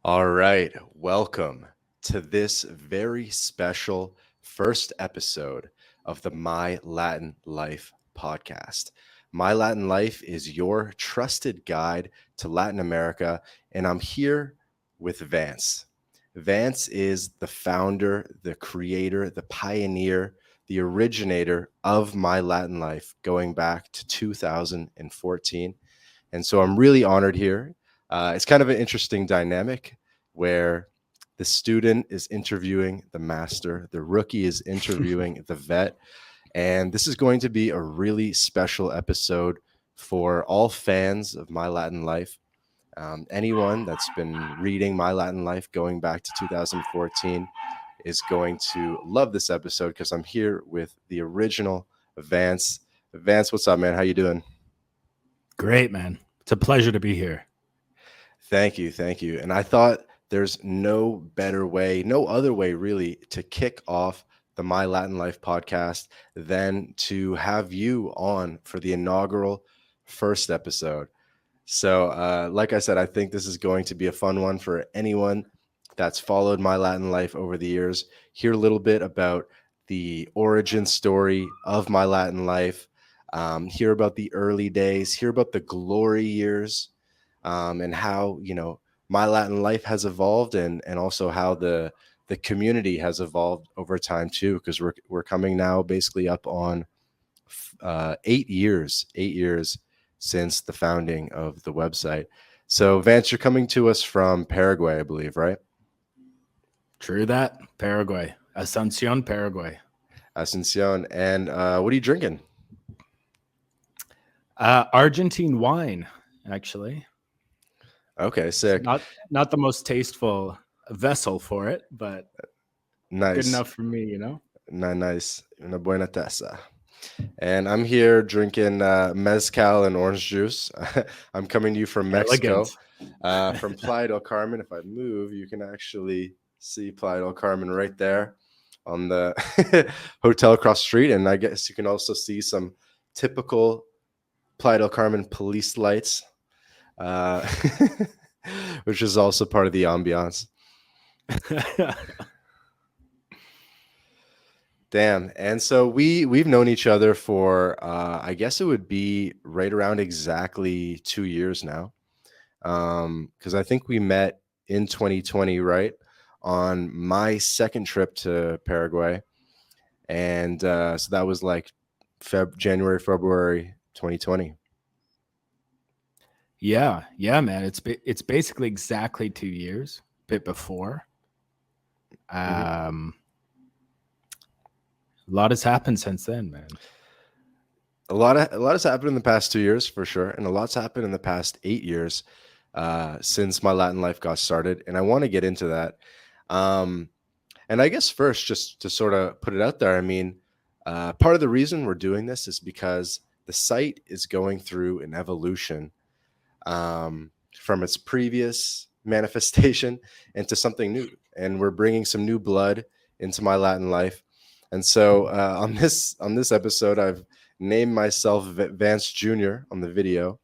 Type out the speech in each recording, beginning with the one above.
All right, welcome to this very special first episode of the My Latin Life podcast. My Latin Life is your trusted guide to Latin America, and I'm here with Vance. Vance is the founder, the creator, the pioneer, the originator of My Latin Life going back to 2014. And so I'm really honored here. It's kind of an interesting dynamic where the student is interviewing the master, the rookie is interviewing the vet. And this is going to be a really special episode for all fans of My Latin Life. Anyone that's been reading My Latin Life going back to 2014 is going to love this episode because I'm here with the original Vance. Vance, what's up, man? How you doing? Great, man. It's a pleasure to be here. Thank you. Thank you. And I thought there's no better way, no other way really to kick off the My Latin Life podcast than to have you on for the inaugural first episode. So, like I said, I think this is going to be a fun one for anyone that's followed My Latin Life over the years. Hear a little bit about the origin story of My Latin Life, hear about the early days, hear about the glory years, and how My Latin Life has evolved, and also how the community has evolved over time too. Because we're coming now basically up on 8 years since the founding of the website. So Vance, you're coming to us from Paraguay, I believe, right? True that. Paraguay. Asuncion, Paraguay. Asuncion. And what are you drinking? Argentine wine, actually. Okay, sick. Not the most tasteful vessel for it, but good Nice. enough for me. Nice. Una buena taza. And I'm here drinking mezcal and orange juice. I'm coming to you from Mexico, Elegant. from Playa del Carmen. If I move, you can actually see Playa del Carmen right there on the hotel across the street. And I guess you can also see some typical Playa del Carmen police lights, uh, which is also part of the ambiance. Damn. And so we've known each other for I guess it would be right around exactly 2 years now. Because I think we met in 2020, right? On my second trip to Paraguay. And so that was like January, February 2020. Yeah, man. It's basically exactly 2 years, a bit before. Mhm. A lot has happened since then, man. A lot has happened in the past 2 years for sure, and a lot's happened in the past 8 years since My Latin Life got started, and I want to get into that. And I guess first, just to sort of put it out there, I mean, part of the reason we're doing this is because the site is going through an evolution from its previous manifestation into something new, and we're bringing some new blood into My Latin Life. And so on this episode, I've named myself Vance Jr. on the video,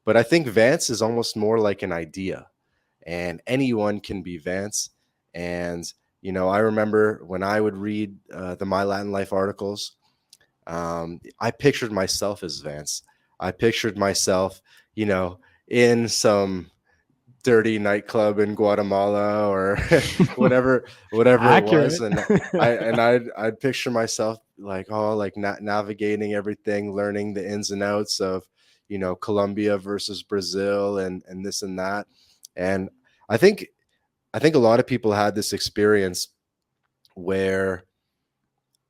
but I think Vance is almost more like an idea, and anyone can be Vance. And I remember when I would read the My Latin Life articles, I pictured myself as Vance. I pictured myself, in some dirty nightclub in Guatemala or whatever it was, Accurate. and I'd picture myself like navigating everything, learning the ins and outs of Colombia versus Brazil and this and that. And I think a lot of people had this experience where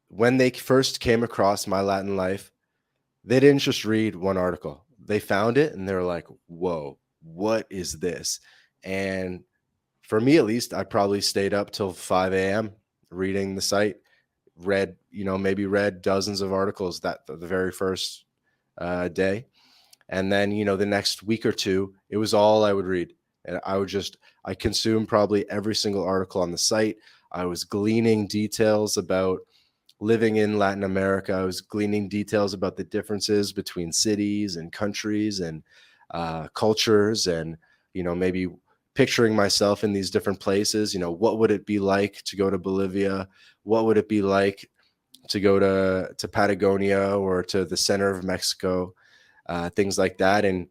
when they first came across My Latin Life, they didn't just read one article. They found it and they're like, whoa, what is this? And for me, at least, I probably stayed up till 5 a.m. reading the site, maybe read dozens of articles that the very first day. And then, the next week or two, it was all I would read. And I consumed probably every single article on the site. I was gleaning details about living in Latin America. I was gleaning details about the differences between cities and countries and cultures, and maybe picturing myself in these different places. What would it be like to go to Bolivia? What would it be like to go to Patagonia or to the center of Mexico? Things like that, and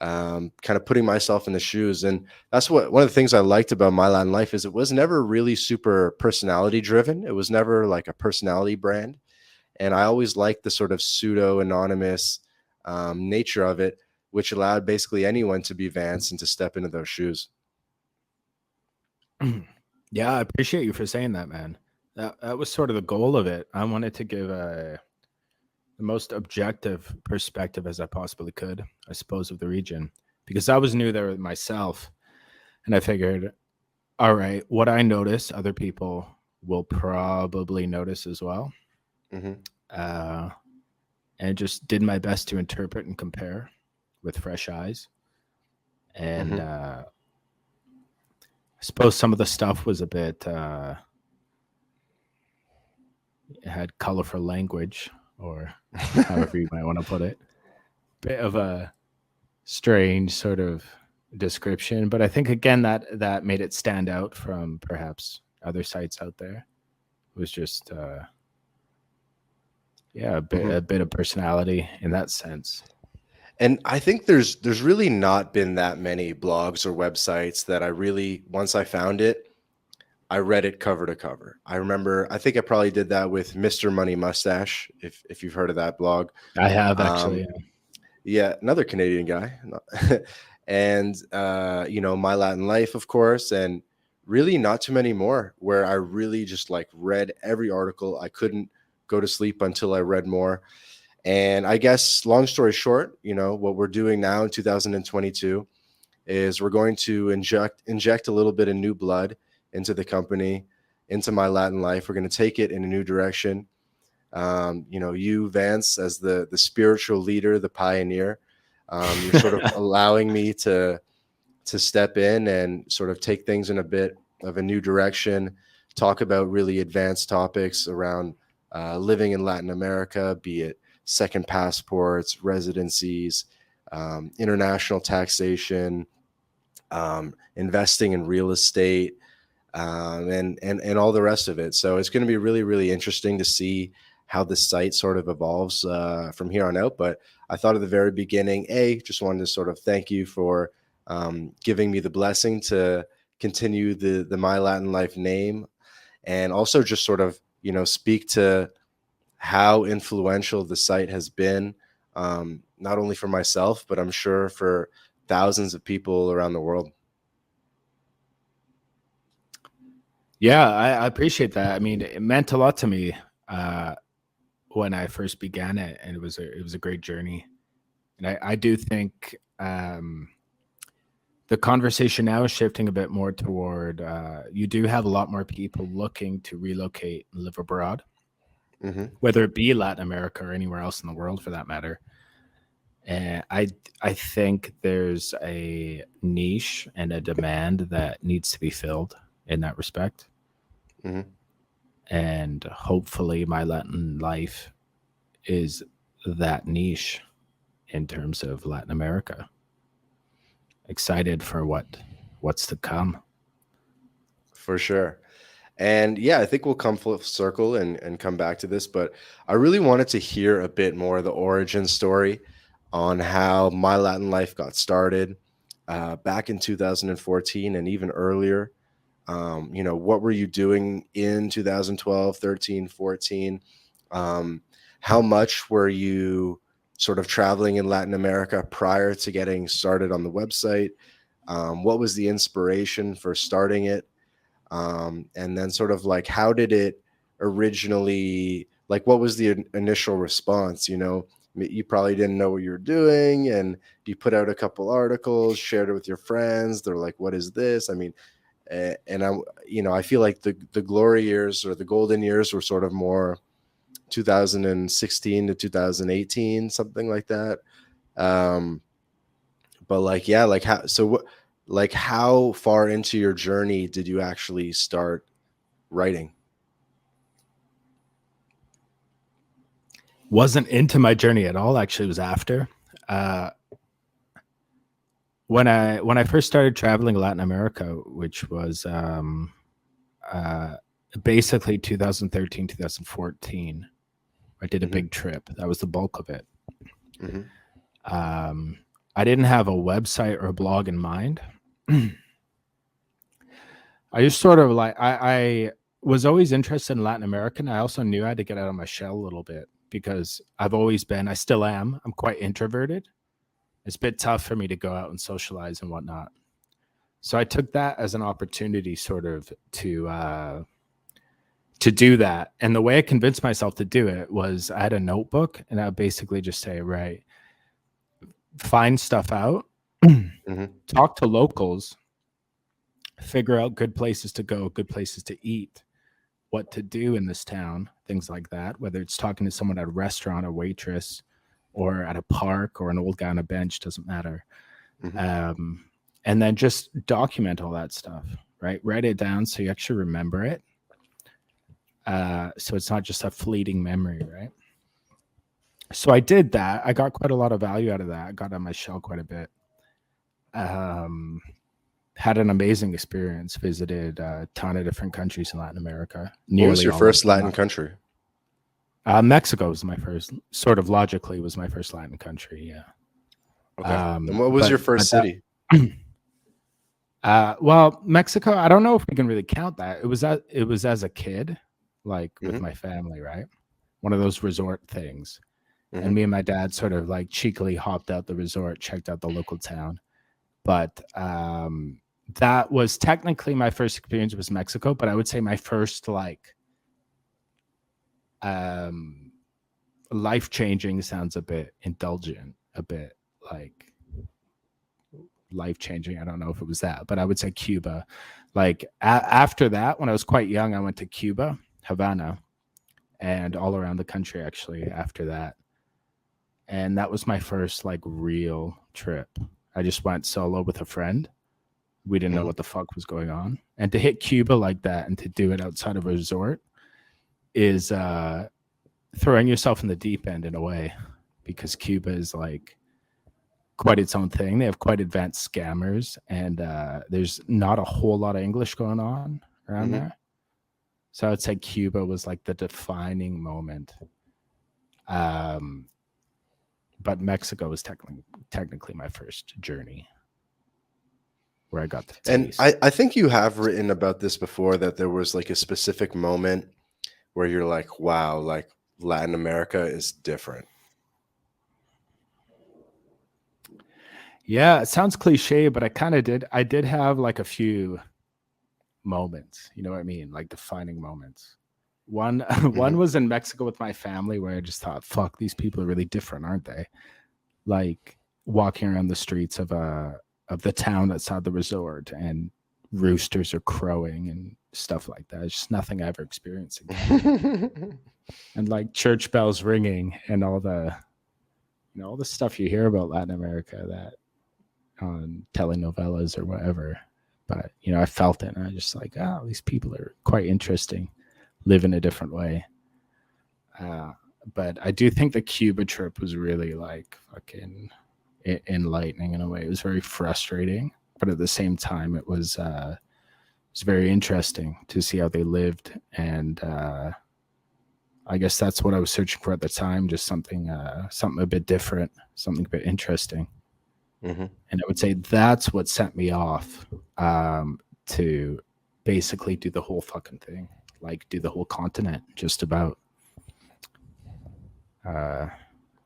kind of putting myself in the shoes. And that's one of the things I liked about My Latin Life is it was never really super personality driven. It was never like a personality brand. And I always liked the sort of pseudo anonymous nature of it, which allowed basically anyone to be Vance and to step into those shoes. Yeah, I appreciate you for saying that, man. That was sort of the goal of it. I wanted to give the most objective perspective as I possibly could, I suppose, of the region, because I was new there myself, and I figured, all right, what I notice, other people will probably notice as well. Mm-hmm. And just did my best to interpret and compare with fresh eyes. And Mm-hmm. I suppose some of the stuff was a bit, it had colorful language, or however you might want to put it. Bit of a strange sort of description, but I think again that made it stand out from perhaps other sites out there. It was just yeah, Mm-hmm. a bit of personality in that sense. And I think there's really not been that many blogs or websites that I really, once I found it, I read it cover to cover. I think I probably did that with Mr. Money Mustache, if you've heard of that blog. I have Um, actually. yeah, another Canadian guy. And My Latin Life, of course, and really not too many more where I really just like read every article. I couldn't go to sleep until I read more. And I guess long story short, what we're doing now in 2022 is we're going to inject a little bit of new blood into the company, into My Latin Life. We're going to take it in a new direction. You, Vance, as the spiritual leader, the pioneer, you're sort of allowing me to step in and sort of take things in a bit of a new direction, talk about really advanced topics around living in Latin America, be it second passports, residencies, international taxation, investing in real estate, and all the rest of it. So it's going to be really, really interesting to see how the site sort of evolves from here on out. But I thought at the very beginning, just wanted to sort of thank you for giving me the blessing to continue the My Latin Life name, and also just sort of speak to how influential the site has been, not only for myself, but I'm sure for thousands of people around the world. Yeah, I appreciate that. I mean, it meant a lot to me when I first began it, and it was a great journey. And I do think the conversation now is shifting a bit more toward you do have a lot more people looking to relocate and live abroad, Mm-hmm. whether it be Latin America or anywhere else in the world for that matter. And I think there's a niche and a demand that needs to be filled in that respect. Mm-hmm. And hopefully My Latin Life is that niche in terms of Latin America. Excited for what's to come. For sure. And yeah, I think we'll come full circle and come back to this, but I really wanted to hear a bit more of the origin story on how My Latin Life got started back in 2014 and even earlier. What were you doing in 2012, 13, 14? How much were you sort of traveling in Latin America prior to getting started on the website? What was the inspiration for starting it? And then sort of like, how did it originally, like, what was the initial response? You probably didn't know what you were doing, and you put out a couple articles, shared it with your friends. They're like, what is this? I mean, and I feel like the glory years or the golden years were sort of more 2016 to 2018, something like that. Um, but like, yeah, like how far into your journey did you actually start writing? Wasn't into my journey at all. Actually, it was after. Uh, when I first started traveling Latin America, which was uh, basically 2013, 2014, I did a Hmm. big trip. That was the bulk of it. Hmm. Um, I didn't have a website or a blog in mind. I just sort of like I was always interested in Latin America. And I also knew I had to get out of my shell a little bit because I've always been, I still am. I'm quite introverted. It's a bit tough for me to go out and socialize and whatnot. So I took that as an opportunity, sort of to do that. And the way I convinced myself to do it was I had a notebook, and I would basically just say, right, find stuff out, Hmm. talk to locals, figure out good places to go, good places to eat, what to do in this town, things like that, whether it's talking to someone at a restaurant, a waitress, or at a park, or an old guy on a bench, doesn't matter. Hmm. Um, and then just document all that stuff, right? Write it down so you actually remember it. So it's not just a fleeting memory, right? So I did that. I got quite a lot of value out of that. I got on my shell quite a bit. Um, had an amazing experience. Visited a ton of different countries in Latin America. What was Nearly your all of first Latin them. country? Mexico was my first. Sort of logically was my first Latin country. Yeah. Okay. And what was your But first that. city? Well, Mexico. I don't know if we can really count that. It was as a kid, like with Hmm. my family, right? One of those resort things. And Hmm. me and my dad sort of like cheekily hopped out the resort, checked out the local town. But that was technically my first experience was Mexico, but I would say my first like um, life changing sounds a bit indulgent, a bit like life changing. I don't know if it was that, but I would say Cuba. Like after that, when I was quite young, I went to Cuba, Havana, and all around the country actually after that. And that was my first like real trip. I just went solo with a friend. We didn't know Hmm. what the fuck was going on. And to hit Cuba like that and to do it outside of a resort is throwing yourself in the deep end in a way, because Cuba is like quite its own thing. They have quite advanced scammers, and there's not a whole lot of English going on around Hmm. there. So I would say Cuba was like the defining moment. Um, but Mexico was technically my first journey where I got the And taste. I think you have written about this before, that there was like a specific moment where you're like, wow, like Latin America is different. Yeah, it sounds cliche, but I kind of did. I did have like a few moments, you know what I mean? Like defining moments. One one Hmm. was in Mexico with my family where I just thought, fuck, these people are really different, aren't they? Like walking around the streets of the town outside the resort, and roosters are crowing and stuff like that. It's just nothing I ever experienced in Canada. And like church bells ringing and all the all the stuff you hear about Latin America that on telenovelas or whatever. But I felt it, and I just like, oh, these people are quite interesting, live in a different way. Uh, but I do think the Cuba trip was really like fucking enlightening in a way. It was very frustrating, but at the same time, it was very interesting to see how they lived, and I guess that's what I was searching for at the time, just something a bit different, something a bit interesting. Hmm. And I would say that's what sent me off to basically do the whole fucking thing, like do the whole continent, just about. Uh,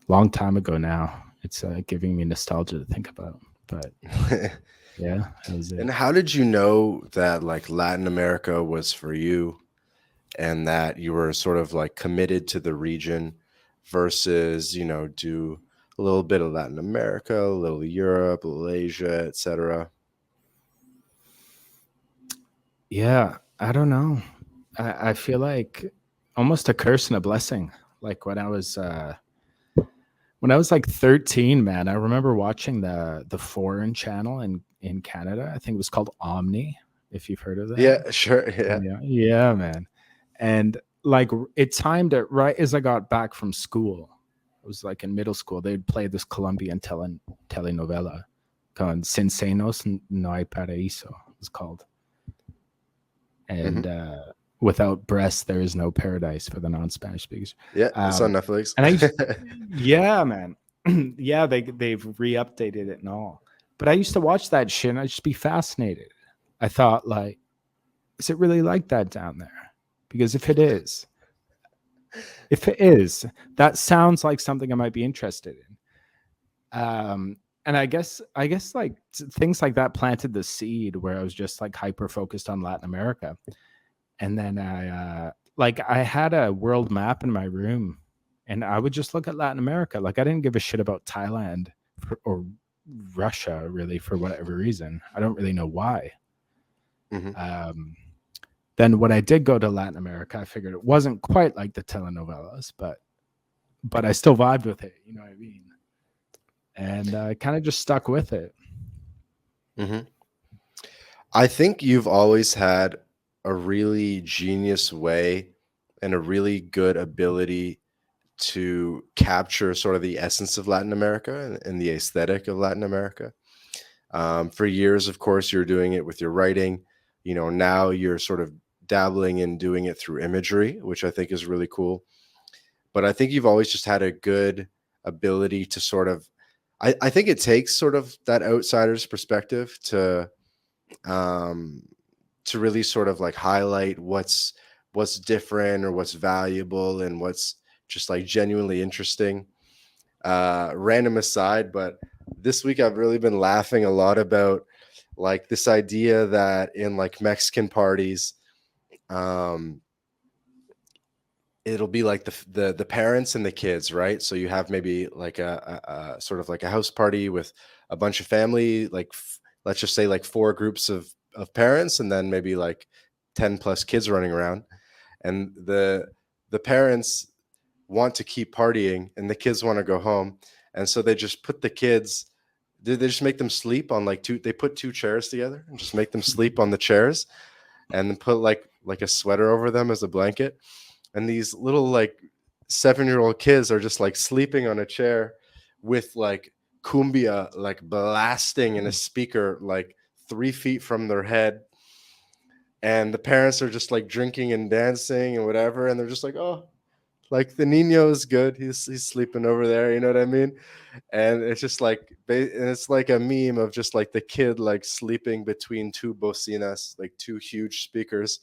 Long time ago now. It's giving me nostalgia to think about, but yeah, that was And it. how did you know that like Latin America was for you, and that you were sort of like committed to the region versus, do a little bit of Latin America, a little Europe, a little Asia, etc. Yeah, I don't know. I feel like almost a curse and a blessing. Like when I was like 13, man, I remember watching the foreign channel in Canada. I think it was called Omni, if you've heard of that. Yeah, sure. Yeah. Yeah, yeah, man. And like it timed it right as I got back from school. It was like in middle school. They'd play this Colombian telenovela called Sin Senos No Hay Paraíso, it's called. And Hmm. without breasts, there is no paradise for the non-Spanish speakers. Yeah, it's on Netflix. And I used, yeah, man, yeah, they've re-updated it and all. But I used to watch that shit and I'd just be fascinated. I thought, like, is it really like that down there? Because if it is, that sounds like something I might be interested in. And I guess like things like that planted the seed where I was just like hyper focused on Latin America. And then I had a world map in my room and I would just look at Latin America. Like I didn't give a shit about Thailand or Russia really for whatever reason. I don't really know why. Hmm. Then when I did go to Latin America, I figured it wasn't quite like the telenovelas, but I still vibed with it. You know what I mean? And I kind of just stuck with it. Hmm. I think you've always had a really genius way and a really good ability to capture sort of the essence of Latin America and the aesthetic of Latin America. For years, of course, you're doing it with your writing. Now you're sort of dabbling in doing it through imagery, which I think is really cool. But I think you've always just had a good ability to sort of, I think it takes sort of that outsider's perspective um, to really sort of like highlight what's different or what's valuable and what's just like genuinely interesting. Random aside, but this week I've really been laughing a lot about like this idea that in like Mexican parties, um, it'll be like the parents and the kids, right? So you have maybe like a sort of like a house party with a bunch of family, like let's just say like four groups of parents, and then maybe like 10 plus kids running around, and the parents want to keep partying and the kids want to go home, and so they just put the kids. They just make them sleep on like two. They put two chairs together and just make them sleep on the chairs, and then put like a sweater over them as a blanket. And these little like 7-year-old kids are just like sleeping on a chair with like cumbia like blasting in a speaker like 3 feet from their head, and the parents are just like drinking and dancing and whatever, and they're just like, oh, like the Nino is good. He's sleeping over there. You know what I mean? And it's just like, and it's like a meme of just like the kid like sleeping between two bocinas, like two huge speakers,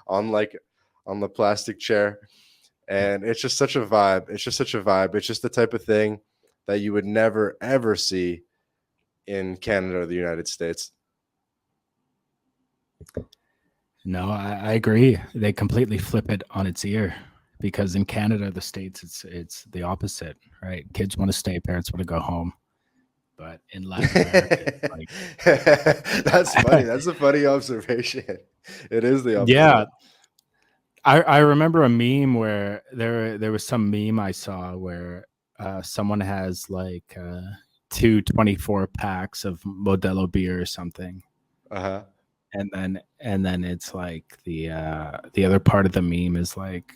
on like on the plastic chair. And it's just such a vibe. It's just such a vibe. It's just the type of thing that you would never ever see in Canada or the United States. No, I agree. They completely flip it on its ear because in Canada, the States, it's the opposite, right? Kids want to stay, parents want to go home. But in Latin America, it's like That's funny. That's a funny observation. It is the yeah, opposite. I remember a meme where there was some meme I saw where someone has like two 24 packs of Modelo beer or something, Uh-huh. and then it's like the other part of the meme is like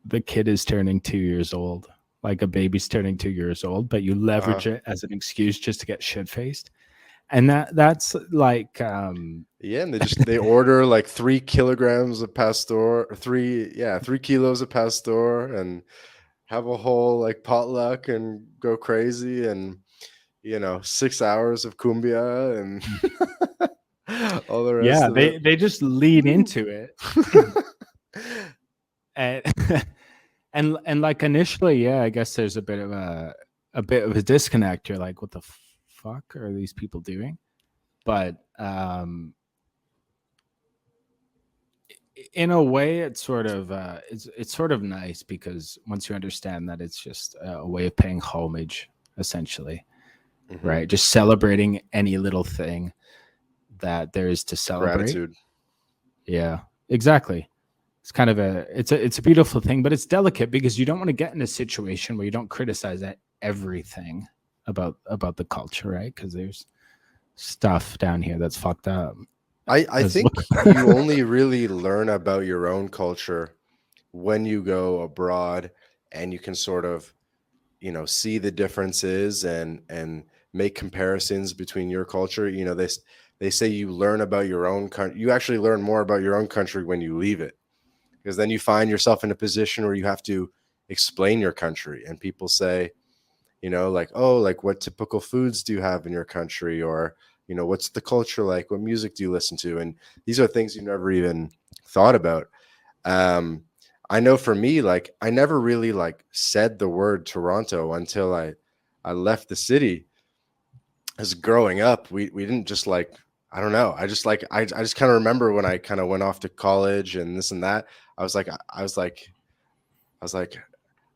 the kid is turning 2 years old, like a baby's turning 2 years old, but you Uh-huh. leverage it as an excuse just to get shit faced, and that's like Yeah, and they order like 3 kilograms of pastor, or 3 kilos of pastor, and have a whole like potluck and go crazy, and 6 hours of cumbia and all the rest yeah, of it. they just lean into it. And and like initially, yeah, I guess there's a bit of a disconnect. You're like, what the fuck are these people doing? But in a way, it's sort of nice because once you understand that it's just a way of paying homage, essentially, Hmm. right? Just celebrating any little thing that there is to celebrate. Gratitude. Yeah, exactly. It's a beautiful thing, but it's delicate because you don't want to get in a situation where you don't criticize everything about the culture, right? Because there's stuff down here that's fucked up I as think well. you only really learn about your own culture when you go abroad, and you can sort of see the differences, and make comparisons between your culture. You know, they say you learn about your own country. You actually learn more about your own country when you leave it, because then you find yourself in a position where you have to explain your country, and people say, you know, like, oh, like what typical foods do you have in your country, or you know, what's the culture like, what music do you listen to, and these are things you never even thought about. um I know for me, like I never really like said the word Toronto until I left the city. As growing up, we didn't just like, I don't know, I just like I just kind of remember when I kind of went off to college and this and that. I was like I was like I was like,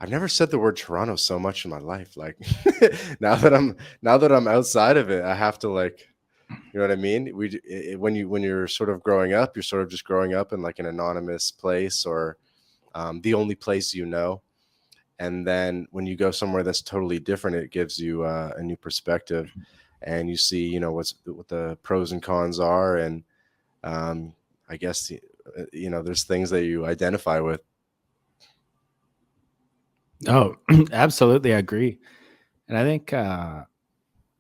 I've never said the word Toronto so much in my life. Like now that I'm outside of it, I have to like, you know what I mean? When you're sort of growing up, you're sort of just growing up in like an anonymous place, or the only place you know. And then when you go somewhere that's totally different, it gives you a new perspective, and you see, you know, what the pros and cons are, and um, I guess you know, there's things that you identify with. Oh, absolutely, I agree. And I think,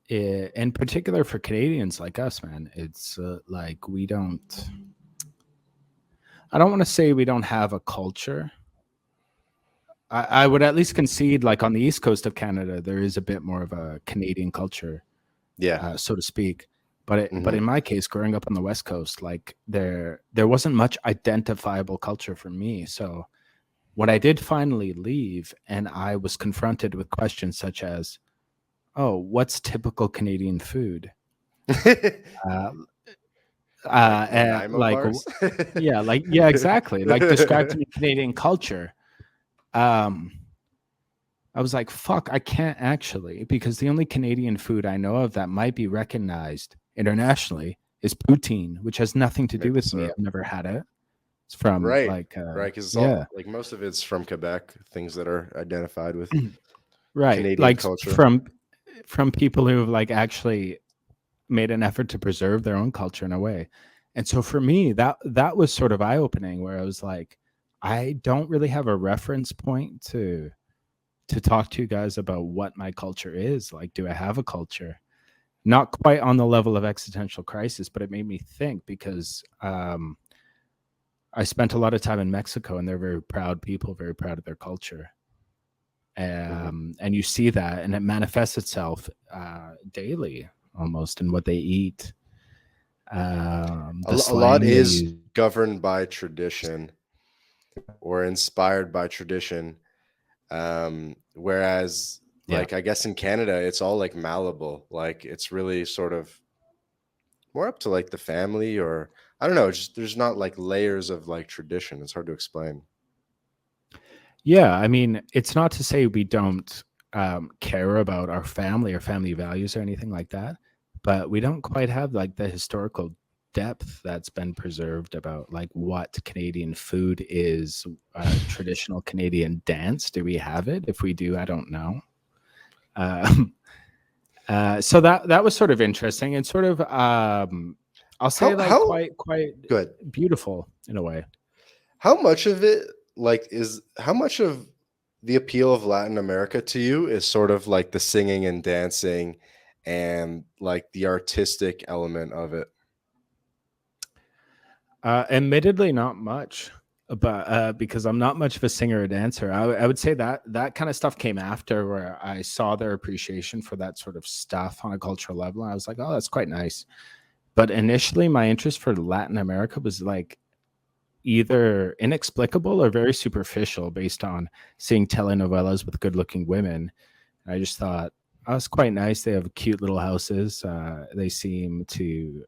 in particular for Canadians like us, man, it's like we don't. I don't want to say we don't have a culture. I would at least concede, like on the east coast of Canada, there is a bit more of a Canadian culture, Yeah. so to speak. But Hmm. in my case, growing up on the West Coast, like there wasn't much identifiable culture for me. So when I did finally leave, and I was confronted with questions such as, "Oh, what's typical Canadian food?" Uh, Like Nanaimo like, bars. yeah, like, yeah, exactly. Like, describe to me Canadian culture. Um, I was like, fuck, I can't actually, because the only Canadian food I know of that might be recognized internationally is poutine, which has nothing to do Maple with me. I've syrup. never had it. It's from Right. like, Right. Because it's all yeah, like most of it's from Quebec, things that are identified with right. Canadian Like culture. from people who have like actually made an effort to preserve their own culture in a way. And so for me, that was sort of eye opening, where I was like, I don't really have a reference point to talk to you guys about what my culture is. Like, do I have a culture? Not quite on the level of existential crisis, but it made me think, because I spent a lot of time in Mexico, and they're very proud people, very proud of their culture. Hmm. And you see that, and it manifests itself daily almost in what they eat, the A lot slang they is use. governed by tradition or inspired by tradition. Whereas, Yeah. like, I guess in Canada, it's all like malleable. Like, it's really sort of more up to like the family, or I don't know. Just there's not like layers of like tradition. It's hard to explain. Yeah, I mean, it's not to say we don't care about our family or family values or anything like that, but we don't quite have like the historical depth that's been preserved about like what Canadian food is, traditional Canadian dance. Do we have it? If we do, I don't know. Um, so that was sort of interesting, and sort of, I'll say, like, How quite good? beautiful in a way. How much of it, like, is how much of the appeal of Latin America to you is sort of like the singing and dancing and like the artistic element of it? Admittedly, not much, but because I'm not much of a singer or dancer, I would say that that kind of stuff came after, where I saw their appreciation for that sort of stuff on a cultural level. And I was like, oh, that's quite nice. But initially, my interest for Latin America was like either inexplicable or very superficial, based on seeing telenovelas with good-looking women. I just thought, oh, it's quite nice. They have cute little houses. They seem to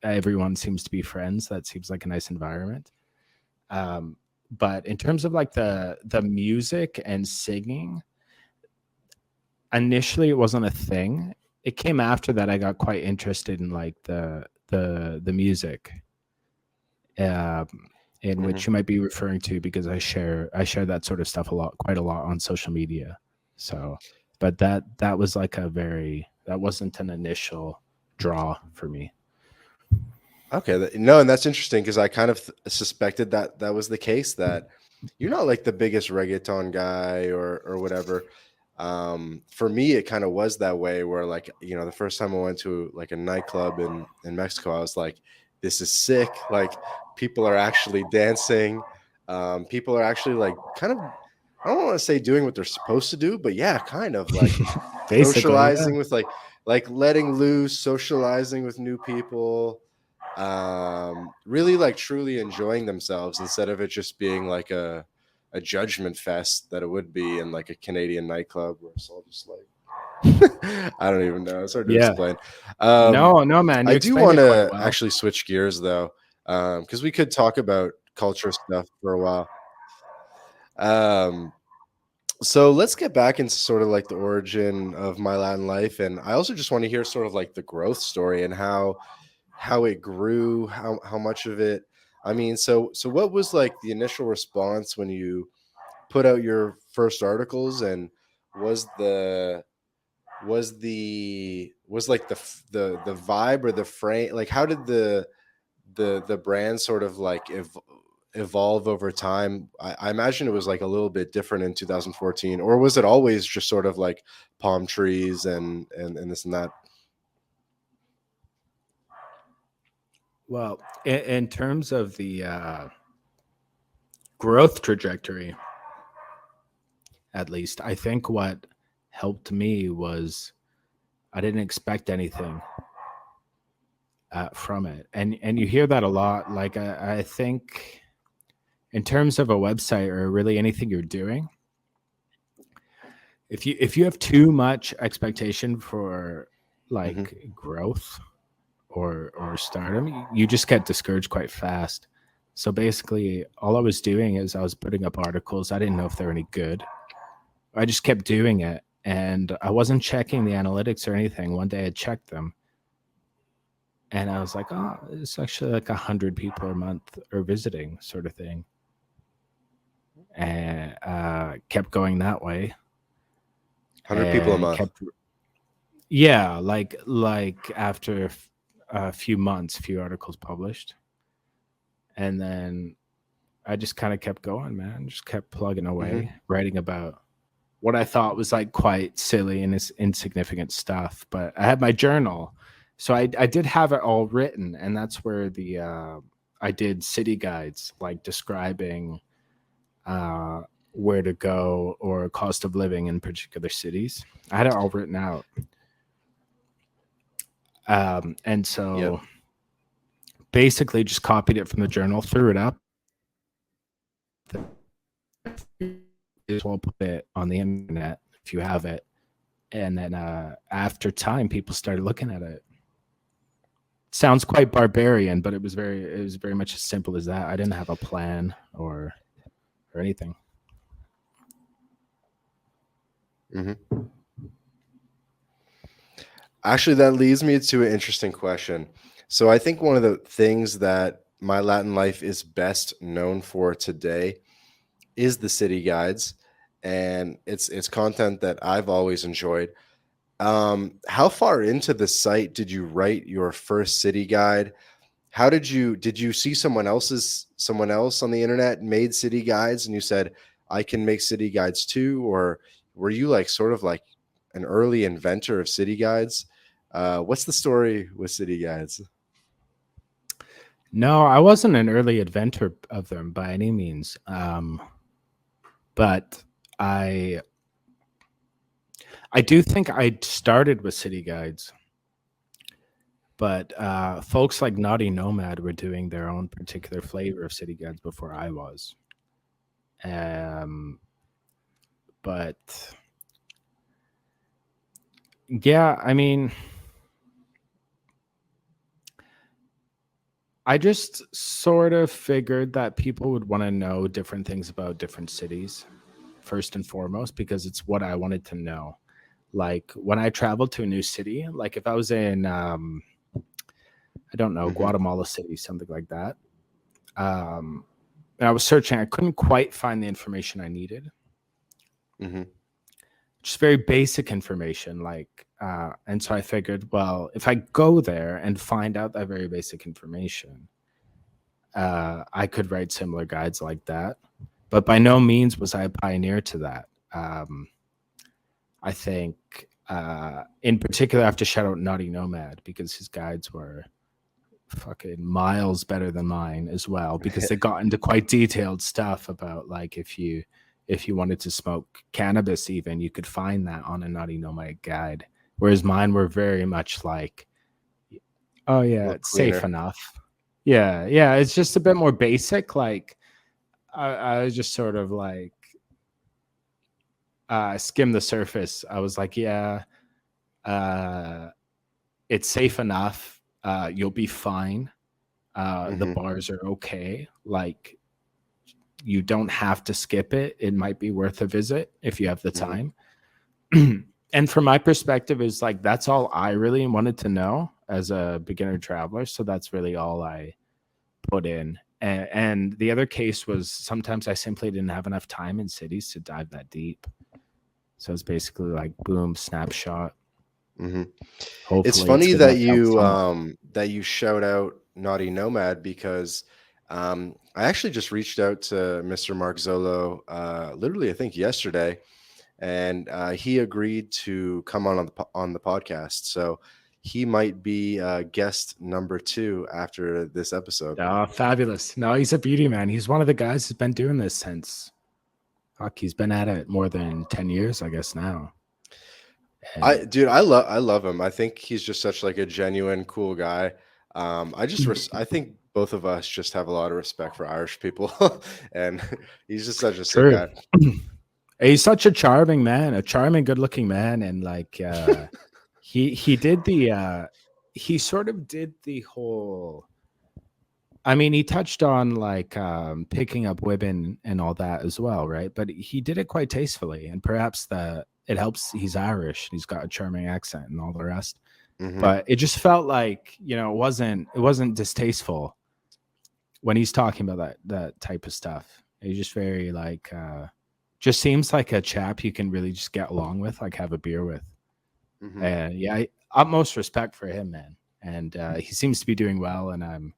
Everyone seems to be friends. That seems like a nice environment. Um, but in terms of like the music and singing, initially it wasn't a thing. It came after that I got quite interested in like the music, um, in Hmm. which you might be referring to, because I share that sort of stuff quite a lot on social media. So, but that was like that wasn't an initial draw for me. Okay, no, and that's interesting because I kind of suspected that that was the case. That you're not like the biggest reggaeton guy or whatever. For me, it kind of was that way where, like, you know, the first time I went to like a nightclub in Mexico, I was like, this is sick. Like, people are actually dancing. People are actually like kind of, I don't want to say doing what they're supposed to do, but yeah, kind of like Basically, yeah. socializing with like letting loose, socializing with new people, really like truly enjoying themselves instead of it just being like a judgment fest that it would be in like a Canadian nightclub where it's all just like I don't even know. It's hard to Yeah. explain. No, man. I You do explained want it quite to well. actually switch gears though, because we could talk about culture stuff for a while. Um, so let's get back into sort of like the origin of my Latin life, and I also just want to hear sort of like the growth story and how it grew, how much of it. I mean, so what was like the initial response when you put out your first articles, and was the was like the vibe or the frame, like how did the brand sort of like evolve over time? I imagine it was like a little bit different in 2014, or was it always just sort of like palm trees and this and that? Well, in terms of the growth trajectory, at least, I think what helped me was I didn't expect anything from it, and you hear that a lot. Like I think in terms of a website or really anything you're doing, if you have too much expectation for like growth or stardom, you just get discouraged quite fast. So basically, all I was doing is I was putting up articles. I didn't know if they were any good. I just kept doing it, and I wasn't checking the analytics or anything. One day I checked them, and I was like, "Oh, it's actually like 100 people a month are visiting," sort of thing, and kept going that way, 100 people a and month. kept yeah, like after a few months, a few articles published, and then I just kind of kept going, man. Just kept plugging Hmm. away, writing about what I thought was like quite silly and insignificant stuff. But I had my journal, so I did have it all written, and that's where the I did city guides, like describing uh, where to go or cost of living in particular cities. I had it all written out, and Yep. so basically just copied it from the journal, threw it up. As well put it on the internet if you have it, and then after time people started looking at it. Sounds quite barbarian, but it was very much as simple as that. I didn't have a plan or anything. Hmm. Actually, that leads me to an interesting question. So I think one of the things that my Latin life is best known for today is the city guides, and it's content that I've always enjoyed. How far into the site did you write your first city guide? How did you see someone else on the internet made city guides and you said, I can make city guides too? Or were you like sort of like an early inventor of city guides? What's the story with city guides? No, I wasn't an early inventor of them by any means, but I I do think I started with city guides, but folks like Naughty Nomad were doing their own particular flavor of city guides before I was. Um, but yeah, I mean, I just sort of figured that people would want to know different things about different cities, first and foremost, because it's what I wanted to know. Like when I traveled to a new city, like if I was in, I don't know, Hmm. Guatemala City, something like that. Um, and I was searching, I couldn't quite find the information I needed. Hmm. Just very basic information, like, and so I figured, well, if I go there and find out that very basic information, I could write similar guides like that. But by no means was I a pioneer to that. I think in particular I have to shout out Naughty Nomad because his guides were fucking miles better than mine as well, because they got into quite detailed stuff about like if you wanted to smoke cannabis, even you could find that on a Naughty Nomad guide, whereas mine were very much like, oh A yeah, little it's safe cleaner. enough. Yeah, yeah, it's just a bit more basic. Like I was just sort of like skim the surface. I was like, yeah, uh, it's safe enough. You'll be fine. The Hmm. bars are okay. Like you don't have to skip it. It might be worth a visit if you have the Hmm. time. And from my perspective, is like that's all I really wanted to know as a beginner traveler. So that's really all I put in. And the other case was sometimes I simply didn't have enough time in cities to dive that deep. So it's basically like boom, snapshot. Hmm. It's Hopefully, it's funny good enough to help someone. that you shout out Naughty Nomad because I actually just reached out to Mr. Mark Zolo literally I think yesterday, and he agreed to come on the podcast. So he might be guest number 2 after this episode. Oh, fabulous. No, he's a beauty, man. He's one of the guys who's been doing this since, fuck, he's been at it more than 10 years, I guess, now. And I love him. I think he's just such like a genuine cool guy. I think both of us just have a lot of respect for Irish people, and he's just such a sick true. guy. He's such a charming man, a charming, good looking man. And like, he did the, he sort of did the whole, I mean, he touched on like picking up women and all that as well, right? But he did it quite tastefully, and perhaps that it helps. He's Irish, he's got a charming accent, and all the rest. Hmm. But it just felt like, you know, it wasn't distasteful when he's talking about that type of stuff. He's just very like, just seems like a chap you can really just get along with, like have a beer with. Hmm. And yeah, utmost respect for him, man. And he seems to be doing well, and I'm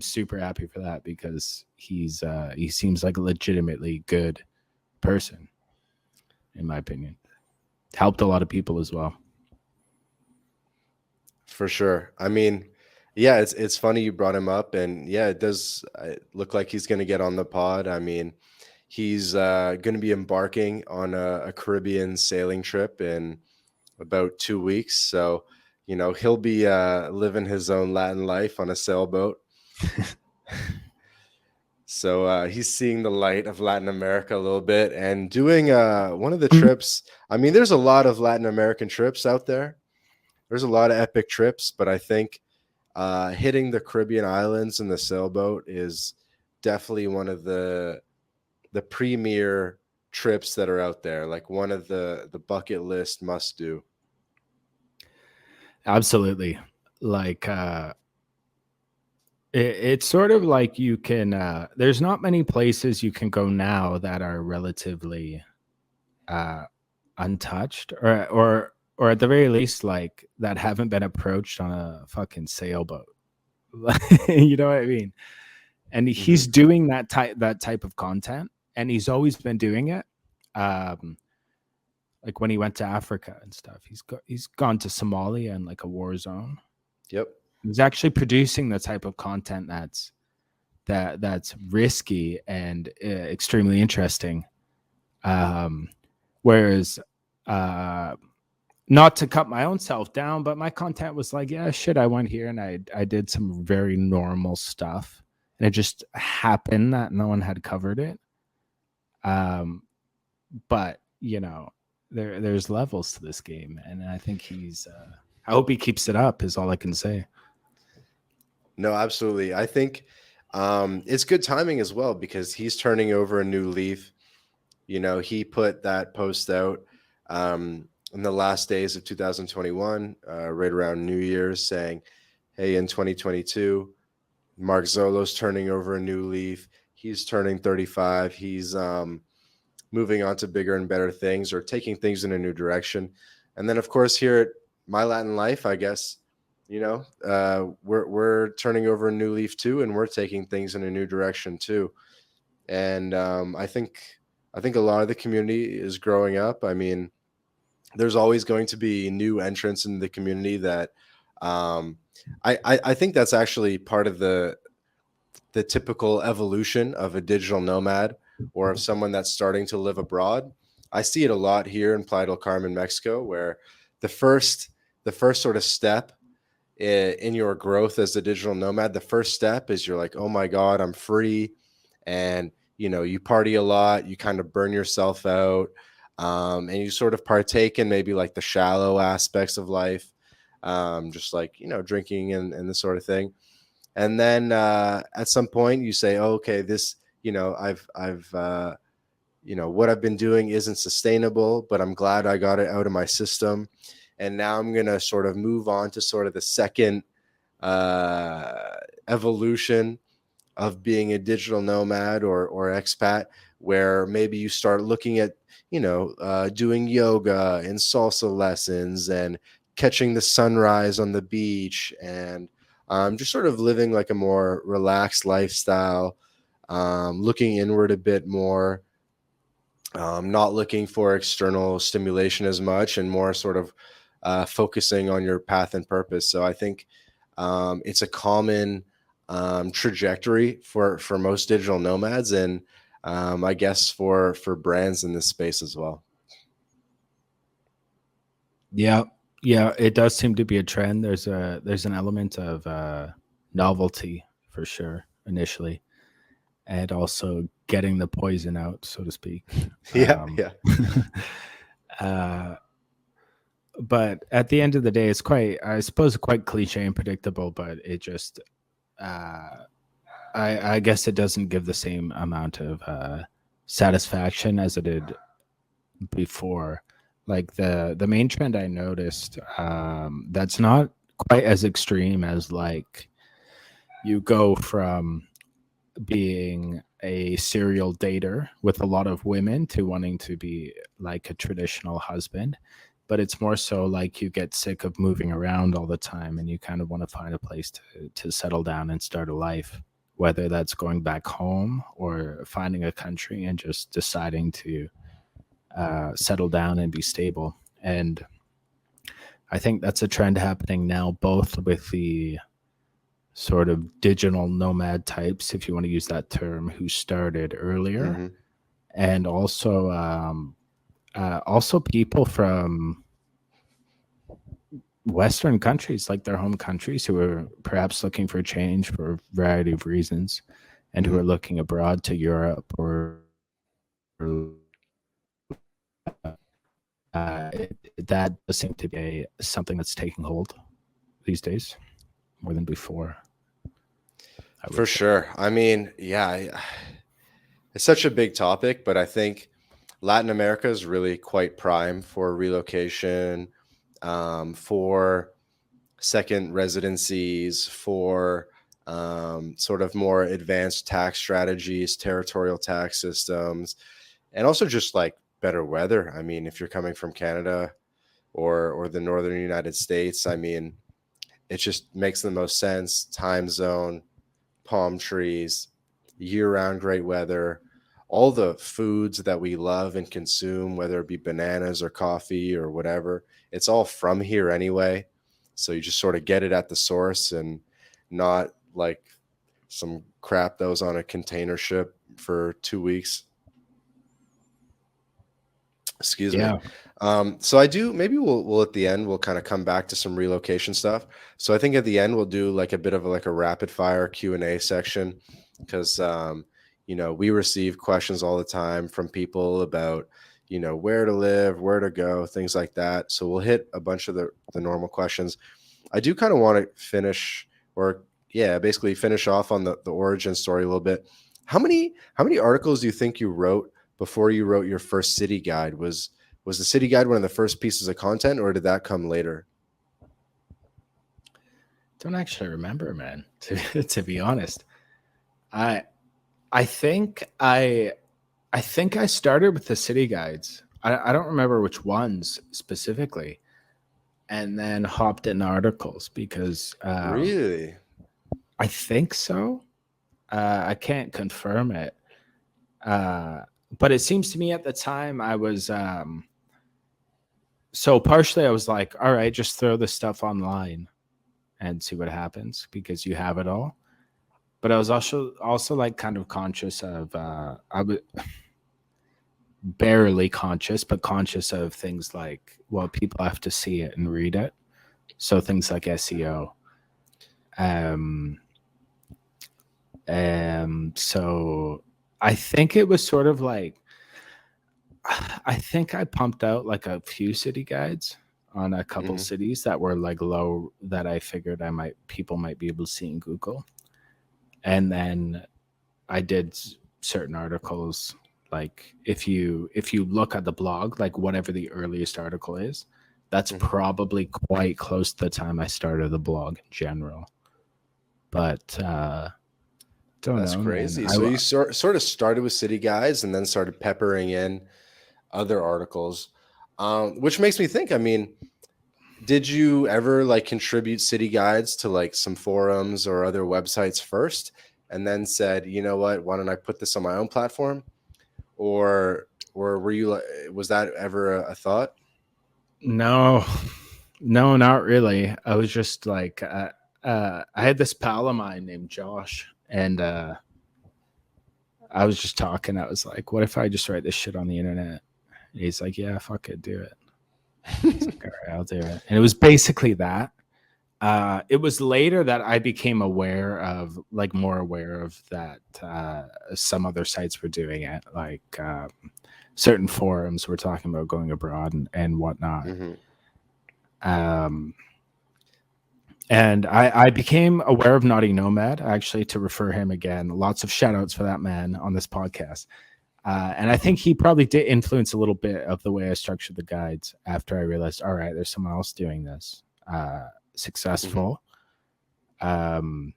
super happy for that because he seems like a legitimately good person, in my opinion. Helped a lot of people as well. For sure. I mean, yeah, it's funny you brought him up, and yeah, it does look like he's going to get on the pod. I mean, he's going to be embarking on a Caribbean sailing trip in about 2 weeks. So, he'll be living his own Latin life on a sailboat. So he's seeing the light of Latin America a little bit and doing one of the trips. I mean, there's a lot of Latin American trips out there. There's a lot of epic trips, but I think hitting the Caribbean islands in the sailboat is definitely one of the premier trips that are out there. Like one of the bucket list must do. Absolutely. Like it's sort of like you can there's not many places you can go now that are relatively uh untouched, or at the very least like that haven't been approached on a fucking sailboat. You know what I mean? And Hmm. he's doing that type of content, and he's always been doing it. Um like when he went to Africa and stuff, he's gone to Somalia and like a war zone. Yep. He's actually producing the type of content that's risky and extremely interesting. Um, whereas, uh, not to cut my own self down, but my content was like, yeah, shit, I went here and I did some very normal stuff, and it just happened that no one had covered it. Um, but you know, there's levels to this game, and I think he's. I hope he keeps it up. Is all I can say. No, absolutely. I think it's good timing as well because he's turning over a new leaf. He put that post out in the last days of 2021, right around New Year's, saying, "Hey, in 2022, Mark Zolo's turning over a new leaf. He's turning 35. He's moving on to bigger and better things or taking things in a new direction." And then, of course, here at My Latin Life, I guess, we're turning over a new leaf too, and we're taking things in a new direction too. And I think a lot of the community is growing up. I mean, there's always going to be new entrants in the community that um, I think that's actually part of the typical evolution of a digital nomad or of someone that's starting to live abroad. I see it a lot here in Playa del Carmen, Mexico, where the first the first sort of step in your growth as a digital nomad, the first step is you're like, oh my God, I'm free. And, you party a lot, you kind of burn yourself out, and you sort of partake in maybe like the shallow aspects of life, just like, drinking and this sort of thing. And then at some point you say, oh, okay, this, what I've been doing isn't sustainable, but I'm glad I got it out of my system. And now I'm going to sort of move on to sort of the second evolution of being a digital nomad or expat, where maybe you start looking at, doing yoga and salsa lessons and catching the sunrise on the beach and just sort of living like a more relaxed lifestyle, looking inward a bit more, not looking for external stimulation as much and more sort of focusing on your path and purpose. So I think it's a common trajectory for most digital nomads, and I guess for brands in this space as well. Yeah, yeah, it does seem to be a trend. There's an element of novelty for sure initially, and also getting the poison out, so to speak. Yeah, Um, yeah. uh, but at the end of the day, it's quite, I suppose, quite cliche and predictable. But it just, uh, I guess, it doesn't give the same amount of satisfaction as it did before. Like the main trend I noticed, that's not quite as extreme as like you go from being a serial dater with a lot of women to wanting to be like a traditional husband. But it's more so like you get sick of moving around all the time and you kind of want to find a place to settle down and start a life, whether that's going back home or finding a country and just deciding to settle down and be stable. And I think that's a trend happening now, both with the sort of digital nomad types, if you want to use that term, who started earlier, Hmm. and also people from Western countries, like their home countries, who are perhaps looking for change for a variety of reasons, and who Hmm. are looking abroad to Europe or that does seem to be something that's taking hold these days more than before, I For would say. sure. I mean, yeah, it's such a big topic, but I think Latin America is really quite prime for relocation, for second residencies, for sort of more advanced tax strategies, territorial tax systems, and also just like better weather. I mean, if you're coming from Canada or the northern United States, I mean, it just makes the most sense. Time zone, palm trees, year-round great weather, all the foods that we love and consume, whether it be bananas or coffee or whatever, it's all from here anyway. So you just sort of get it at the source and not like some crap that was on a container ship for 2 weeks. Excuse me. Yeah. So I do. Maybe we'll at the end we'll kind of come back to some relocation stuff. So I think at the end we'll do like a bit of like a rapid fire Q&A section because we receive questions all the time from people about where to live, where to go, things like that. So we'll hit a bunch of the normal questions. I do kind of want to finish or yeah, basically finish off on the origin story a little bit. How many articles do you think you wrote before you wrote your first city guide? Was the city guide one of the first pieces of content, or did that come later? Don't actually remember, man, to be honest. I I think I started with the city guides. I don't remember which ones specifically, and then hopped in articles because Really? I think so. I can't confirm it, uh, but it seems to me at the time I was So partially I was like, all right, just throw this stuff online and see what happens because you have it all. But I was also like kind of conscious of I was barely conscious, but conscious of things like, well, people have to see it and read it. So things like SEO. Um so I think it was sort of like I think I pumped out like a few city guides on a couple Hmm. cities that were like low that I figured people might be able to see in Google. And then I did certain articles like if you look at the blog, like whatever the earliest article is, that's Hmm. probably quite close to the time I started the blog in general. But don't That's know, man. crazy. So you sort of started with city guides and then started peppering in other articles, which makes me think. I mean, did you ever like contribute city guides to like some forums or other websites first, and then said, you know what, why don't I put this on my own platform? Or were you like, was that ever a thought? No, no, not really. I was just like, I had this pal of mine named Josh, and I was just talking. I was like, what if I just write this shit on the internet? And he's like, yeah, fuck it, do it. He's like, all right, I'll do it. And it was basically that. It was later that I became aware of, like, more aware of that some other sites were doing it, like certain forums were talking about going abroad and whatnot. Hmm. Um, and I became aware of Naughty Nomad, actually, to refer him again. Lots of shout outs for that man on this podcast. And I think he probably did influence a little bit of the way I structured the guides after I realized, all right, there's someone else doing this Hmm. successful. Um,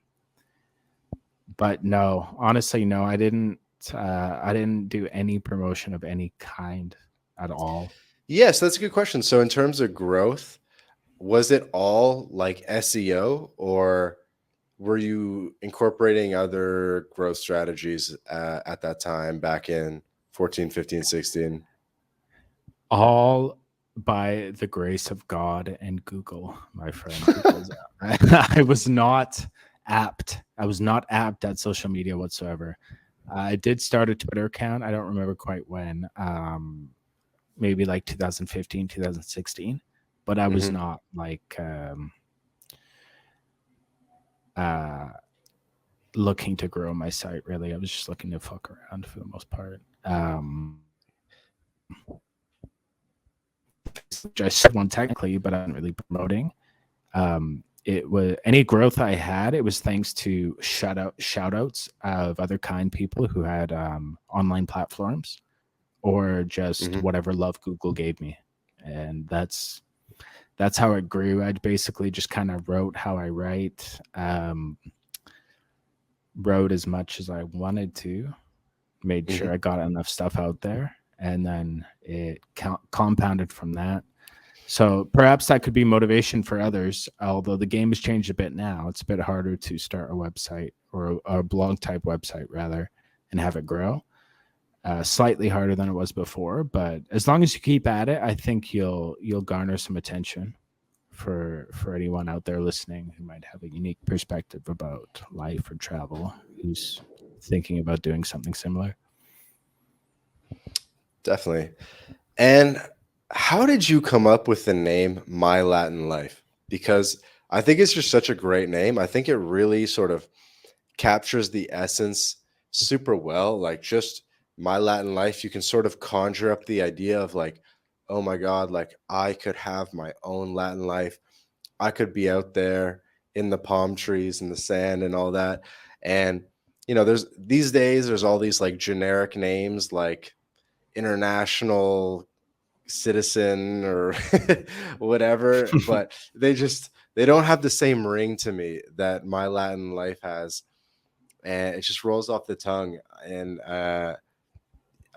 but no, honestly, no, I didn't. I didn't do any promotion of any kind at all. Yes, that's a good question. So in terms of growth, was it all like SEO, or were you incorporating other growth strategies at that time back in 14, 15, 16? All by the grace of God and Google, my friend, because I was not apt. I was not apt at social media whatsoever. I did start a Twitter account. I don't remember quite when. Maybe like 2015, 2016. But I was Hmm. not like uh, looking to grow my site really. I was just looking to fuck around for the most part. Just one technically, but I'm really promoting. It was any growth I had, it was thanks to shout outs of other kind people who had online platforms or just Hmm. whatever love Google gave me. And that's how it grew. I basically just kind of wrote how I write, wrote as much as I wanted to, made sure Hmm. I got enough stuff out there, and then it compounded from that. So perhaps that could be motivation for others. Although the game has changed a bit now, it's a bit harder to start a website or a blog type website rather and have it grow. Slightly harder than it was before, but as long as you keep at it, I think you'll garner some attention for anyone out there listening who might have a unique perspective about life or travel, who's thinking about doing something similar. Definitely. And how did you come up with the name My Latin Life? Because I think it's just such a great name. I think it really sort of captures the essence super well. Like, just My Latin Life, you can sort of conjure up the idea of like, oh my God, like I could have my own Latin life. I could be out there in the palm trees and the sand and all that. And, there's these days, there's all these like generic names like international citizen or whatever, but they don't have the same ring to me that My Latin Life has, and it just rolls off the tongue. And I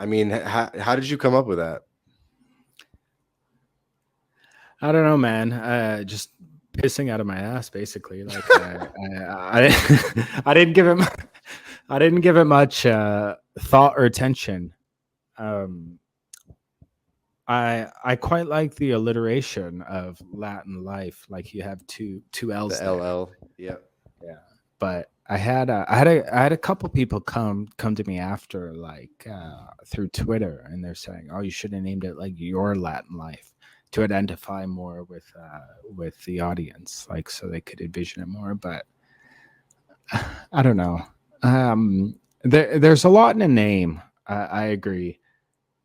mean, how did you come up with that? I don't know, man. Just pissing out of my ass, basically. Like I didn't give it, I didn't give it much thought or attention. Um, I quite like the alliteration of Latin life. Like you have two The L's there. LL. Yeah. Yeah. But I had a couple people come to me after like through Twitter, and they're saying, "Oh, you should have named it like your Latin life to identify more with the audience, like so they could envision it more." But I don't know. There's a lot in a name. I agree,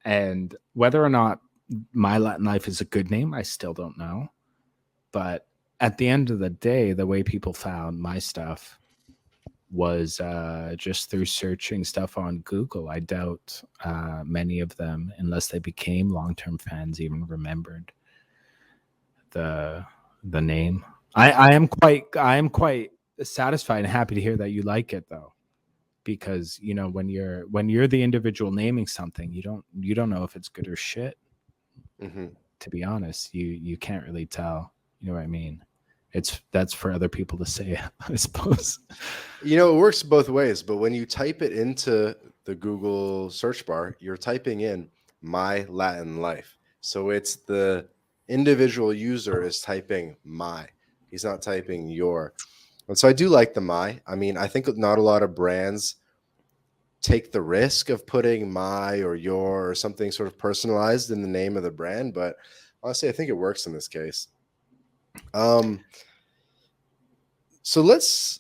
and whether or not my Latin life is a good name, I still don't know. But at the end of the day, the way people found my stuff was just through searching stuff on Google. I doubt many of them, unless they became long-term fans, even remembered the the name. I am quite satisfied and happy to hear that you like it though, because when you're the individual naming something, you don't know if it's good or shit. Hmm. To be honest, you can't really tell. You know what I mean? That's for other people to say, I suppose. You know, it works both ways, but when you type it into the Google search bar, you're typing in my Latin life. So it's the individual user is typing my. He's not typing your. And so I do like the my. I mean, I think not a lot of brands take the risk of putting my or your or something sort of personalized in the name of the brand, but honestly, I think it works in this case. Um, so let's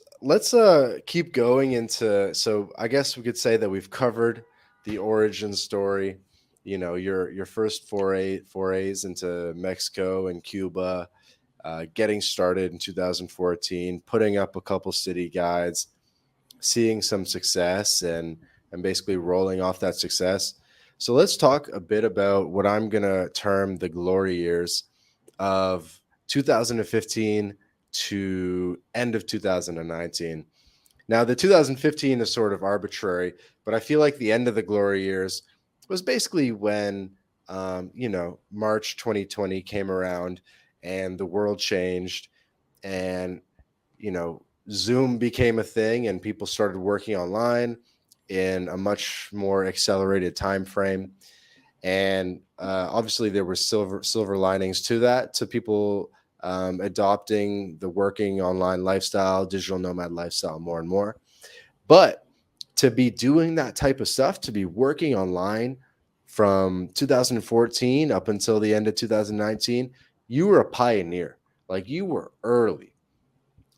keep going into, so I guess we could say that we've covered the origin story, you know, your first forays into Mexico and Cuba, getting started in 2014, putting up a couple city guides, seeing some success, and basically rolling off that success. So let's talk a bit about what I'm going to term the glory years of 2015 to end of 2019. Now, the 2015 is sort of arbitrary, but I feel like the end of the glory years was basically when, March 2020 came around and the world changed, and, Zoom became a thing and people started working online in a much more accelerated time frame. And obviously, there were silver linings to that, to people adopting the working online lifestyle, digital nomad lifestyle more and more. But to be doing that type of stuff, to be working online from 2014 up until the end of 2019, you were a pioneer. Like, you were early.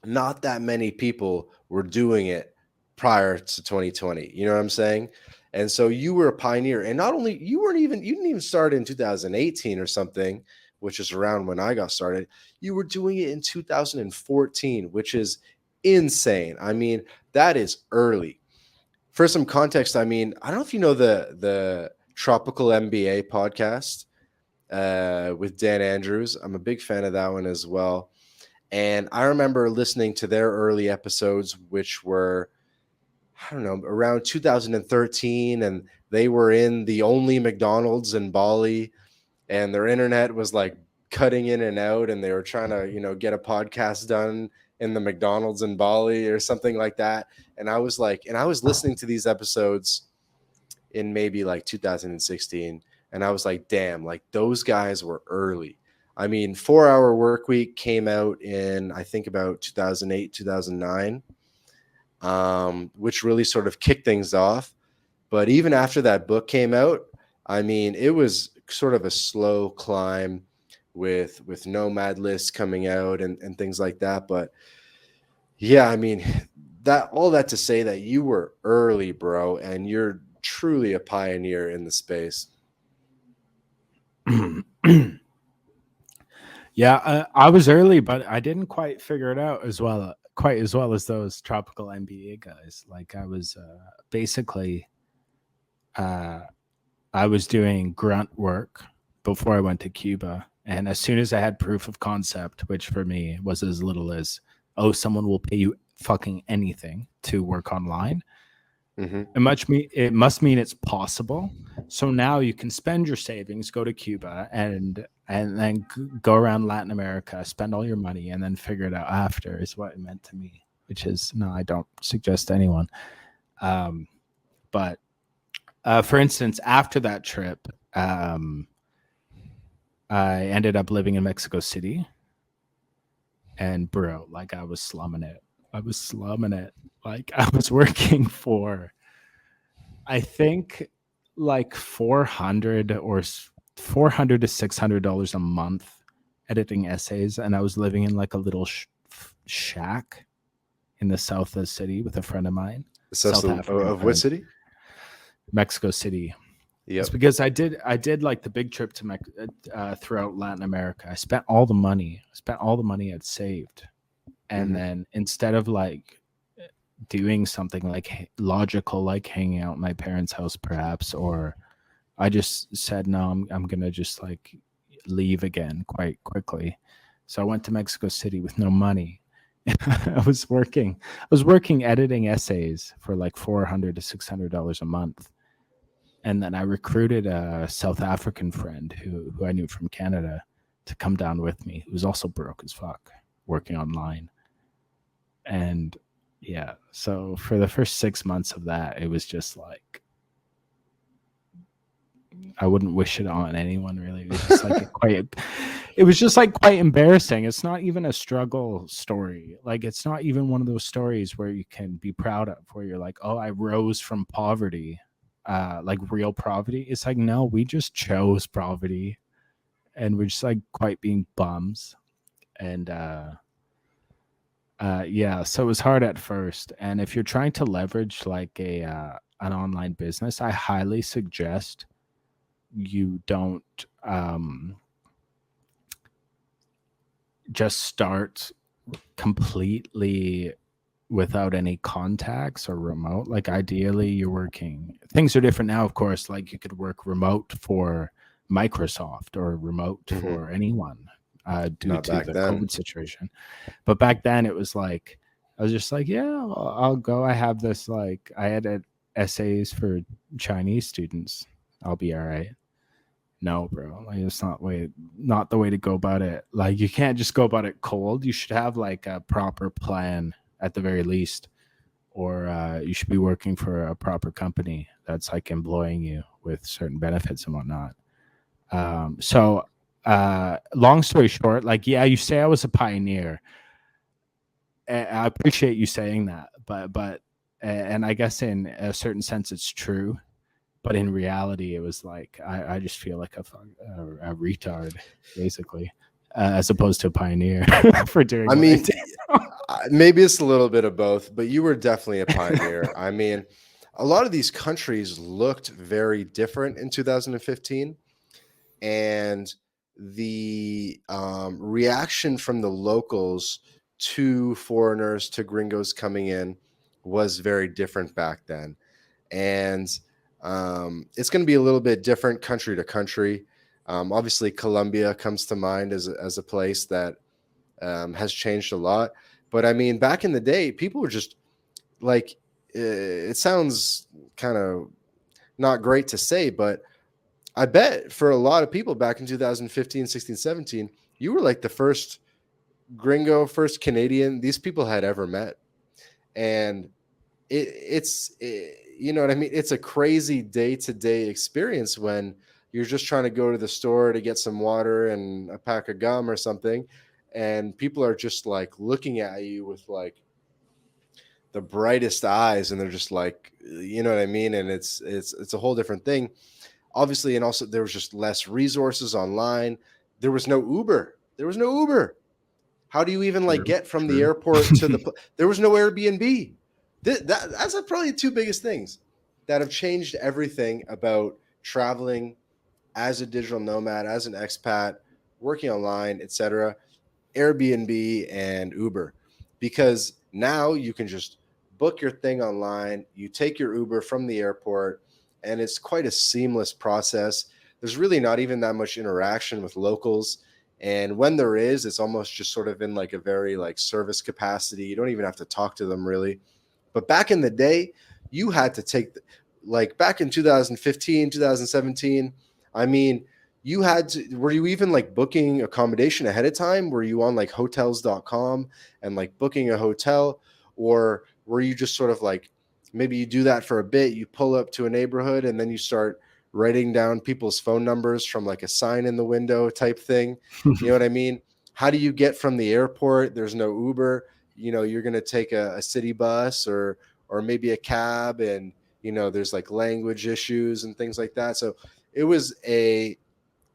Not that many people were doing it prior to 2020. You know what I'm saying? And so you were a pioneer. And not only you didn't even start in 2018 or something, which is around when I got started. You were doing it in 2014, which is insane. I mean, that is early. For some context, I mean, I don't know if you know the Tropical MBA podcast with Dan Andrews. I'm a big fan of that one as well. And I remember listening to their early episodes, which were, I don't know, around 2013. And they were in the only McDonald's in Bali, and their internet was like cutting in and out. And they were trying to, get a podcast done in the McDonald's in Bali or something like that. And I was like, and I was listening to these episodes in maybe like 2016. And I was like, damn, like those guys were early. I mean, 4 Hour Work Week came out in, I think, about 2008, 2009, which really sort of kicked things off. But even after that book came out, I mean, it was sort of a slow climb with Nomad List coming out and things like that. But yeah, I mean, that all that to say that you were early, bro, and you're truly a pioneer in the space. Yeah, I was early, but I didn't quite figure it out quite as well as those tropical MBA guys. Like I was basically, uh, I was doing grunt work before I went to Cuba, and as soon as I had proof of concept, which for me was as little as, oh, someone will pay you fucking anything to work online. Mm-hmm. It must mean it's possible. So now you can spend your savings, go to Cuba, and then go around Latin America, spend all your money, and then figure it out after. Is what it meant to me. Which is, no, I don't suggest to anyone. But for instance, after that trip, I ended up living in Mexico City, and bro, like I was slumming it. I was slumming it. Like I was working for, I think, like 400 or 400 to $600 a month editing essays, and I was living in like a little shack in the south of the city with a friend of mine, South South African of what friend, city? Mexico City. It's Yep. because I did like the big trip to throughout Latin America. I spent all the money. I spent all the money I'd saved, and Hmm. then instead of like doing something like logical, like hanging out at my parents' house, perhaps, or I just said no. I'm gonna just like leave again quite quickly. So I went to Mexico City with no money. I was working editing essays for like $400 to $600 a month, and then I recruited a South African friend who I knew from Canada to come down with me, who was also broke as fuck, working online. And yeah, so for the first 6 months of that, it was just like I wouldn't wish it on anyone really. It was just like it was just like quite embarrassing. It's not even a struggle story. Like it's not even one of those stories where you can be proud of, where you're like, oh, I rose from poverty, like real poverty. It's like, no, we just chose poverty, and we're just like quite being bums. And yeah, so it was hard at first. And if you're trying to leverage like a an online business, I highly suggest you don't just start completely without any contacts or remote. Like ideally you're working, things are different now, of course, like you could work remote for Microsoft or remote Hmm. for anyone due Not to back the then. COVID situation. But back then it was like I was just like, yeah, I'll go. I have this, like I edit essays for Chinese students, I'll be all right. No, bro. Like it's not the way to go about it. Like you can't just go about it cold. You should have like a proper plan at the very least, or you should be working for a proper company that's like employing you with certain benefits and whatnot. So, long story short, like yeah, you say I was a pioneer. I appreciate you saying that, but and I guess in a certain sense it's true, but in reality, it was like I just feel like a retard, basically, as opposed to a pioneer for doing I what I mean, did. maybe it's a little bit of both, but you were definitely a pioneer. I mean, a lot of these countries looked very different in 2015, and the reaction from the locals to foreigners, to gringos coming in, was very different back then. And it's going to be a little bit different country to country. Obviously, Colombia comes to mind as a place that has changed a lot. But I mean, back in the day, people were just like, it sounds kind of not great to say, but I bet for a lot of people back in 2015, 16, 17, you were like the first gringo, first Canadian these people had ever met. And you know what I mean? It's a crazy day to day experience when you're just trying to go to the store to get some water and a pack of gum or something. And people are just like looking at you with like the brightest eyes, and they're just like, you know what I mean? And it's a whole different thing, obviously. And also there was just less resources online. There was no Uber. How do you even like True, get from the true. airport to there was no Airbnb. That's probably the two biggest things that have changed everything about traveling as a digital nomad, as an expat, working online, etc. Airbnb and Uber, because now you can just book your thing online, you take your Uber from the airport, and it's quite a seamless process. There's really not even that much interaction with locals. And when there is, it's almost just sort of in like a very like service capacity. You don't even have to talk to them really. But back in the day, you had to like back in 2015, 2017, I mean, you had to, were you even like booking accommodation ahead of time? Were you on like hotels.com and like booking a hotel? Or were you just sort of like, maybe you do that for a bit, you pull up to a neighborhood and then you start writing down people's phone numbers from like a sign in the window type thing. You know what I mean? How do you get from the airport? There's no Uber. You're going to take a city bus or maybe a cab, and there's like language issues and things like that. So it was a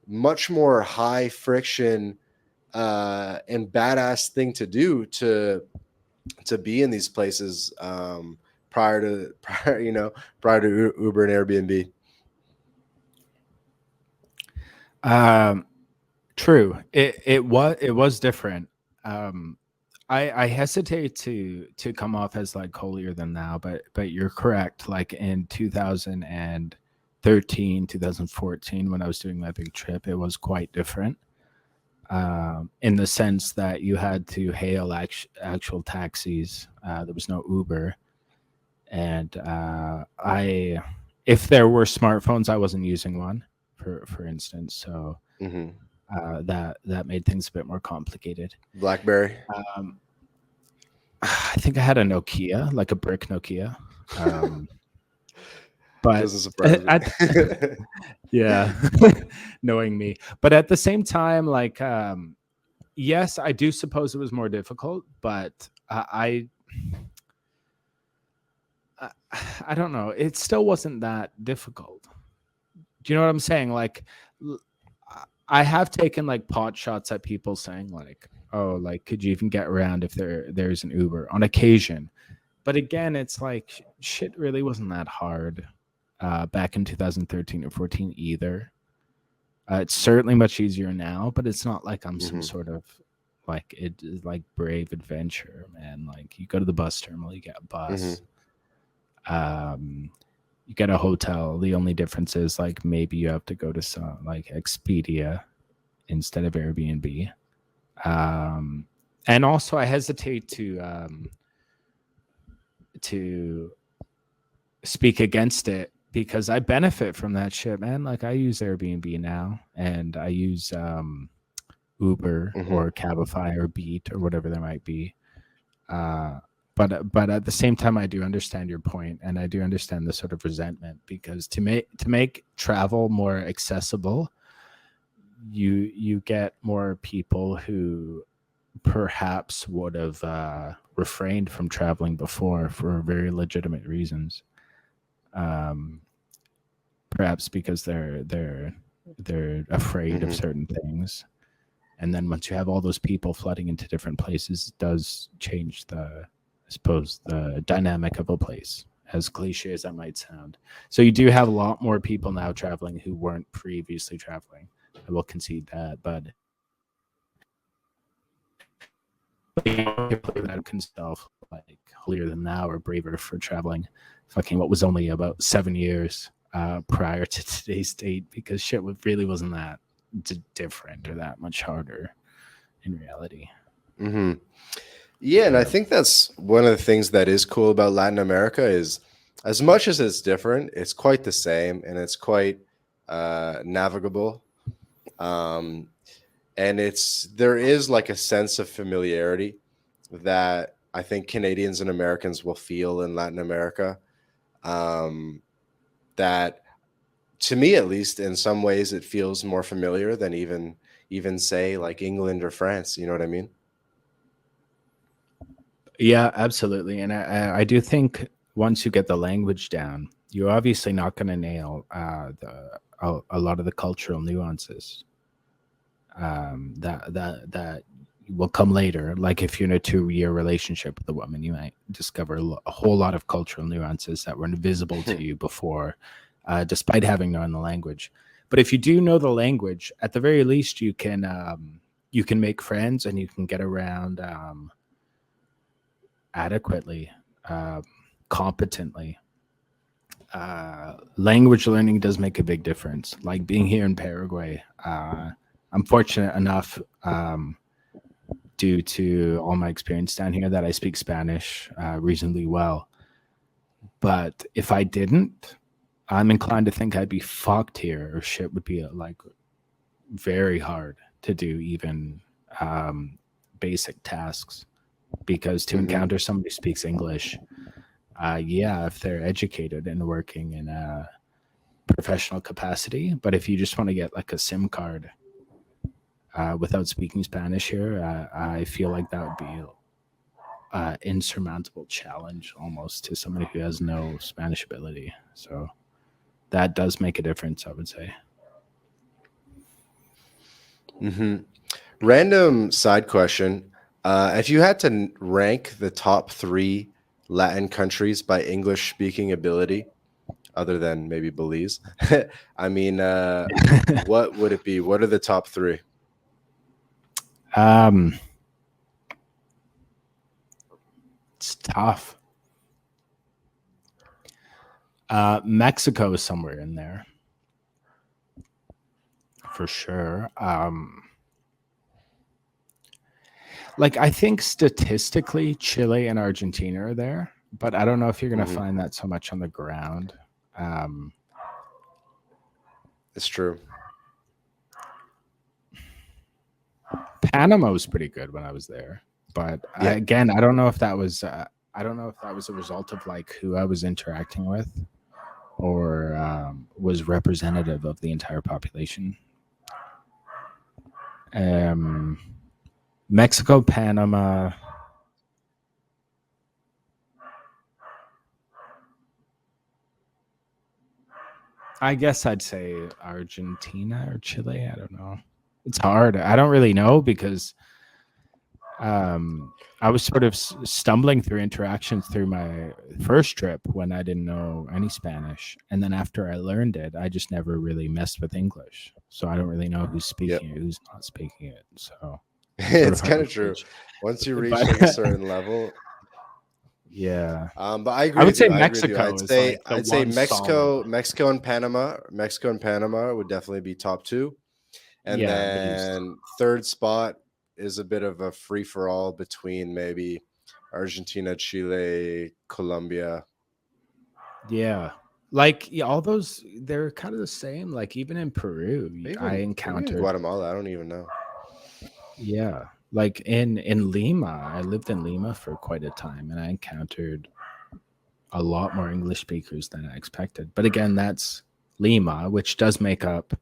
much more high friction and badass thing to do to be in these places prior to Uber and Airbnb. True. It was different. I hesitate to come off as like holier than thou, but you're correct. Like in 2013, 2014, when I was doing my big trip, it was quite different. In the sense that you had to hail actual taxis. There was no Uber, and if there were smartphones, I wasn't using one, for instance. So Mm-hmm. that made things a bit more complicated. BlackBerry. I think I had a Nokia, like a brick Nokia. But Doesn't surprise me. yeah, knowing me. But at the same time, like, yes, I do suppose it was more difficult, but I don't know. It still wasn't that difficult. Do you know what I'm saying? Like, I have taken like pot shots at people saying like, "Oh, like, could you even get around if there's an Uber?" on occasion. But again, it's like shit really wasn't that hard back in 2013 or 14 either. It's certainly much easier now, but it's not like I'm some sort of like it is like brave adventure, man. Like you go to the bus terminal, you get a bus. You get a hotel. The only difference is like maybe you have to go to some like Expedia instead of Airbnb. And also I hesitate to speak against it because I benefit from that shit, man. Like I use Airbnb now, and I use Uber or Cabify or Beat or whatever there might be. But at the same time, I do understand your point, and I do understand the sort of resentment, because to make travel more accessible, you get more people who perhaps would have refrained from traveling before for very legitimate reasons. Perhaps because they're afraid of certain things, and then once you have all those people flooding into different places, it does change I suppose the dynamic of a place, as cliche as that might sound. So you do have a lot more people now traveling who weren't previously traveling. I will concede that, but people that can self like holier than thou or braver for traveling fucking what was only about 7 years prior to today's date, because shit really wasn't that different or that much harder in reality. Yeah, and I think that's one of the things that is cool about Latin America is, as much as it's different, it's quite the same, and it's quite navigable. And there is like a sense of familiarity that I think Canadians and Americans will feel in Latin America. That, to me at least, in some ways, it feels more familiar than even say like England or France. You know what I mean? Yeah, absolutely. And I do think once you get the language down, you're obviously not going to nail a lot of the cultural nuances that will come later. Like if you're in a 2-year relationship with a woman, you might discover a whole lot of cultural nuances that were invisible to you before, despite having known the language. But if you do know the language, at the very least, you can make friends and you can get around adequately, competently. Language learning does make a big difference. Like being here in Paraguay, I'm fortunate enough, due to all my experience down here, that I speak Spanish reasonably well. But if I didn't, I'm inclined to think I'd be fucked here, or shit would be like very hard to do even basic tasks. Because to encounter somebody who speaks English, if they're educated and working in professional capacity. But if you just want to get like a SIM card without speaking Spanish here, I feel like that would be insurmountable challenge almost to somebody who has no Spanish ability. So that does make a difference, I would say. Random side question. If you had to rank the top 3 Latin countries by English speaking ability, other than maybe Belize, I mean, what would it be? What are the top 3? It's tough. Mexico is somewhere in there for sure. Like I think statistically, Chile and Argentina are there, but I don't know if you're going to find that so much on the ground. It's true. Panama was pretty good when I was there, but Yeah. I don't know if that was a result of like who I was interacting with, or was representative of the entire population. Mexico, Panama. I guess I'd say Argentina or Chile. I don't know. It's hard. I don't really know because I was sort of stumbling through interactions through my first trip when I didn't know any Spanish. And then after I learned it, I just never really messed with English. So I don't really know who's speaking it, who's not speaking it. So it's kind of true. Once you reach like a certain level. Yeah. But I agree. I would say with you. Mexico. I'd say Mexico and Panama would definitely be top 2. And then third spot is a bit of a free for all between maybe Argentina, Chile, Colombia. Yeah. Like all those, they're kind of the same. Like even in Peru, I encountered Guatemala. I don't even know. Yeah, like in Lima, I lived in Lima for quite a time, and I encountered a lot more English speakers than I expected. But again, that's Lima, which does make up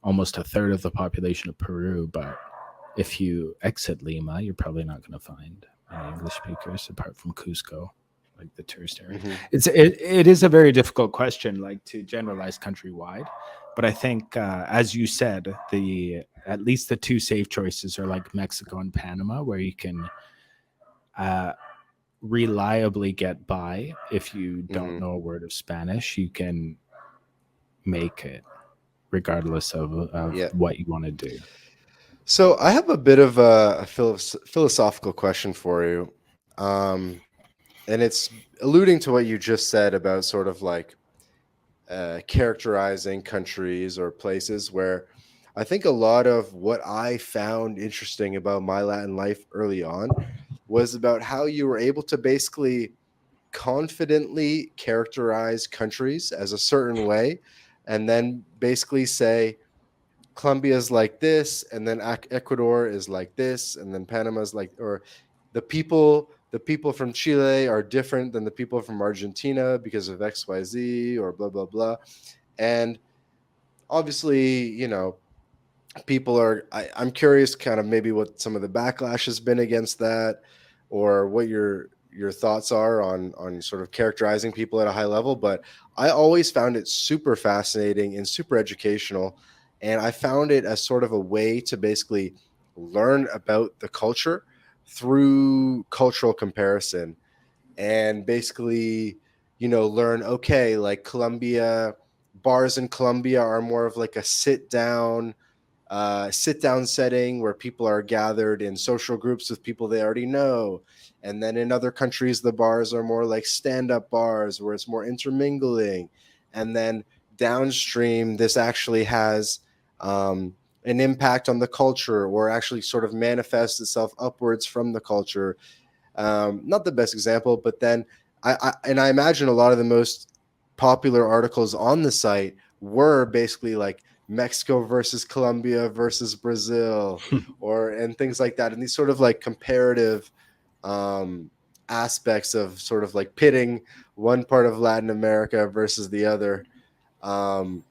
almost a third of the population of Peru. But if you exit Lima, you're probably not going to find any English speakers apart from Cusco, like the tourist area. It is a very difficult question, like to generalize countrywide. But I think, as you said, at least the 2 safe choices are like Mexico and Panama, where you can reliably get by. If you don't know a word of Spanish, you can make it regardless of what you want to do. So I have a bit of a philosophical question for you. And it's alluding to what you just said about sort of like characterizing countries or places, where I think a lot of what I found interesting about my Latin life early on was about how you were able to basically confidently characterize countries as a certain way, and then basically say Colombia is like this, and then Ecuador is like this, and then Panama is like, or the people from Chile are different than the people from Argentina because of XYZ or blah blah blah. And obviously, people are I'm curious kind of maybe what some of the backlash has been against that, or what your thoughts are on sort of characterizing people at a high level. But I always found it super fascinating and super educational, and I found it as sort of a way to basically learn about the culture through cultural comparison, and basically learn, okay, like bars in Colombia are more of like a sit down setting where people are gathered in social groups with people they already know. And then in other countries, the bars are more like stand-up bars where it's more intermingling. And then downstream, this actually has an impact on the culture, or actually sort of manifests itself upwards from the culture. Not the best example, but then I imagine a lot of the most popular articles on the site were basically like Mexico versus Colombia versus Brazil, and things like that. And these sort of like comparative aspects of sort of like pitting one part of Latin America versus the other. Um,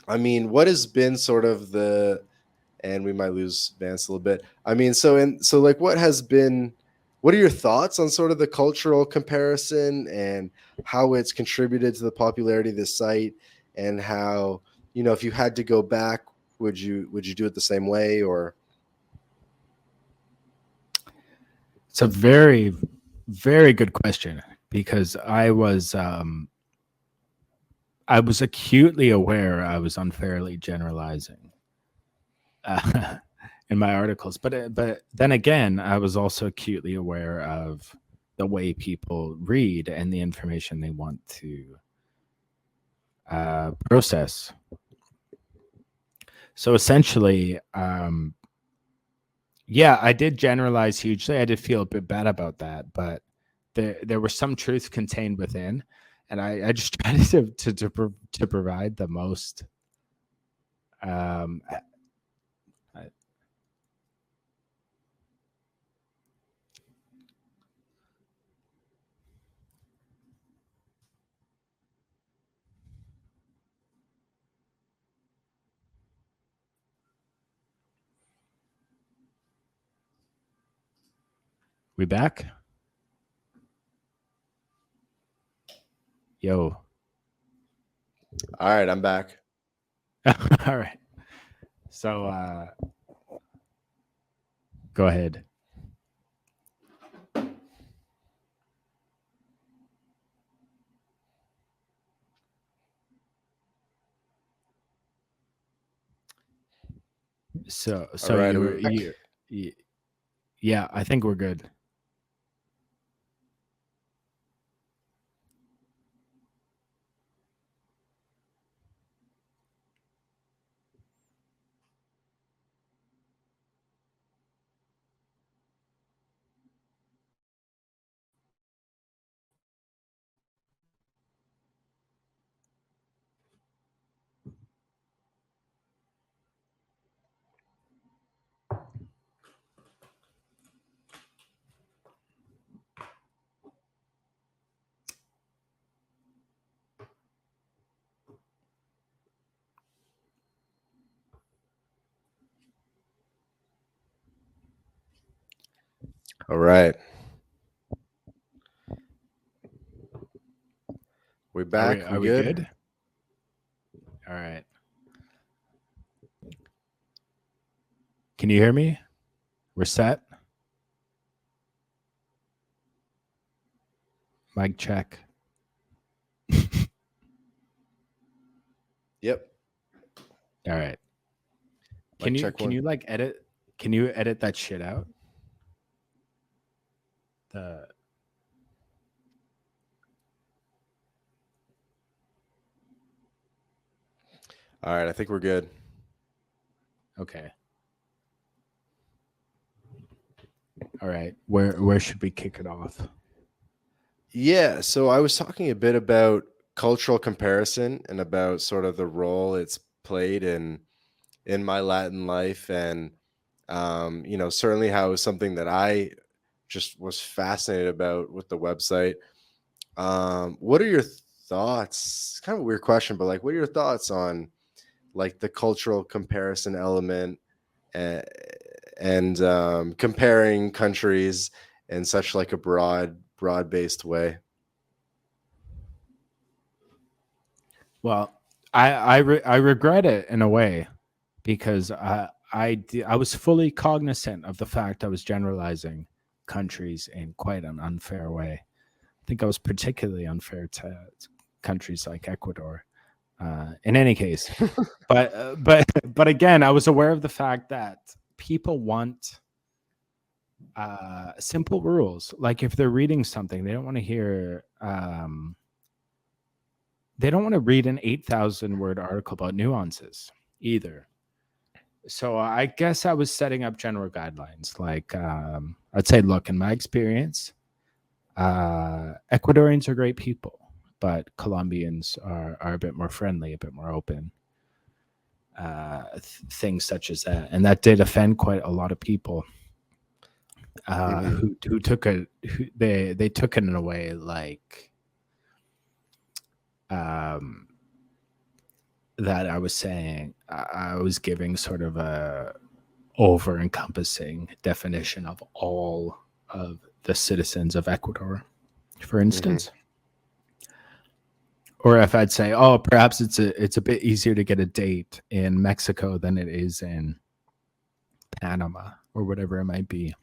I mean, what has been sort of the, and we might lose Vance a little bit. I mean, so like, what are your thoughts on sort of the cultural comparison and how it's contributed to the popularity of this site, and how, if you had to go back, would you do it the same way, or? It's a very, very good question, because I was acutely aware I was unfairly generalizing in my articles, but then again, I was also acutely aware of the way people read and the information they want to process. So essentially, yeah, I did generalize hugely. I did feel a bit bad about that, but there was some truth contained within, and I just tried to provide the most. Um, I- we back? Yo. All right, I'm back. All right. So go ahead. All So right, you are were we back? you yeah, I think we're good. All right, we back. We Are we good? good? All right. Can you hear me? We're set. Mic check. Yep. All right. Mic check Can one. you like edit? Can you edit that shit out? The All right, I think we're good. Okay. All right. Where should we kick it off? Yeah, so I was talking a bit about cultural comparison and about sort of the role it's played in my Latin life, and certainly how it was something that I just was fascinated about with the website. What are your thoughts? It's kind of a weird question, but like, what are your thoughts on like the cultural comparison element, uh, and comparing countries in such like a broad based way? Well, I regret it in a way, because I was fully cognizant of the fact I was generalizing countries in quite an unfair way. I think I was particularly unfair to countries like Ecuador. In any case, but again, I was aware of the fact that people want simple rules. Like if they're reading something, they don't want to hear. They don't want to read an 8,000 word article about nuances either. So I guess I was setting up general guidelines. Like I'd say, look, in my experience, Ecuadorians are great people, but Colombians are a bit more friendly, a bit more open. Things such as that, and that did offend quite a lot of people who took it. They took it in a way like, um, that I was saying, I was giving sort of a over encompassing definition of all of the citizens of Ecuador, for Hmm. instance. Or if I'd say, oh, perhaps it's a bit easier to get a date in Mexico than it is in Panama or whatever it might be.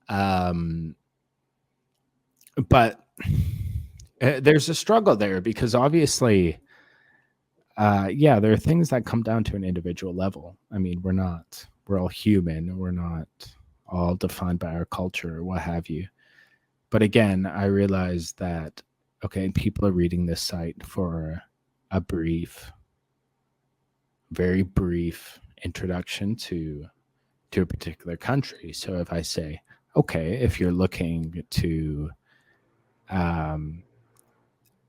Um, but there's a struggle there because obviously, yeah, there are things that come down to an individual level. I mean, we're all human. We're not all defined by our culture or what have you. But again, I realize that, okay, people are reading this site for a brief, very brief introduction to a particular country. So if I say, okay, if you're looking to um,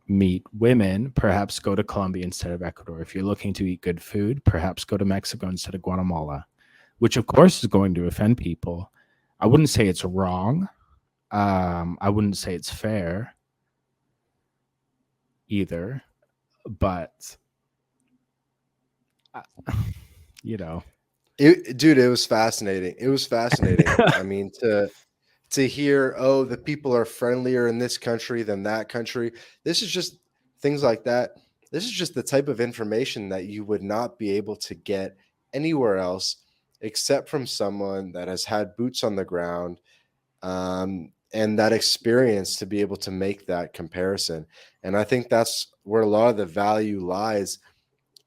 meet women, perhaps go to Colombia instead of Ecuador. If you're looking to eat good food, perhaps go to Mexico instead of Guatemala, which of course is going to offend people. I wouldn't say it's wrong. I wouldn't say it's fair either, but uh, you know, Dude, it was fascinating. It was fascinating. I mean, to hear, oh, the people are friendlier in this country than that country. This is just things like that. This is just the type of information that you would not be able to get anywhere else except from someone that has had boots on the ground, and that experience to be able to make that comparison. And I think that's where a lot of the value lies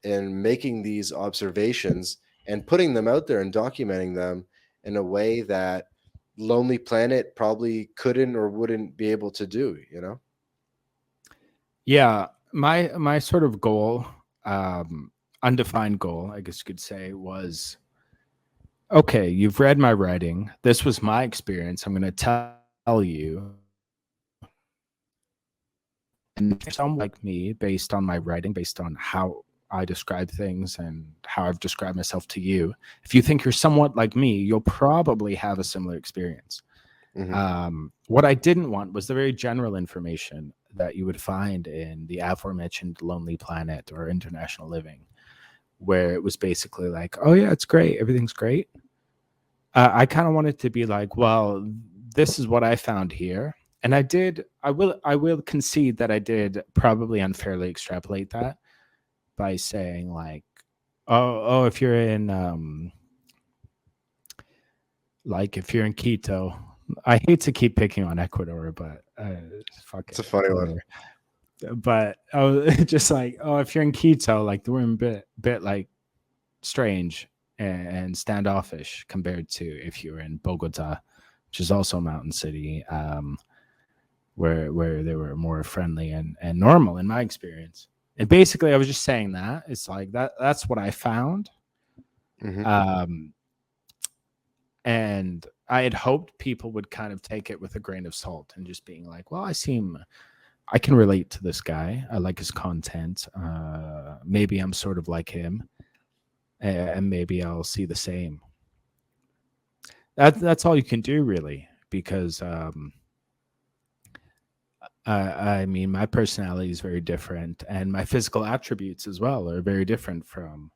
in making these observations and putting them out there and documenting them in a way that Lonely Planet probably couldn't or wouldn't be able to do, you know? yeah, my sort of goal, undefined goal, I guess you could say, was okay. You've read my writing. This was my experience. I'm going to tell you, and if someone like me, based on my writing, based on how I describe things and how I've described myself to you, if you think you're somewhat like me, you'll probably have a similar experience. Hmm. What I didn't want was the very general information that you would find in the aforementioned Lonely Planet or International Living, where it was basically like, oh, yeah, it's great. Everything's great. I kind of wanted to be like, well, this is what I found here. And I will concede that I did probably unfairly extrapolate that by saying like, if you're in, like if you're in Quito, I hate to keep picking on Ecuador, but fuck It's a it, funny one. whatever. But I was just like, oh, if you're in Quito, like the room bit like strange and standoffish compared to if you're in Bogota, which is also a mountain city, where they were more friendly and normal in my experience. And basically, I was just saying that it's like that's what I found. Hmm. Um, and I had hoped people would kind of take it with a grain of salt and just being like, well, I can relate to this guy. I like his content. Maybe I'm sort of like him, and maybe I'll see the same. That's all you can do, really, because I mean, my personality is very different, and my physical attributes as well are very different from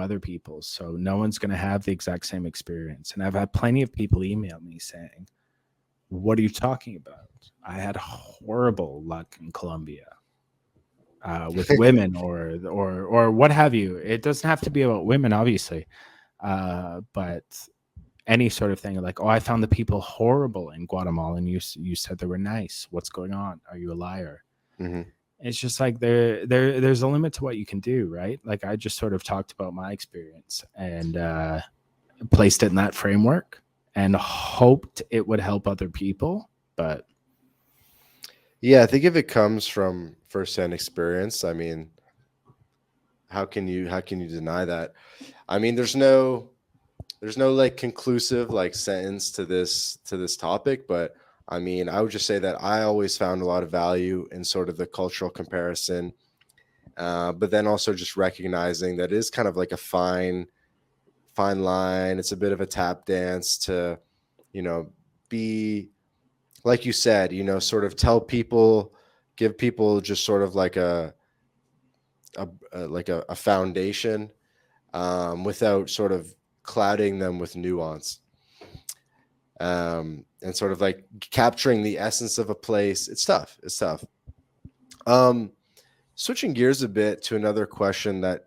other people's. So no one's going to have the exact same experience. And I've had plenty of people email me saying, "What are you talking about? I had horrible luck in Colombia." With women or what have you. It doesn't have to be about women, obviously, but any sort of thing like, oh, I found the people horrible in Guatemala, and you said they were nice. What's going on? Are you a liar? Hmm. It's just like there's a limit to what you can do, right? Like I just sort of talked about my experience and placed it in that framework and hoped it would help other people, but Yeah, I think if it comes from firsthand experience, I mean, how can you deny that? I mean, there's no like conclusive like sentence to this topic, but I mean, I would just say that I always found a lot of value in sort of the cultural comparison, but then also just recognizing that it is kind of like a fine line. It's a bit of a tap dance to, you know, be like you said, sort of tell people, give people just sort of like a foundation, without sort of clouding them with nuance, and sort of like capturing the essence of a place. It's tough. It's tough. Um, Switching gears a bit to another question that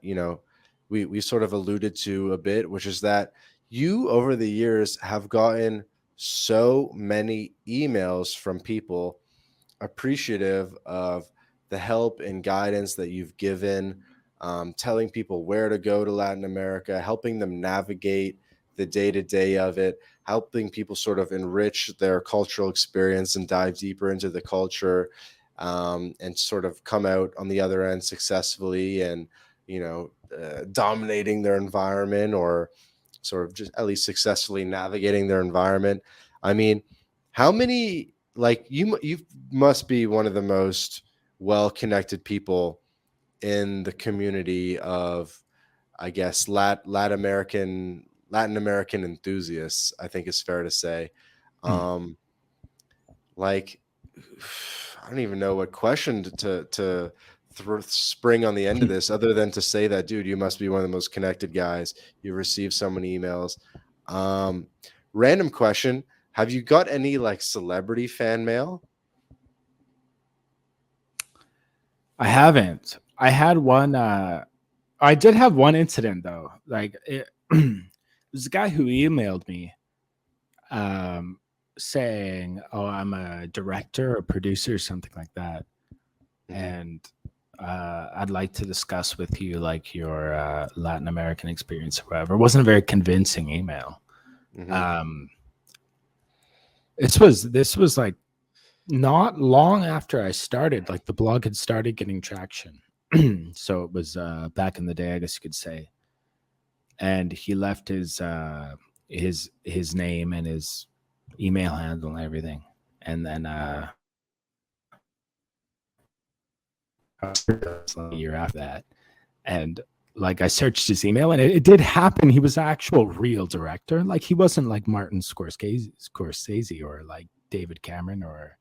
we sort of alluded to a bit, which is that you over the years have gotten so many emails from people appreciative of the help and guidance that you've given, telling people where to go to Latin America, helping them navigate the day to day of it, helping people sort of enrich their cultural experience and dive deeper into the culture, and sort of come out on the other end successfully and, dominating their environment, or sort of just at least successfully navigating their environment. I mean, how many, like, you must be one of the most well connected people in the community of, I guess, Latin American enthusiasts, I think is fair to say. Hmm. um like, I don't even know what question to spring on the end of this, other than to say that, dude, you must be one of the most connected guys. You receive so many emails. um Random question: have you got any like celebrity fan mail? I haven't. I had one. I did have one incident though. Like it was a guy who emailed me, um, saying, "Oh, I'm a director or producer or something like that, Mm-hmm. and I'd like to discuss with you like your Latin American experience or whatever." It wasn't a very convincing email. Mm-hmm. Um, this was like not long after I started. Like the blog had started getting traction, so it was back in the day, I guess you could say. And he left his name and his email handle and everything. And then a year after that, and like I searched his email, and it did happen. He was an actual real director. Like he wasn't like Martin Scorsese or like David Cameron, or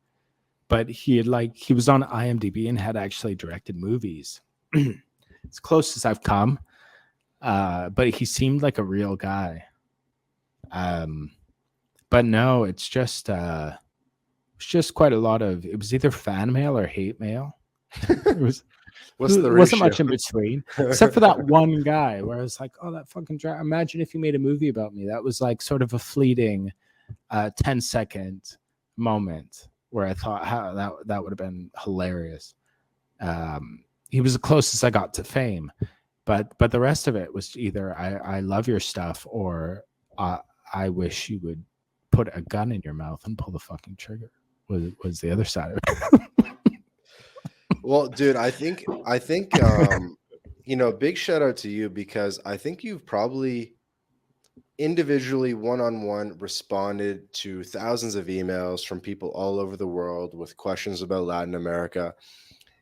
but he was on IMDb and had actually directed movies. It's close as I've come. But he seemed like a real guy. Um, but no, it's just quite a lot of, it was either fan mail or hate mail. It was What's the it wasn't ratio? much in between, except for that one guy where I was like, oh, that fucking imagine if you made a movie about me. That was like sort of a fleeting 10-second moment where I thought, how that would have been hilarious. He was the closest I got to fame, but the rest of it was either I love your stuff, or I wish you would put a gun in your mouth and pull the fucking trigger. Was the other side of it. Well, dude, I think big shout out to you, because I think you've probably individually, one-on-one, responded to thousands of emails from people all over the world with questions about Latin America,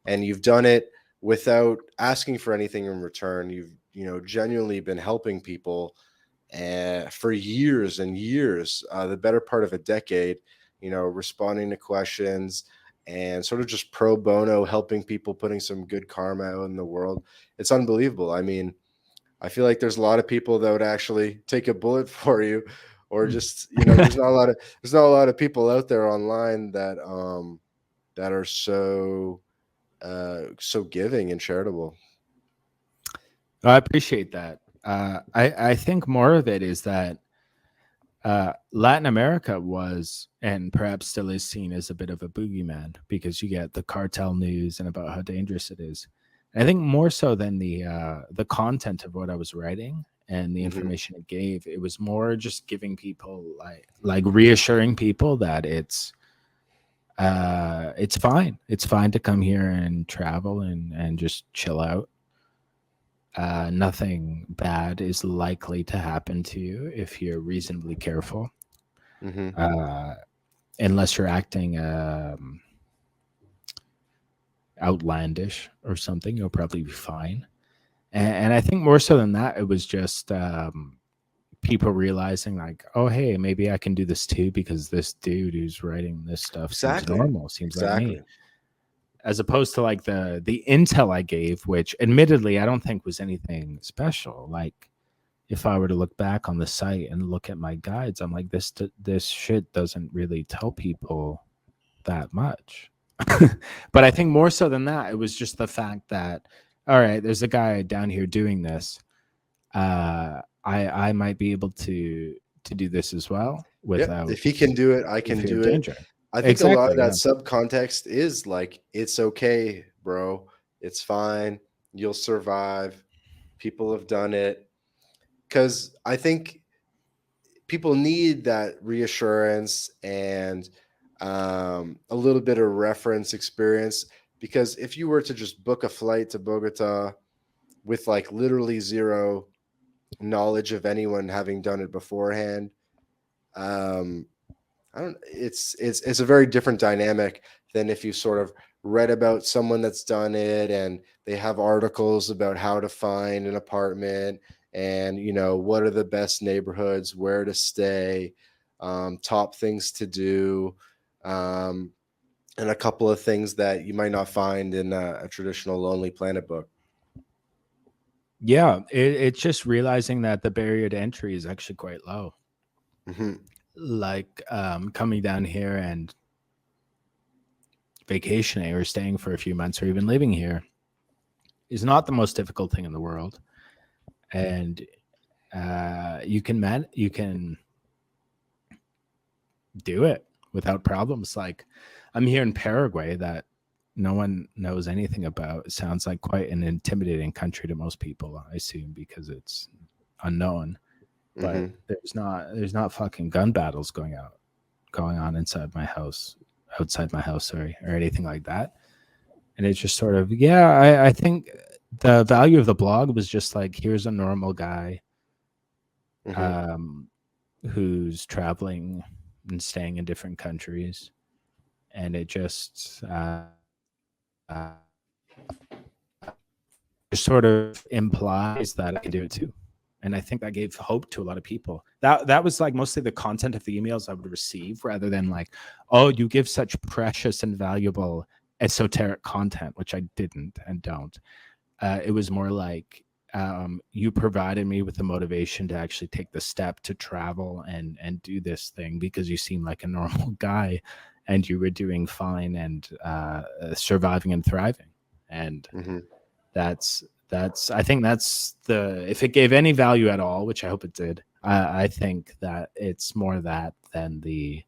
and you've done it without asking for anything in return. You've, genuinely been helping people for years and years, the better part of a decade, responding to questions and sort of just pro bono helping people, putting some good karma out in the world. It's unbelievable. I mean, I feel like there's a lot of people that would actually take a bullet for you, or just, there's not a lot of people out there online that are so giving and charitable. I appreciate that. I think more of it is that Latin America was, and perhaps still is, seen as a bit of a boogeyman because you get the cartel news and about how dangerous it is. And I think more so than the content of what I was writing and the Hmm. information it gave, it was more just giving people like reassuring people that it's fine. It's fine to come here and travel and just chill out. Nothing bad is likely to happen to you if you're reasonably careful, Hmm. uh, unless you're acting outlandish or something. You'll probably be fine. And I think more so than that, it was just people realizing, like, oh, hey, maybe I can do this too because this dude who's writing this stuff seems Exactly. normal, seems like me. Exactly. as opposed to like the intel I gave, which admittedly I don't think was anything special. Like if I were to look back on the site and look at my guides, I'm like, this shit doesn't really tell people that much. But I think more so than that, it was just the fact that, all right, there's a guy down here doing this. I might be able to do this as well Yep. without If he can do it, I the can fear of do it. danger. I think a lot of Exactly. that Yeah. subcontext is like, it's okay, bro. It's fine. You'll survive. People have done it. Because I think people need that reassurance and a little bit of reference experience. Because if you were to just book a flight to Bogota with like literally zero knowledge of anyone having done it beforehand, um, I don't. It's a very different dynamic than if you sort of read about someone that's done it and they have articles about how to find an apartment and what are the best neighborhoods, where to stay, top things to do, um, and a couple of things that you might not find in a traditional Lonely Planet book. Yeah, it's just realizing that the barrier to entry is actually quite low. Hmm. Like coming down here and vacationing or staying for a few months or even living here is not the most difficult thing in the world, and you can do it without problems. Like I'm here in Paraguay that no one knows anything about. It sounds like quite an intimidating country to most people, I assume, because it's unknown. But Hmm. there's not fucking gun battles going on outside my house, sorry, or anything like that. And it's just sort of, yeah, I think the value of the blog was just like, here's a normal guy Hmm. um who's traveling and staying in different countries, and it just sort of implies that I can do it too. And I think that gave hope to a lot of people. That was like mostly the content of the emails I would receive, rather than like, oh, you give such precious and valuable esoteric content, which I didn't and don't. It was more like, you provided me with the motivation to actually take the step to travel and do this thing because you seem like a normal guy, and you were doing fine and surviving and thriving. And Hmm. that's I think that's the, if it gave any value at all, which I hope it did, I think that it's more that than the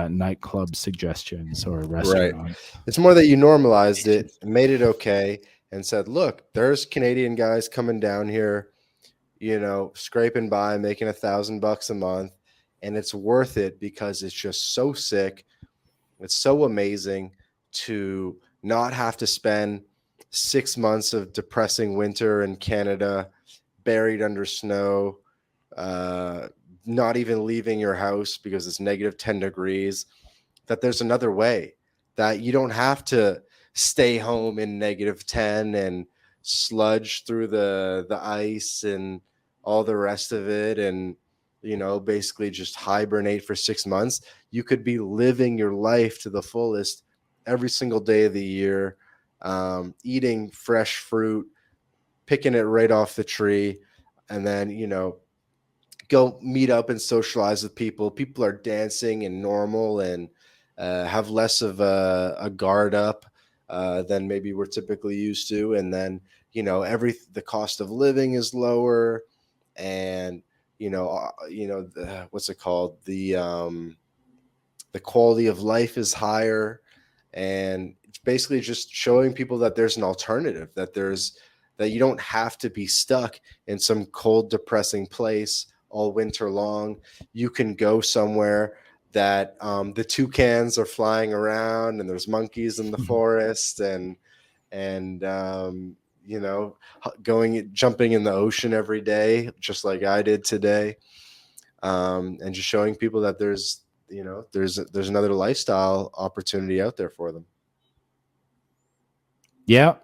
nightclub suggestions or Right. restaurants. It's more that you normalized it, made it okay, and said, look, there's Canadian guys coming down here, scraping by, making $1,000 a month, and it's worth it because it's just so sick. It's so amazing to not have to spend 6 months of depressing winter in Canada, buried under snow, uh, not even leaving your house because it's negative 10 degrees, that there's another way, that you don't have to stay home in negative 10 and sludge through the ice and all the rest of it, and basically just hibernate for 6 months. You could be living your life to the fullest every single day of the year, eating fresh fruit, picking it right off the tree, and then go meet up and socialize with people. People are dancing and normal and have less of a guard up than maybe we're typically used to. And then the cost of living is lower, and what's it called, the quality of life is higher, and it's basically just showing people that there's an alternative, that you don't have to be stuck in some cold, depressing place all winter long. You can go somewhere that the toucans are flying around and there's monkeys in the forest, and going jumping in the ocean every day, just like I did today, and just showing people that there's another lifestyle opportunity out there for them. Yeah,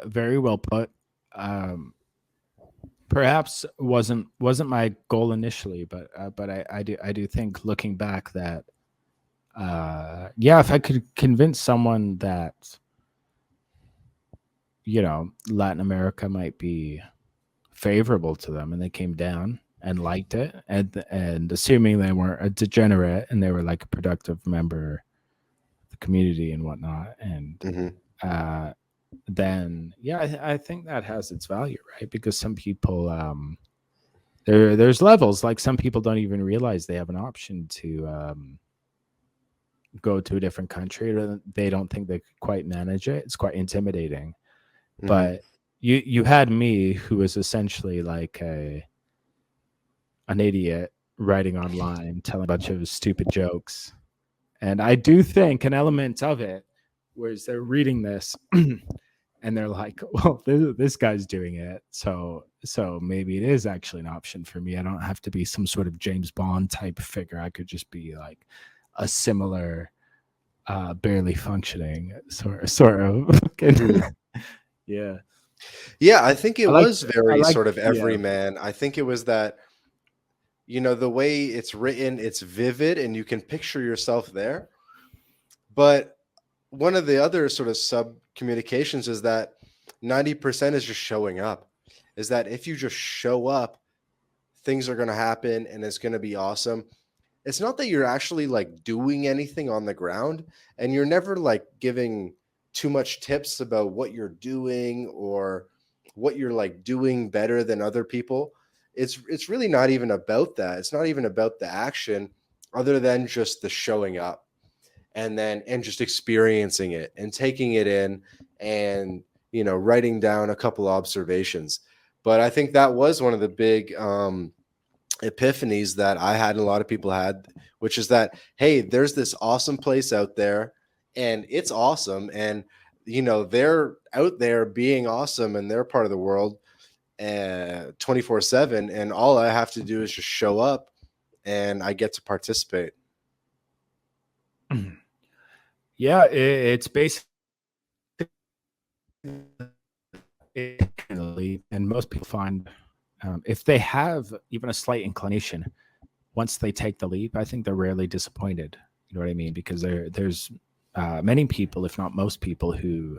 very well put. Um, Perhaps wasn't my goal initially, but I do think looking back that Yeah, if I could convince someone that, Latin America might be favorable to them and they came down and liked it, and assuming they weren't a degenerate and they were like a productive member of the community and whatnot, and Hmm. uh then yeah, I think that has its value, right? Because some people, there's levels. Like some people don't even realize they have an option to go to a different country, or they don't think they could quite manage it. It's quite intimidating. Hmm. But you had me, who was essentially like an idiot writing online, telling a bunch of stupid jokes. And I do think an element of it was they're reading this and they're like, well, this guy's doing it, so maybe it is actually an option for me. I don't have to be some sort of James Bond type figure. I could just be like a similar, barely functioning sort of Hmm. yeah. Yeah, I think it I like was I very like sort of yeah. everyman. I think it was that, the way it's written, it's vivid and you can picture yourself there. But one of the other sort of sub communications is that 90% is just showing up. Is that if you just show up, things are going to happen and it's going to be awesome. It's not that you're actually like doing anything on the ground, and you're never like giving too much tips about what you're doing or what you're like doing better than other people. It's really not even about that. It's not even about the action, other than just the showing up, and just experiencing it and taking it in, and writing down a couple observations. But I think that was one of the big epiphanies that I had and a lot of people had, which is that, hey, there's this awesome place out there and it's awesome. And, they're out there being awesome and they're part of the world 24/7. And all I have to do is just show up and I get to participate. Yeah, it's basically, and most people find, if they have even a slight inclination, once they take the leap, I think they're rarely disappointed. You know what I mean? Because there's many people, if not most people, who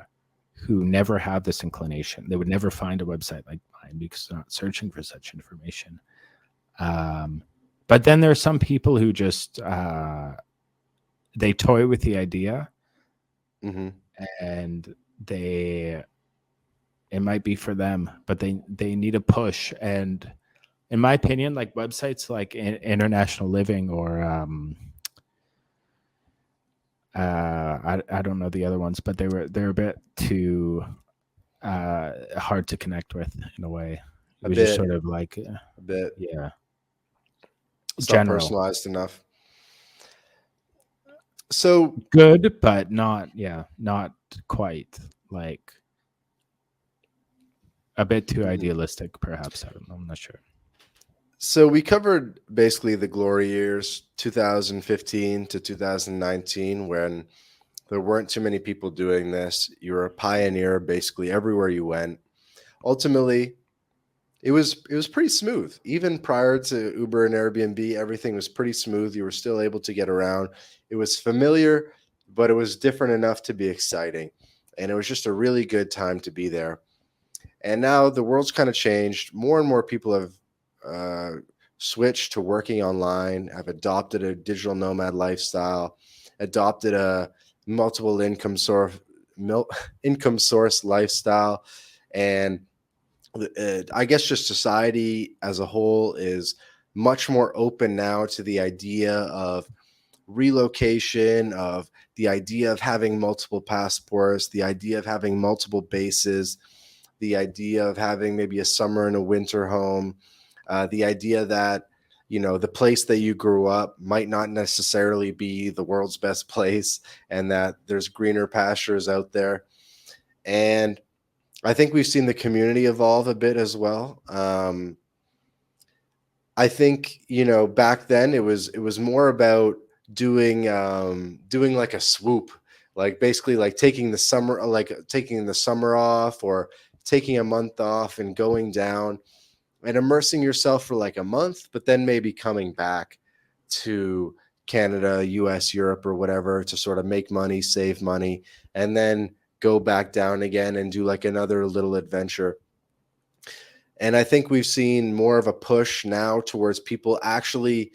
never have this inclination. They would never find a website like mine because they're not searching for such information. Um, but then there are some people who just they toy with the idea, Hmm. and they it might be for them, but they need a push. And in my opinion, like websites like International Living, or I don't know the other ones, but they're a bit too hard to connect with in a way. It A was just bit, sort of like, a bit. yeah, It's not general, personalized enough. So, good, but not, yeah, not quite, like a bit too mhm. idealistic, perhaps. I don't know. I'm not sure. So we covered basically the glory years 2015 to 2019, when there weren't too many people doing this. You were a pioneer basically everywhere you went. Ultimately, it was pretty smooth. Even prior to Uber and Airbnb, everything was pretty smooth. You were still able to get around. It was familiar, but it was different enough to be exciting. And it was just a really good time to be there. And now the world's kind of changed. More and more people have uh, switched to working online, have adopted a digital nomad lifestyle, adopted a multiple income source lifestyle, and I guess just society as a whole is much more open now to the idea of relocation, of the idea of having multiple passports, the idea of having multiple bases, the idea of having maybe a summer and a winter home, the idea that the place that you grew up might not necessarily be the world's best place, and that there's greener pastures out there. And I think we've seen the community evolve a bit as well. I think back then it was more about doing like a swoop, like basically like taking the summer off, or taking a month off and going down and immersing yourself for like a month, but then maybe coming back to Canada, US, Europe, or whatever to sort of make money, save money, and then go back down again and do like another little adventure. And I think we've seen more of a push now towards people actually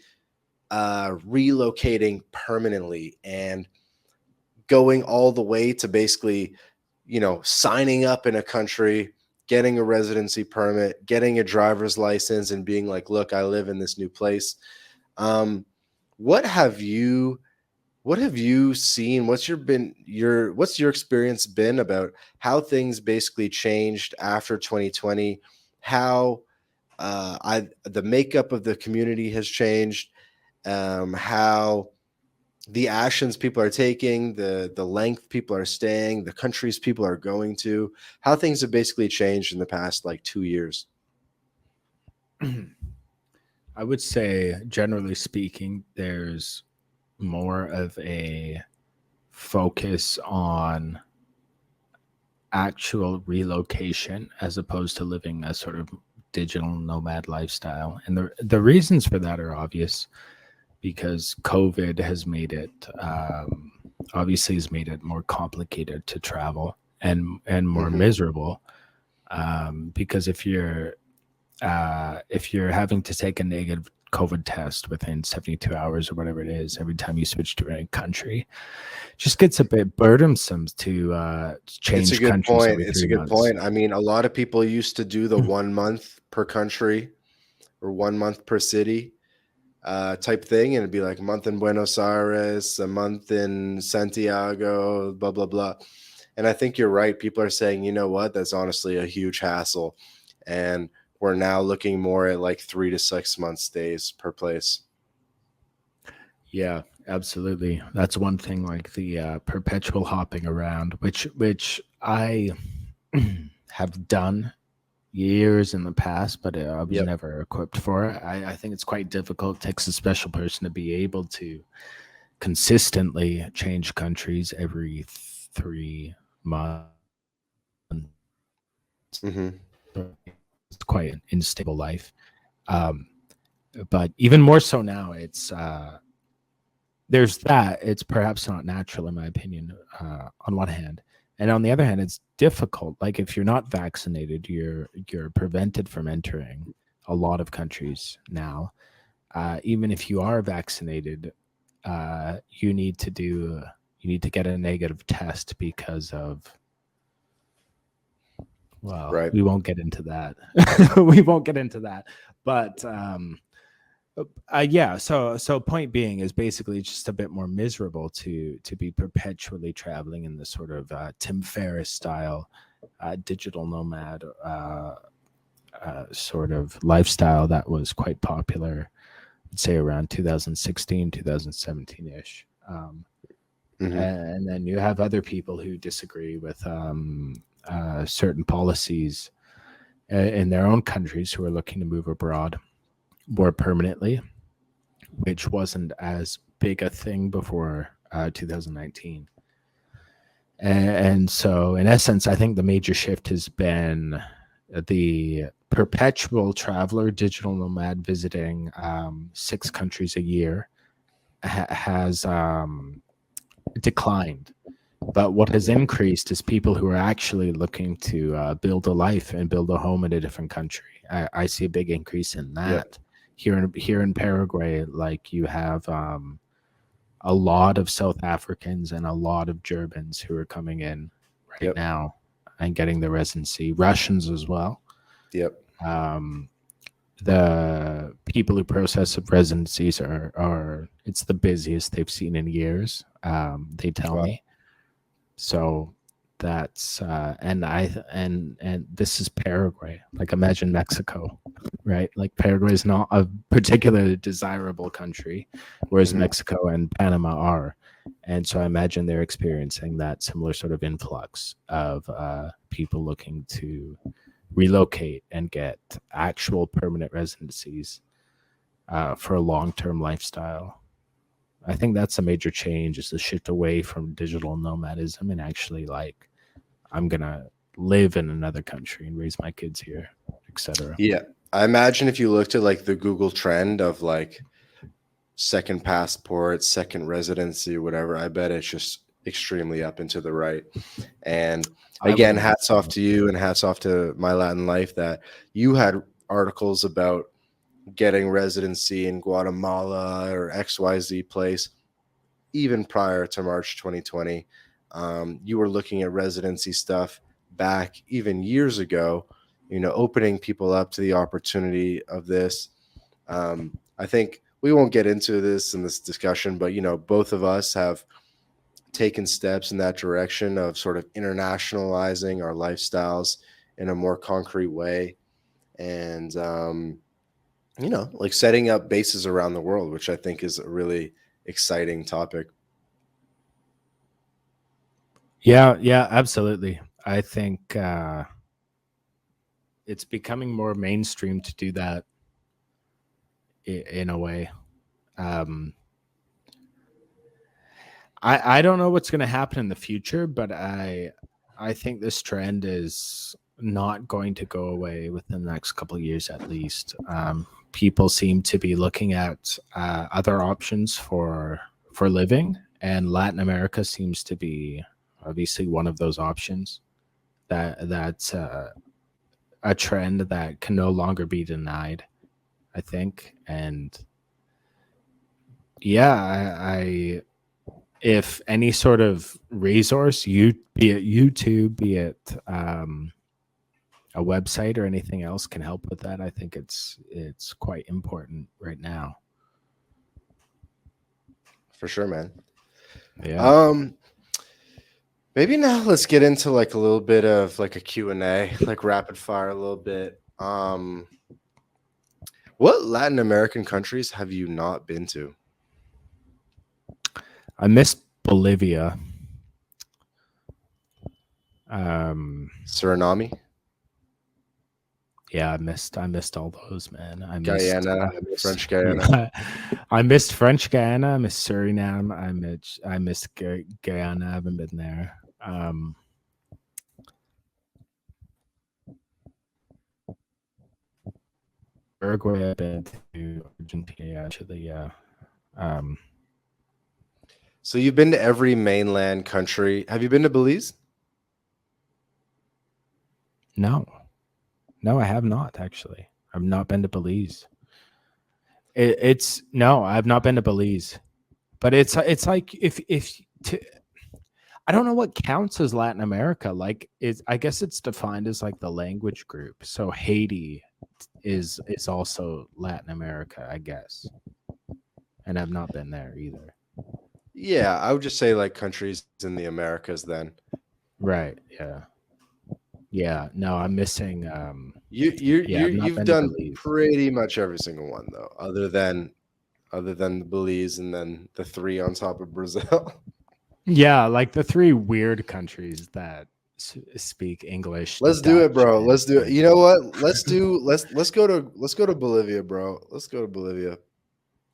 relocating permanently and going all the way to basically, signing up in a country, getting a residency permit, getting a driver's license, and being like, look, I live in this new place. Um, what have you seen? What's your experience been about how things basically changed after 2020? How the makeup of the community has changed, how the actions people are taking, the length people are staying, the countries people are going to, how things have basically changed in the past like 2 years. I would say, generally speaking, there's more of a focus on actual relocation as opposed to living a sort of digital nomad lifestyle. And the reasons for that are obvious, because COVID has made it obviously has made it more complicated to travel and more miserable. Because if you're having to take a negative COVID test within 72 hours or whatever it is every time you switch to a country, it just gets a bit burdensome to change It's a good countries point. every It's a 3 good months. point. I mean, a lot of people used to do the 1 month per country or 1 month per city type thing, and it'd be like a month in Buenos Aires, a month in Santiago, blah blah blah. And I think you're right. People are saying, you know what, that's honestly a huge hassle, and we're now looking more at like 3 to 6 month stays per place. Yeah, absolutely. That's one thing, like the perpetual hopping around, which I have done years in the past, but I was Yep. never equipped for it. I think it's quite difficult. It takes a special person to be able to consistently change countries every 3 months. Mm-hmm. It's quite an unstable life. Um, but even more so now, it's there's that. It's perhaps not natural, in my opinion, on one hand. And on the other hand, it's difficult. Like if you're not vaccinated, you're prevented from entering a lot of countries now. Even if you are vaccinated, you need to get a negative test because of, well, Right. we won't get into that. We won't get into that. But yeah. So point being is basically just a bit more miserable to be perpetually traveling in the sort of Tim Ferriss style digital nomad sort of lifestyle that was quite popular, I'd say around 2016, 2017 ish. And then you have other people who disagree with certain policies in their own countries who are looking to move abroad more permanently, which wasn't as big a thing before 2019. And so, in essence, I think the major shift has been the perpetual traveler, digital nomad visiting 6 countries a year has declined. But what has increased is people who are actually looking to build a life and build a home in a different country. I see a big increase in that. Yep. Here in Paraguay, like you have a lot of South Africans and a lot of Germans who are coming in right now and getting the residency. Russians as well. Yep. The people who process of residencies are it's the busiest they've seen in years. They tell me. So that's and this is Paraguay. Like imagine Mexico, right? Like Paraguay is not a particularly desirable country, whereas Mexico and Panama are. And so I imagine they're experiencing that similar sort of influx of people looking to relocate and get actual permanent residencies for a long-term lifestyle. I think that's a major change, is the shift away from digital nomadism and actually like, I'm going to live in another country and raise my kids here, etc. Yeah. I imagine if you looked at like the Google trend of like second passport, second residency, whatever, I bet it's just extremely up and to the right. And I again, wouldn't hats off say. to you and hats off to My Latin Life that you had articles about getting residency in Guatemala or XYZ place even prior to March 2020. You were looking at residency stuff back even years ago, opening people up to the opportunity of this. I think we won't get into this in this discussion, but both of us have taken steps in that direction of sort of internationalizing our lifestyles in a more concrete way, and like setting up bases around the world, which I think is a really exciting topic. Yeah, yeah, absolutely. I think it's becoming more mainstream to do that in a way. Um, I don't know what's going to happen in the future, but I think this trend is not going to go away within the next couple of years at least. People seem to be looking at other options for living, and Latin America seems to be obviously one of those options. That's a trend that can no longer be denied, I think. And yeah, I if any sort of resource, be it YouTube, be it a website or anything else, can help with that, I think it's quite important right now. For sure, man. Yeah. Um, Maybe now let's get into like a little bit of like a Q&A, like rapid fire a little bit. What Latin American countries have you not been to? I miss Bolivia. Um, Suriname, yeah, I missed all those, man. Guyana, I missed, French Guyana. I missed French Guyana. I missed Suriname. I missed Guyana. I haven't been there. Paraguay. I've been to Argentina, actually. Yeah. Um, So you've been to every mainland country. Have you been to Belize? no, no, I have not actually. I've not been to Belize. It's no, I've not been to Belize. But it's like if to, I don't know what counts as Latin America. Like is I guess it's defined as like the language group. So Haiti is also Latin America, I guess. And I've not been there either. Yeah, I would just say like countries in the Americas then. Right. Yeah. Yeah. No, I'm missing You you yeah, you I've not you've been to done Belize. pretty much every single one though, other than the Belize and then the three on top of Brazil. Yeah, like the three weird countries that speak English, Let's do it, Dutch, bro. and Let's do it. You French. know what? Let's go to Bolivia, bro. Let's go to Bolivia.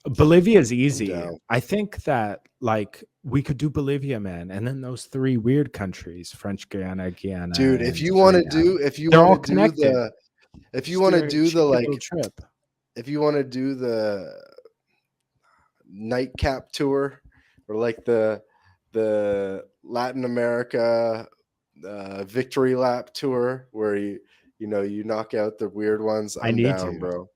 Bolivia is I'm easy. down. I think that like we could do Bolivia, man, and then those three weird countries, French Guyana, Guyana, Dude, if and you want to Suriname. do if you They're want to all do connected. the if you Just want do to a do the cheeky little like trip. if you want to do the nightcap tour or like the Latin America victory lap tour where you knock out the weird ones, I I'm need down, to. bro.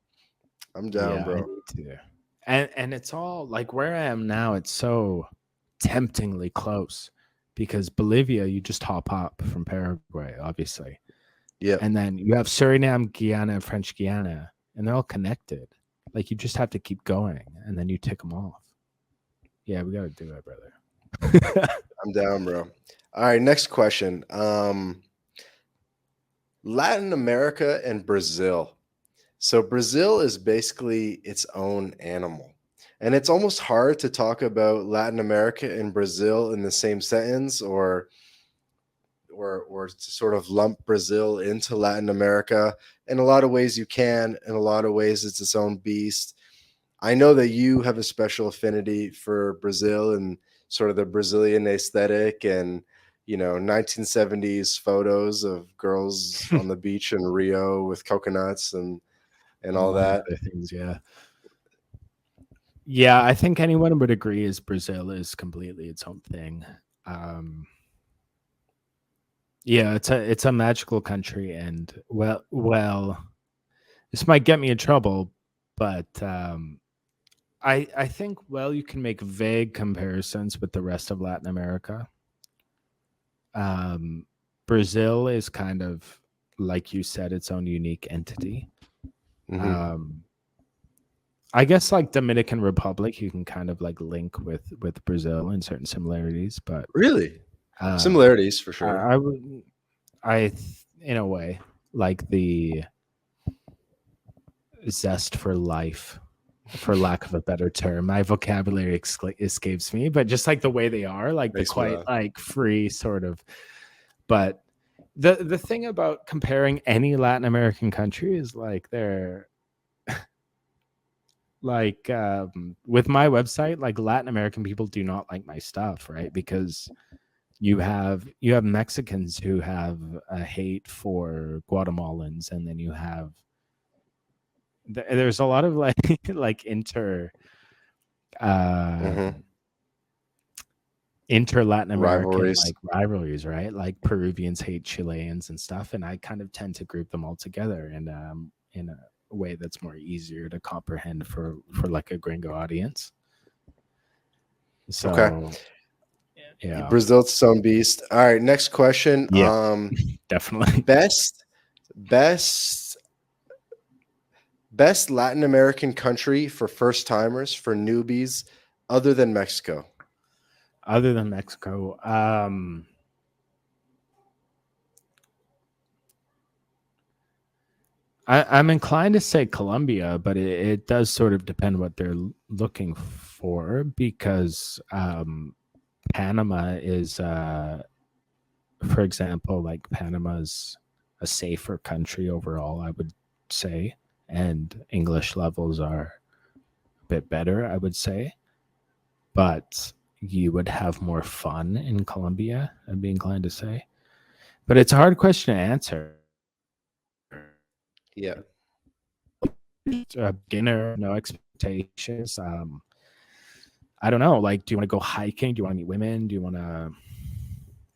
I'm down, Yeah, I bro. need to. And it's all like where I am now, it's so temptingly close because Bolivia, you just hop up from Paraguay, obviously. Yep. And then you have Suriname, Guyana, and French Guyana, and they're all connected. Like you just have to keep going and then you tick them off. Yeah, we got to do it, brother. I'm down, bro. All right, next question. Latin America and Brazil. So Brazil is basically its own animal. And it's almost hard to talk about Latin America and Brazil in the same sentence or to sort of lump Brazil into Latin America. In a lot of ways you can, in a lot of ways it's its own beast. I know that you have a special affinity for Brazil and sort of the Brazilian aesthetic and 1970s photos of girls on the beach in Rio with coconuts and all Among that. other things, yeah. Yeah, I think anyone would agree is Brazil is completely its own thing. Um, yeah, it's a magical country, and well, this might get me in trouble, but I think you can make vague comparisons with the rest of Latin America. Um, Brazil is kind of like you said, its own unique entity. Hmm. Um, I guess like Dominican Republic, you can kind of like link with Brazil in certain similarities, but Really, uh, similarities for I, sure. I would, in a way, like the zest for life, for lack of a better term. My vocabulary escapes me, but just like the way they are, like the Makes me quite laugh. like free sort of. But the thing about comparing any Latin American country is like they're like with my website, like Latin American people do not like my stuff, right? Because you have Mexicans who have a hate for Guatemalans, and then you have there's a lot of like like Hmm. um inter Latin American Rivalries. like rivalries, right? Like Peruvians hate Chileans and stuff, and I kind of tend to group them all together in a way that's more easier to comprehend for like a gringo audience. Okay. So yeah, Brazil's its own beast. All right, next question. yeah, definitely. Best best best Latin American country for first timers, for newbies, other than Mexico. Other than Mexico, I'm inclined to say Colombia, but it does sort of depend what they're looking for because Panama is, for example, like Panama's a safer country overall, I would say, and English levels are a bit better, I would say, but you would have more fun in Colombia, I'd be inclined to say. But it's a hard question to answer. Yeah. A beginner, no expectations. I don't know. Like, do you want to go hiking? Do you want to meet women? Do you want to?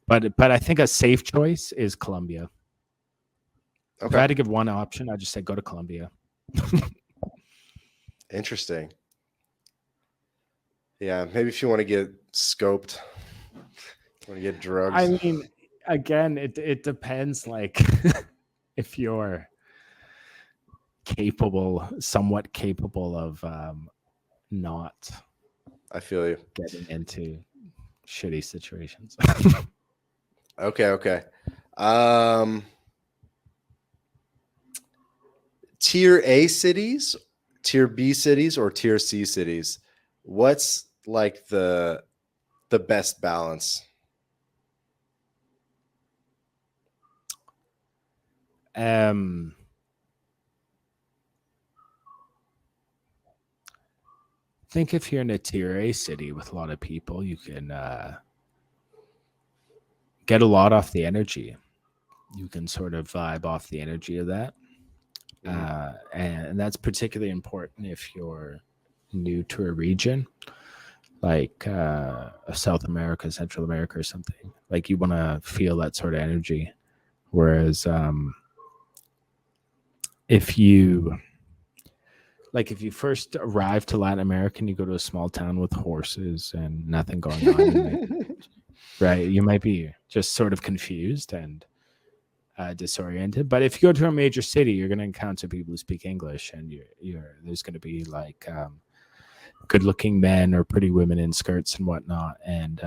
But I think a safe choice is Colombia. If I Okay. had to give one option, I'd just say go to Colombia. Interesting. Yeah, maybe if you want to get scoped, want to get drugged. I mean, again, it depends. Like, if you're somewhat capable of not I feel you. getting into shitty situations. Okay, okay. Um Tier A cities, tier B cities, or tier C cities? What's like the best balance? um, think if you're in a tier A city with a lot of people, you can get a lot off the energy. You can sort of vibe off the energy of that. Mhm. And that's particularly important if you're new to a region like South America, Central America, or something. Like you want to feel that sort of energy. Whereas if you if you first arrive to Latin America and you go to a small town with horses and nothing going on, you might be just sort of confused and disoriented. But if you go to a major city, you're going to encounter people who speak English, and there's going to be like good-looking men or pretty women in skirts and whatnot, and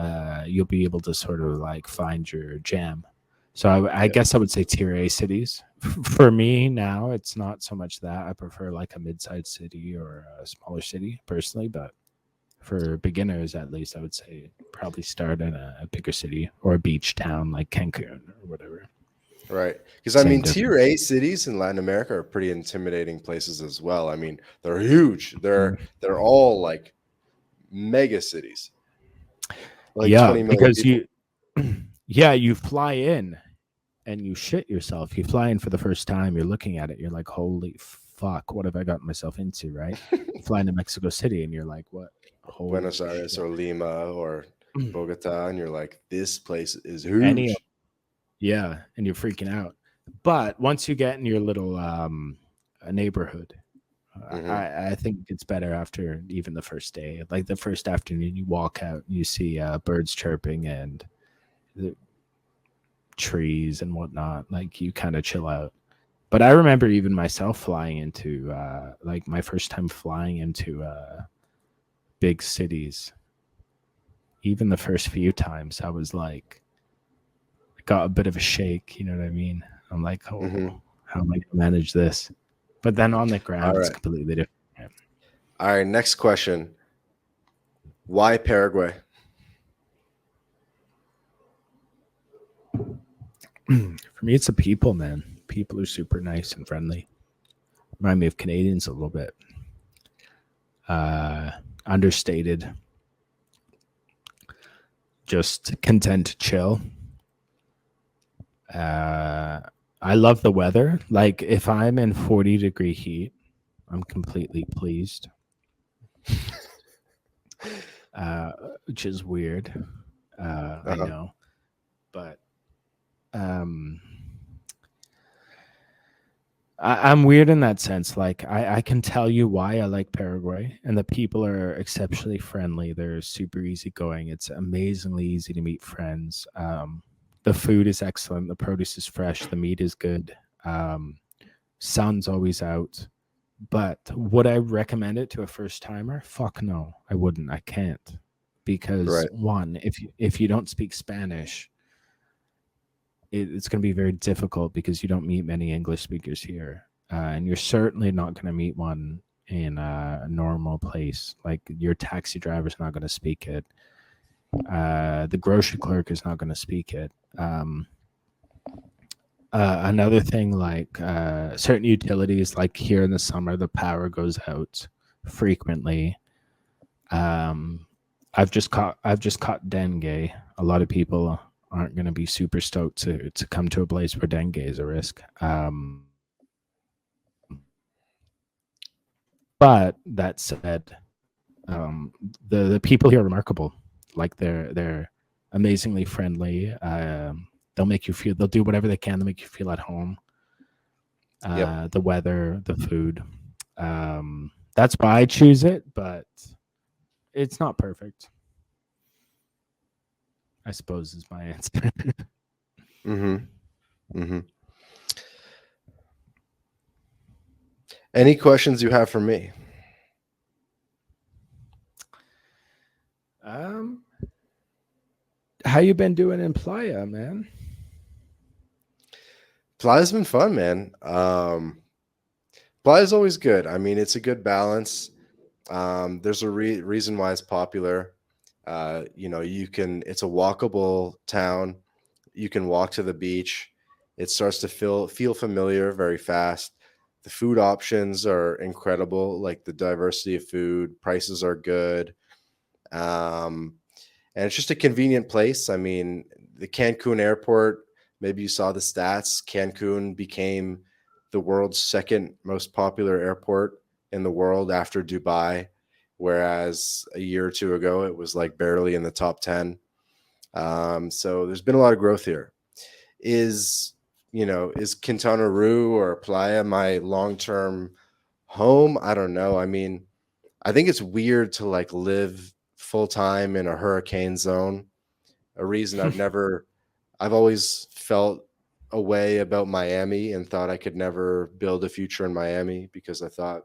you'll be able to sort of like find your jam. So I Yeah. guess I would say tier A cities. For me now, it's not so much that I prefer like a mid-sized city or a smaller city personally, but for beginners at least, I would say probably start in a bigger city or a beach town like Cancun or whatever. Right. Because I Same mean, tier difference. A cities in Latin America are pretty intimidating places as well. I mean, they're huge. Mm. They're all like mega cities, like Yeah, 20 million because people. you fly in and you shit yourself. You fly in for the first time, you're looking at it, you're like, holy fuck, what have I gotten myself into, right? flying to Mexico City, and you're like, what? Buenos Holy Aires shit! or Lima or Bogota, and you're like, this place is Any, huge. yeah, and you're freaking out. But once you get in your little neighborhood, Hmm. I think it's better after even the first day. Like the first afternoon, you walk out and you see birds chirping and the trees and whatnot. Like you kind of chill out. But I remember even myself flying into like my first time flying into big cities. Even the first few times, I was like, got a bit of a shake. You know what I mean? I'm like, oh, Hmm. how am I going to manage this? But then on the All ground, it's right. completely different. All right. Next question. Why Paraguay? For me, it's the people, man. People are super nice and friendly. Remind me of Canadians a little bit. Uh, Understated, just content to chill. Uh, I love the weather. Like if I'm in 40-degree heat, I'm completely pleased. Uh, which is weird. I Uh-huh. know, but um, I'm weird in that sense. Like I can tell you why I like Paraguay, and the people are exceptionally friendly. They're super easygoing. It's amazingly easy to meet friends. The food is excellent. The produce is fresh. The meat is good. Um, Sun's always out. But would I recommend it to a first timer? Fuck no, I wouldn't. I can't because Right. one, if you don't speak Spanish, it's going to be very difficult because you don't meet many English speakers here, and you're certainly not going to meet one in a normal place. Like your taxi driver's not going to speak it. The grocery clerk is not going to speak it. Another thing, like certain utilities, like here in the summer, the power goes out frequently. Um, I've just caught dengue. A lot of people aren't going to be super stoked to come to a place where dengue is a risk. But that said, um, the people here are remarkable. Like they're amazingly friendly. They'll make you feel. They'll do whatever they can to make you feel at home. Yep. The weather, the food. That's why I choose it, but it's not perfect. I suppose is my answer. Hmm. Hmm. Any questions you have for me? um, how you been doing in Playa, man? Playa's been fun, man. Playa's always good. I mean, it's a good balance. There's a reason why it's popular. You can. It's a walkable town. You can walk to the beach. It starts to feel familiar very fast. The food options are incredible. Like the diversity of food, prices are good. Um, and it's just a convenient place. I mean, the Cancun airport, maybe you saw the stats. Cancun became the world's second most popular airport in the world after Dubai, whereas a year or two ago, it was like barely in the top 10. So there's been a lot of growth here. Is, is Quintana Roo or Playa my long term home? I don't know. I mean, I think it's weird to like live full time in a hurricane zone. A reason I've always felt a way about Miami and thought I could never build a future in Miami because I thought,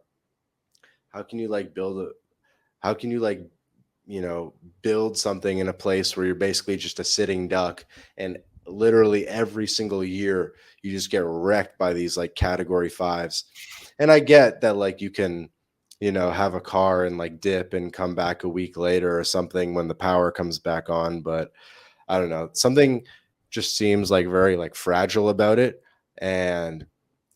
how can you like how can you like, build something in a place where you're basically just a sitting duck and literally every single year you just get wrecked by these like category fives. And I get that like you can, have a car and like dip and come back a week later or something when the power comes back on, but I don't know. Something just seems like very like fragile about it. And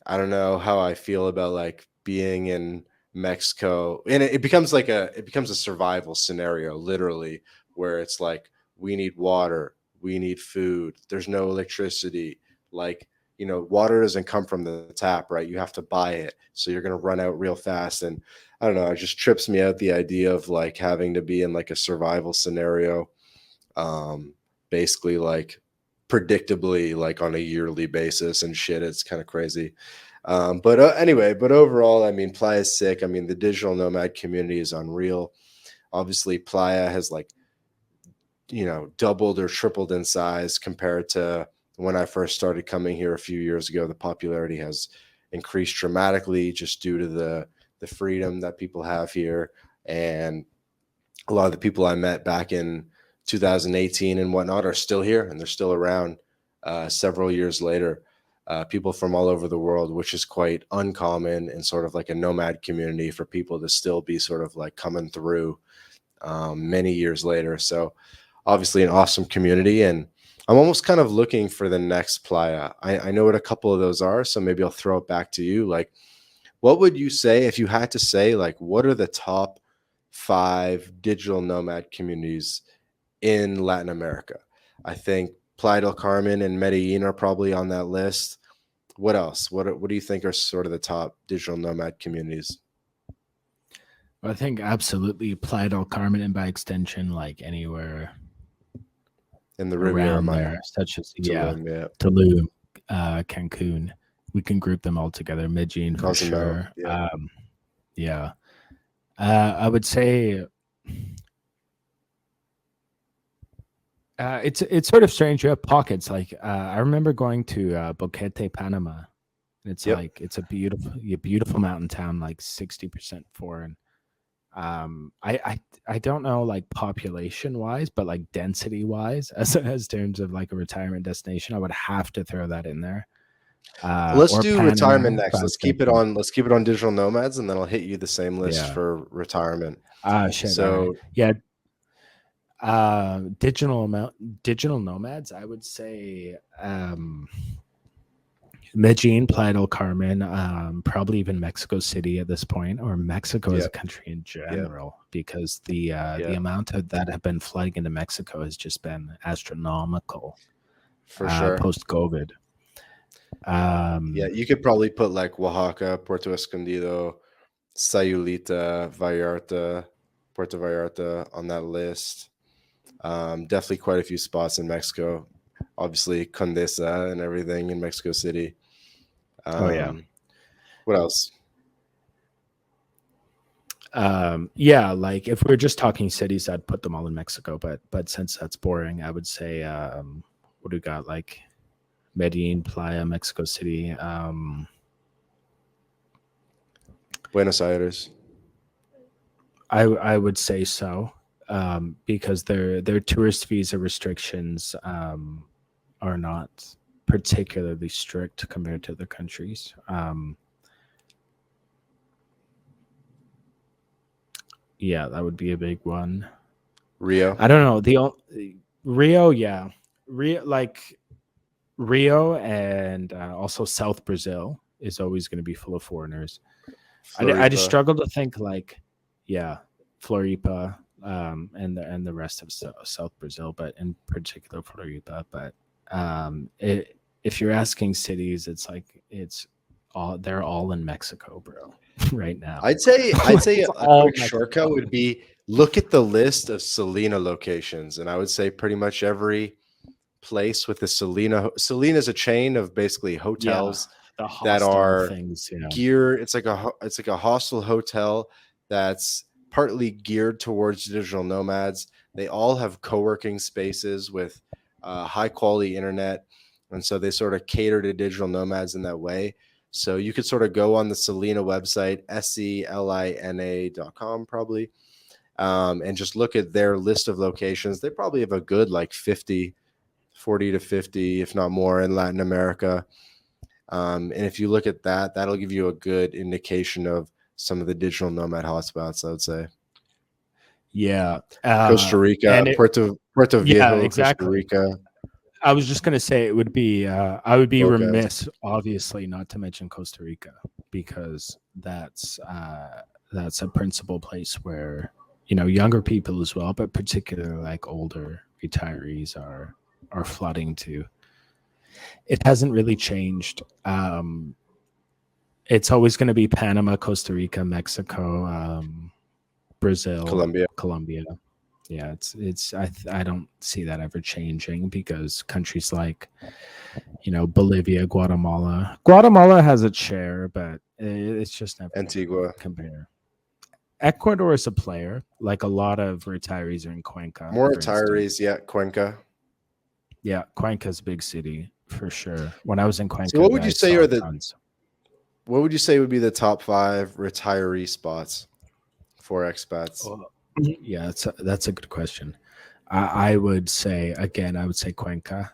I don't know how I feel about like being in Mexico. And it becomes like it becomes a survival scenario, literally, where it's like we need water, we need food, there's no electricity. Like, water doesn't come from the tap, right? You have to buy it, so you're going to run out real fast. And I don't know, it just trips me out, the idea of like having to be in like a survival scenario, basically like predictably, like on a yearly basis and shit. It's kind of crazy. But anyway, but overall, I mean, Playa is sick. I mean, the digital nomad community is unreal. Obviously, Playa has like, doubled or tripled in size compared to when I first started coming here a few years ago. The popularity has increased dramatically just due to the freedom that people have here. And a lot of the people I met back in 2018 and whatnot are still here, and they're still around several years later. People from all over the world, which is quite uncommon in sort of like a nomad community, for people to still be sort of like coming through many years later. So obviously an awesome community, and I'm almost kind of looking for the next Playa. I know what a couple of those are, so maybe I'll throw it back to you. Like, what would you say if you had to say, like, what are the top 5 digital nomad communities in Latin America? I think Playa del Carmen and Medellin are probably on that list. What else? What do you think are sort of the top digital nomad communities? I think absolutely Playa del Carmen, and by extension, like anywhere In the Riviera around Maya, there, such as Tulum, yeah. Tulum, Cancun. We can group them all together. Medellin for Cozumel, sure. yeah. Yeah. I would say it's sort of strange. You have pockets. Like I remember going to Boquete, Panama. It's Yep. like it's a beautiful mountain town, like 60% foreign. I don't know like population wise, but like density wise, as terms of like a retirement destination, I would have to throw that in there. Let's Or do Panama retirement next. by Let's keep it extension. on. Let's keep it on digital nomads, and then I'll hit you the same list Yeah. for retirement. Shit. All right. So Yeah. Digital nomads. I would say Medellin, Playa del Carmen, probably even Mexico City at this point, or Mexico as yeah, a country in yeah, general, because the yeah, amount of that have been flooding into Mexico has just been astronomical for sure. post COVID. Yeah, you could probably put like Oaxaca, Puerto Escondido, Sayulita, Vallarta, Puerto Vallarta on that list. Definitely quite a few spots in Mexico. Obviously, Condesa and everything in Mexico City. Oh yeah. What else? Yeah, like if we're just talking cities, I'd put them all in Mexico, but since that's boring, I would say what do we got? Like Medellin, Playa, Mexico City. Buenos Aires. I would say so, because their tourist visa restrictions are not particularly strict compared to other countries. Yeah, that would be a big one. Rio. I don't know Rio. Yeah, Rio and also South Brazil is always going to be full of foreigners. I just Floripa. struggle to think like, yeah, Floripa, and the rest of South Brazil, but in particular Floripa. But if you're asking cities, it's like they're all in Mexico, bro, right now. I'd say It's a all quick shortcut Mexico. would be look at the list of Selena locations, and I would say pretty much every place with a Selena. Selena is a chain of basically Yeah, hotels the that hostel are things. It's like a hostel hotel that's partly geared towards digital nomads. They all have co-working spaces with high quality internet, and so they sort of cater to digital nomads in that way. So you could sort of go on the Selena website, selina.com probably, and just look at their list of locations. They probably have a good like 40 to 50, if not more, in Latin America. And if you look at that, that'll give you a good indication of some of the digital nomad hotspots, I would say. Yeah, Costa Rica, and it, Puerto yeah, Viejo, Costa exactly. Rica, I was just gonna say it would be. I would be Bocas. remiss, obviously, not to mention Costa Rica, because that's a principal place where younger people as well, but particularly like older retirees are flooding to. it hasn't really changed. It's always going to be Panama, Costa Rica, Mexico, Brazil, Colombia, Colombia. Yeah, I don't see that ever changing because countries like, Bolivia, Guatemala has its share, but it's just never going to Antigua, compare. Ecuador is a player. Like a lot of retirees are in Cuenca, more for instance. retirees. Yeah, Cuenca. Yeah, Cuenca's a big city for sure. When I was in So, Cuenca, what would you I say saw are the tons. what would you say would be the top 5 retiree spots for expats? Oh, yeah, that's a good question. I would say again, I would say Cuenca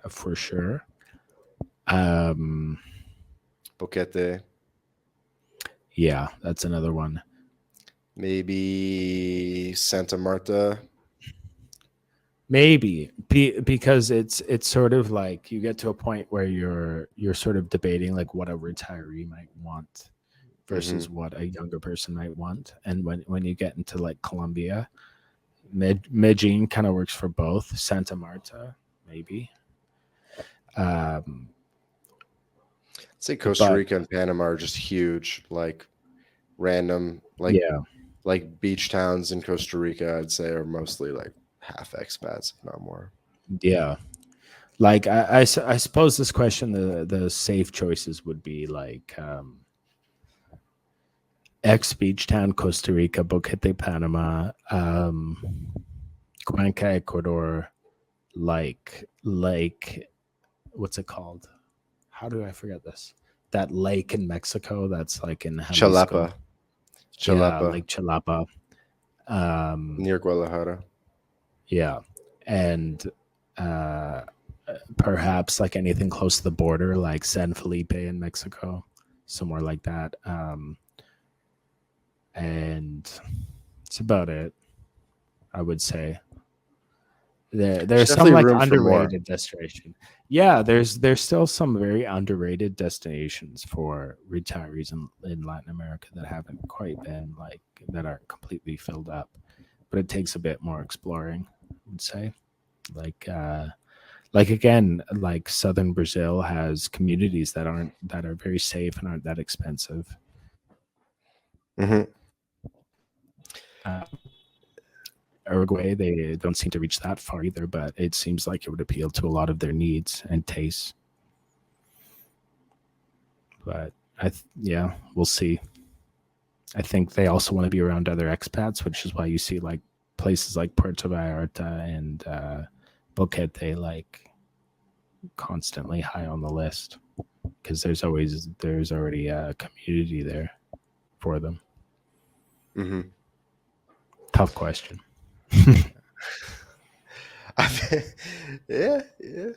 for sure. Um, Boquete, yeah, that's another one. maybe Santa Marta. Maybe because it's sort of like you get to a point where you're sort of debating like what a retiree might want Hmm. versus what a younger person might want, and when you get into like Colombia, Medellin kind of works for both. Santa Marta, maybe. Um, I'd say Costa but Rica and Panama are just huge, like random, yeah, like beach towns in Costa Rica. I'd say are mostly like half expats, if not more. yeah. Like I suppose this question, the safe choices would be like ex beach town Costa Rica, Boquete Panama, Cuenca Ecuador, like what's it called? How do I forget this? That lake in Mexico that's like in Jalisco. Chalapa, Yeah, Chalapa Lake Chalapa. Um, near Guadalajara. yeah, and uh, perhaps like anything close to the border, like San Felipe in Mexico, somewhere like that. And it's about it, I would say. There's There's some definitely like room for more. underrated destination. Yeah, there's still some very underrated destinations for retirees in Latin America that haven't quite been like that aren't completely filled up, but it takes a bit more exploring, I would say. Like like again, like southern Brazil has communities that are very safe and aren't that expensive. Hmm. Uh, Uruguay, they don't seem to reach that far either, but it seems like it would appeal to a lot of their needs and tastes. But yeah, we'll see. I think they also want to be around other expats, which is why you see like places like Puerto Vallarta and Boquete like constantly high on the list because there's already a community there for them. Hmm. Tough question. Yeah, yeah.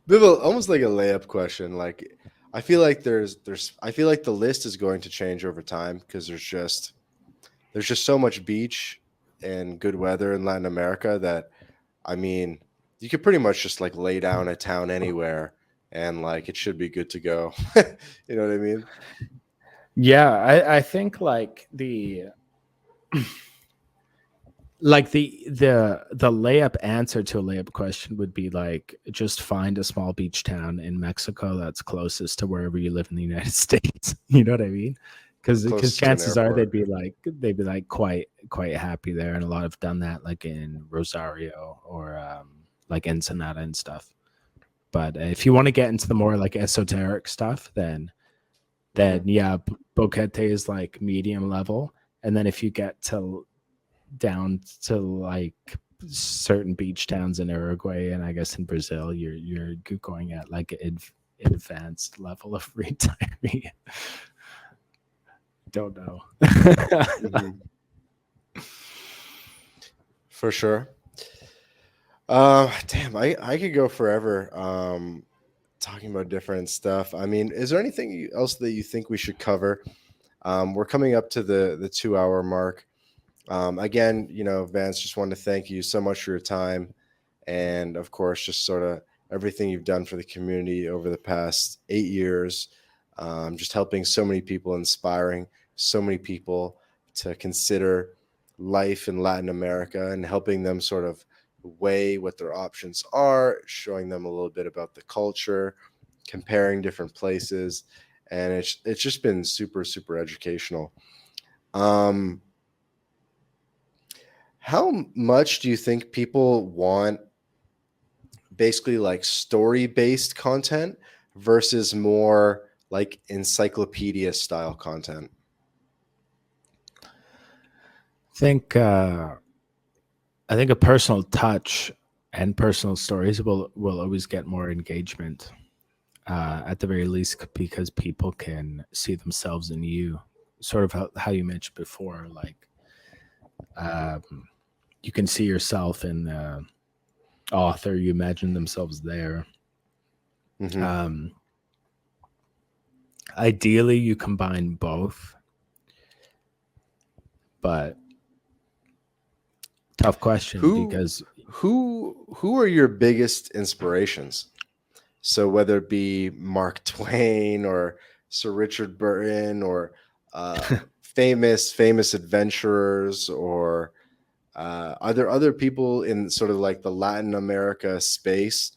Bit of almost like a layup question. Like, I feel like I feel like the list is going to change over time because there's just so much beach and good weather in Latin America that I mean, you could pretty much just like lay down a town anywhere and like it should be good to go. You know what I mean? Yeah, I think like the layup answer to a layup question would be like just find a small beach town in Mexico that's closest to wherever you live in the United States. You know what I mean? Because Closest to an chances are airport. they'd be like quite happy there, and a lot have done that like in Rosario or like Ensenada and stuff. But if you want to get into the more like esoteric stuff, then Hmm. yeah, Boquete is like medium level, and then if you get to down to like certain beach towns in Uruguay and I guess in Brazil, you're going at like an advanced level of retiree. Don't know. Hmm. For sure. Damn, I could go forever. Talking about different stuff. I mean, is there anything else that you think we should cover? We're coming up to the 2 hour mark. Again, Vance, just wanted to thank you so much for your time, and of course, just sort of everything you've done for the community over the past 8 years. Just helping so many people, inspiring so many people to consider life in Latin America, and helping them sort of weigh what their options are, showing them a little bit about the culture, comparing different places, and it's just been super super educational. Um, how much do you think people want basically like story based content versus more like encyclopedia style content? think uh, I think a personal touch and personal stories will always get more engagement, at the very least, because people can see themselves in you. Sort of how you mentioned before, like, um, you can see yourself in the author. You imagine themselves there. Mm-hmm. Um, Ideally, you combine both, but tough question Who because who are your biggest inspirations? So whether it be Mark Twain or Sir Richard Burton or famous adventurers, or are there other people in sort of like the Latin America space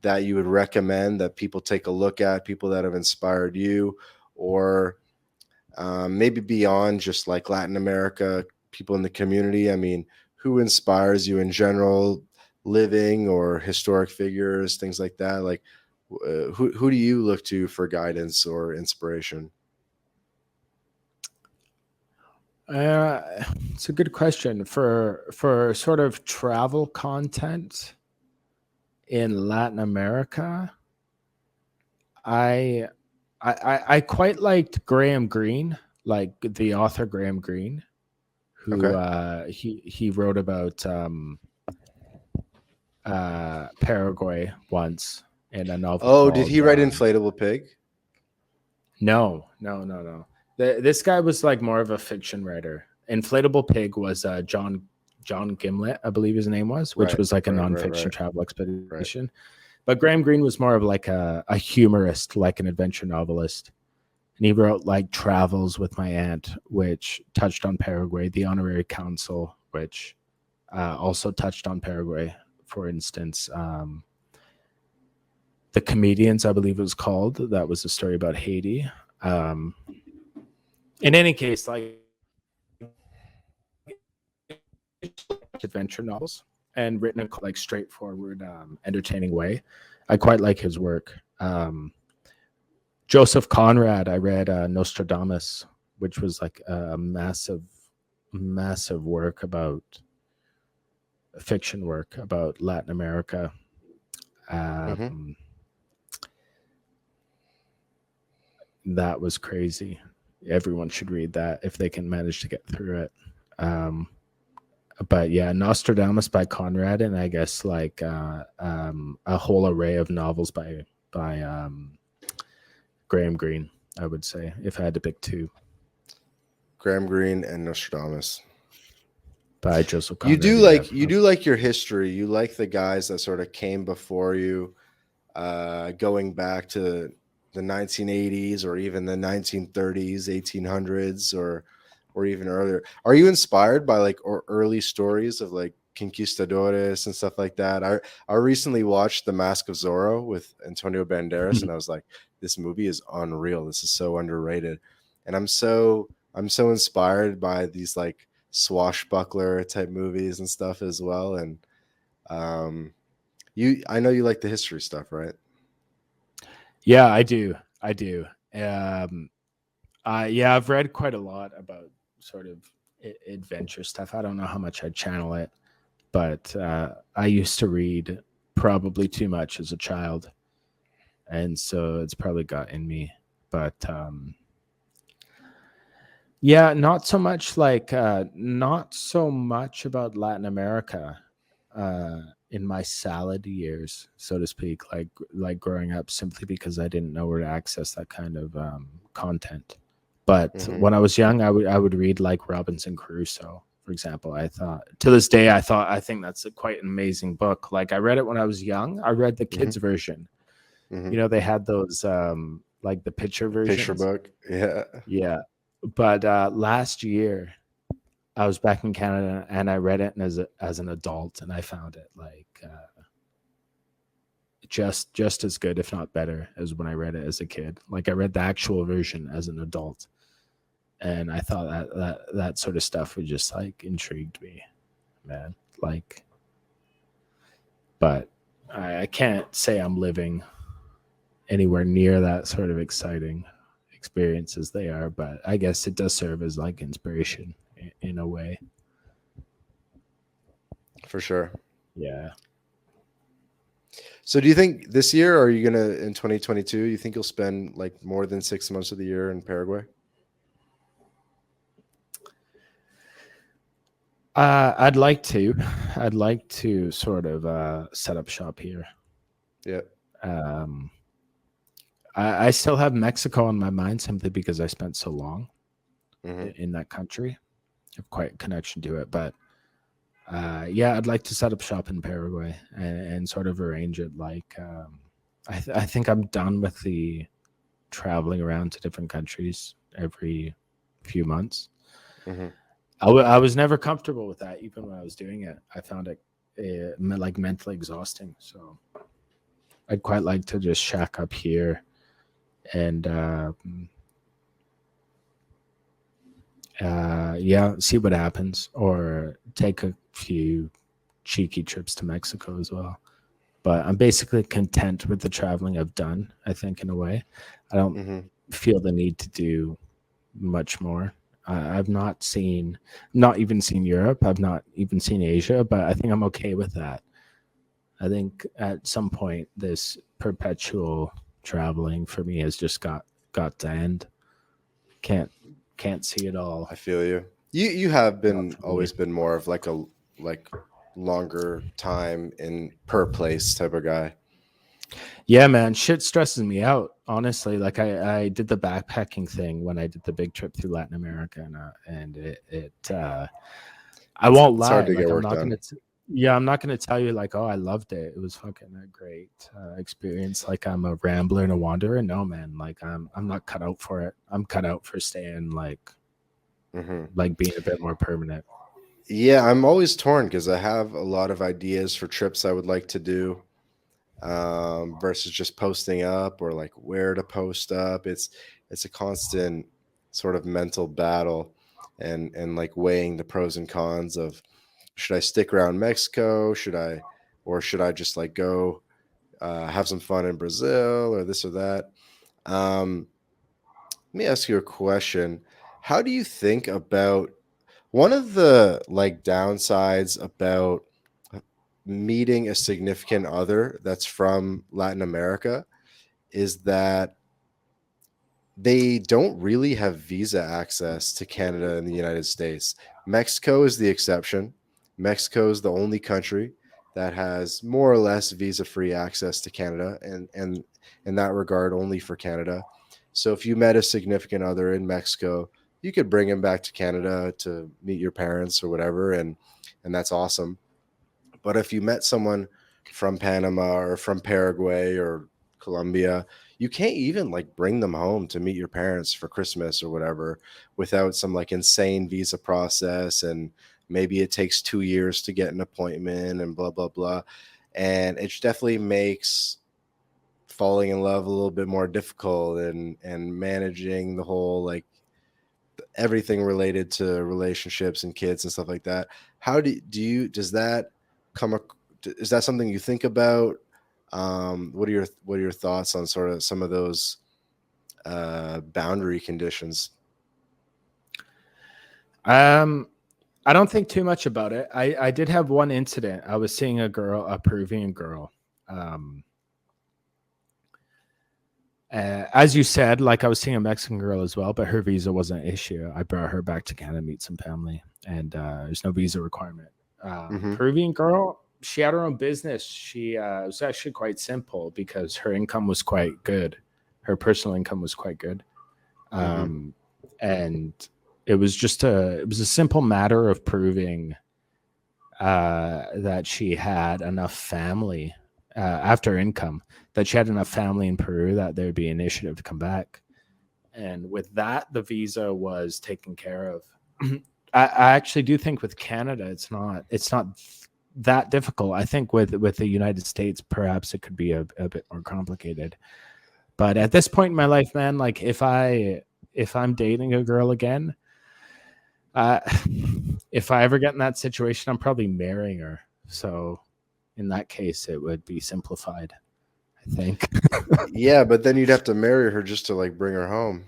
that you would recommend that people take a look at, people that have inspired you, or maybe beyond just like Latin America, people in the community? I mean, who inspires you in general, living or historic figures, things like that? Like, who do you look to for guidance or inspiration? uh, it's a good question for sort of travel content in Latin America. I I quite liked Graham Greene, like the author Graham Greene, who Okay. he wrote about Paraguay once in a novel Oh, did called he write Inflatable Pig? no. This guy was like more of a fiction writer. Inflatable Pig was John Gimlet, I believe his name was, which Right, was like a right, right, nonfiction right, travel right. expedition. But Graham Greene was more of like a humorist, like an adventure novelist. And he wrote like Travels with My Aunt, which touched on Paraguay, The Honorary Council, which also touched on Paraguay, for instance. The Comedians, I believe it was called. That was a story about Haiti. Um, in any case, like adventure novels and written in like straightforward, entertaining way. I quite like his work. Joseph Conrad, I read Nostradamus, which was like a massive work about fiction work about Latin America. Mm-hmm. Um, that was crazy. Everyone should read that if they can manage to get through it. Um, but yeah, Nostradamus by Conrad, and I guess like a whole array of novels by Graham Greene. I would say if I had to pick two, Graham Greene and Nostradamus. by Joseph You Conrad. do Yeah, like you do like your history. You like the guys that sort of came before you, going back to the 1980s or even the 1930s, 1800s, or even earlier. Are you inspired by like or early stories of like conquistadores and stuff like that? I recently watched The Mask of Zorro with Antonio Banderas, and I was like, this movie is unreal. This is so underrated, and I'm so inspired by these like swashbuckler type movies and stuff as well. And um, I know you like the history stuff, right? yeah, I do. I do. Um, yeah, I've read quite a lot about sort of adventure stuff. I don't know how much I channel it, but I used to read probably too much as a child, and so it's probably got in me. But yeah, not so much about Latin America uh, in my salad years, so to speak, like growing up, simply because I didn't know where to access that kind of content. But Mm-hmm. when I was young, I would read like Robinson Crusoe, for example. I thought to this day, I think that's a quite an amazing book. Like I read it when I was young. I read the Mm-hmm. kids version. Mm-hmm. They had those like the picture Picture versions. book, yeah. Yeah, but last year I was back in Canada and I read it as an adult, and I found it like just as good, if not better, as when I read it as a kid. Like I read the actual version as an adult, and I thought that sort of stuff would just like intrigued me, man. Like, but I can't say I'm living anywhere near that sort of exciting experience as they are, but I guess it does serve as like inspiration in a way. For sure. Yeah. So do you think this year, or are you gonna in 2022? You think you'll spend like more than 6 months of the year in Paraguay? I'd like to. I'd like to sort of set up shop here. Yeah. Um, I still have Mexico on my mind simply because I spent so long Hmm. in that country. I have quite a connection to it, but yeah, I'd like to set up shop in Paraguay and sort of arrange it. Like, I think I'm done with the traveling around to different countries every few months. Hmm. I was never comfortable with that, even when I was doing it. I found it like mentally exhausting. So I'd quite like to just shack up here and yeah, see what happens, or take a few cheeky trips to Mexico as well. But I'm basically content with the traveling I've done. I think in a way, I don't Hmm. feel the need to do much more. I've not even seen Europe. I've not even seen Asia, but I think I'm okay with that. I think at some point this perpetual traveling for me has just got to end. Can't can't see it all. I feel you. You have Not been for me. always been more of like a like longer time in per place type of guy. Yeah, man, shit stresses me out. Honestly, like I did the backpacking thing when I did the big trip through Latin America, and I won't It's hard lie. to get Like I'm work not done. gonna. Yeah, I'm not gonna tell you like, oh, I loved it. It was fucking a great experience. Like I'm a rambler and a wanderer. No, man. Like I'm not cut out for it. I'm cut out for staying Hmm. like being a bit more permanent. Yeah, I'm always torn because I have a lot of ideas for trips I would like to do, versus just posting up or like where to post up. It's a constant sort of mental battle, and like weighing the pros and cons of should I stick around Mexico, should I just like go have some fun in Brazil or this or that. Um, Let me ask you a question. How do you think about one of the like downsides about meeting a significant other that's from Latin America is that they don't really have visa access to Canada and the United States. Mexico is the exception. Mexico is the only country that has more or less visa-free access to Canada, and in that regard, only for Canada. So if you met a significant other in Mexico, you could bring him back to Canada to meet your parents or whatever, and that's awesome. But if you met someone from Panama or from Paraguay or Colombia, you can't even like bring them home to meet your parents for Christmas or whatever without some like insane visa process. And maybe it takes 2 years to get an appointment and blah, blah, blah. And it definitely makes falling in love a little bit more difficult, and managing the whole like everything related to relationships and kids and stuff like that. How do you does that come is that something you think about? What are your thoughts on sort of some of those boundary conditions? Um, I don't think too much about it. I did have one incident. I was seeing a girl, a Peruvian girl. Um, as you said, like I was seeing a Mexican girl as well, but her visa wasn't an issue. I brought her back to Canada to meet some family, and there's no visa requirement. Hmm. Peruvian girl, she had her own business. She it was actually quite simple because her income was quite good. Her personal income was quite good, Hmm. um, and it was a simple matter of proving that she had enough family after income, that she had enough family in Peru that there'd be initiative to come back. And with that, the visa was taken care of. I actually do think with Canada, it's not that difficult. I think with the United States, perhaps it could be a bit more complicated. But at this point in my life, man, like if I'm dating a girl again, uh, if I ever get in that situation, I'm probably marrying her. So in that case, it would be simplified, I think. Yeah, but then you'd have to marry her just to like bring her home.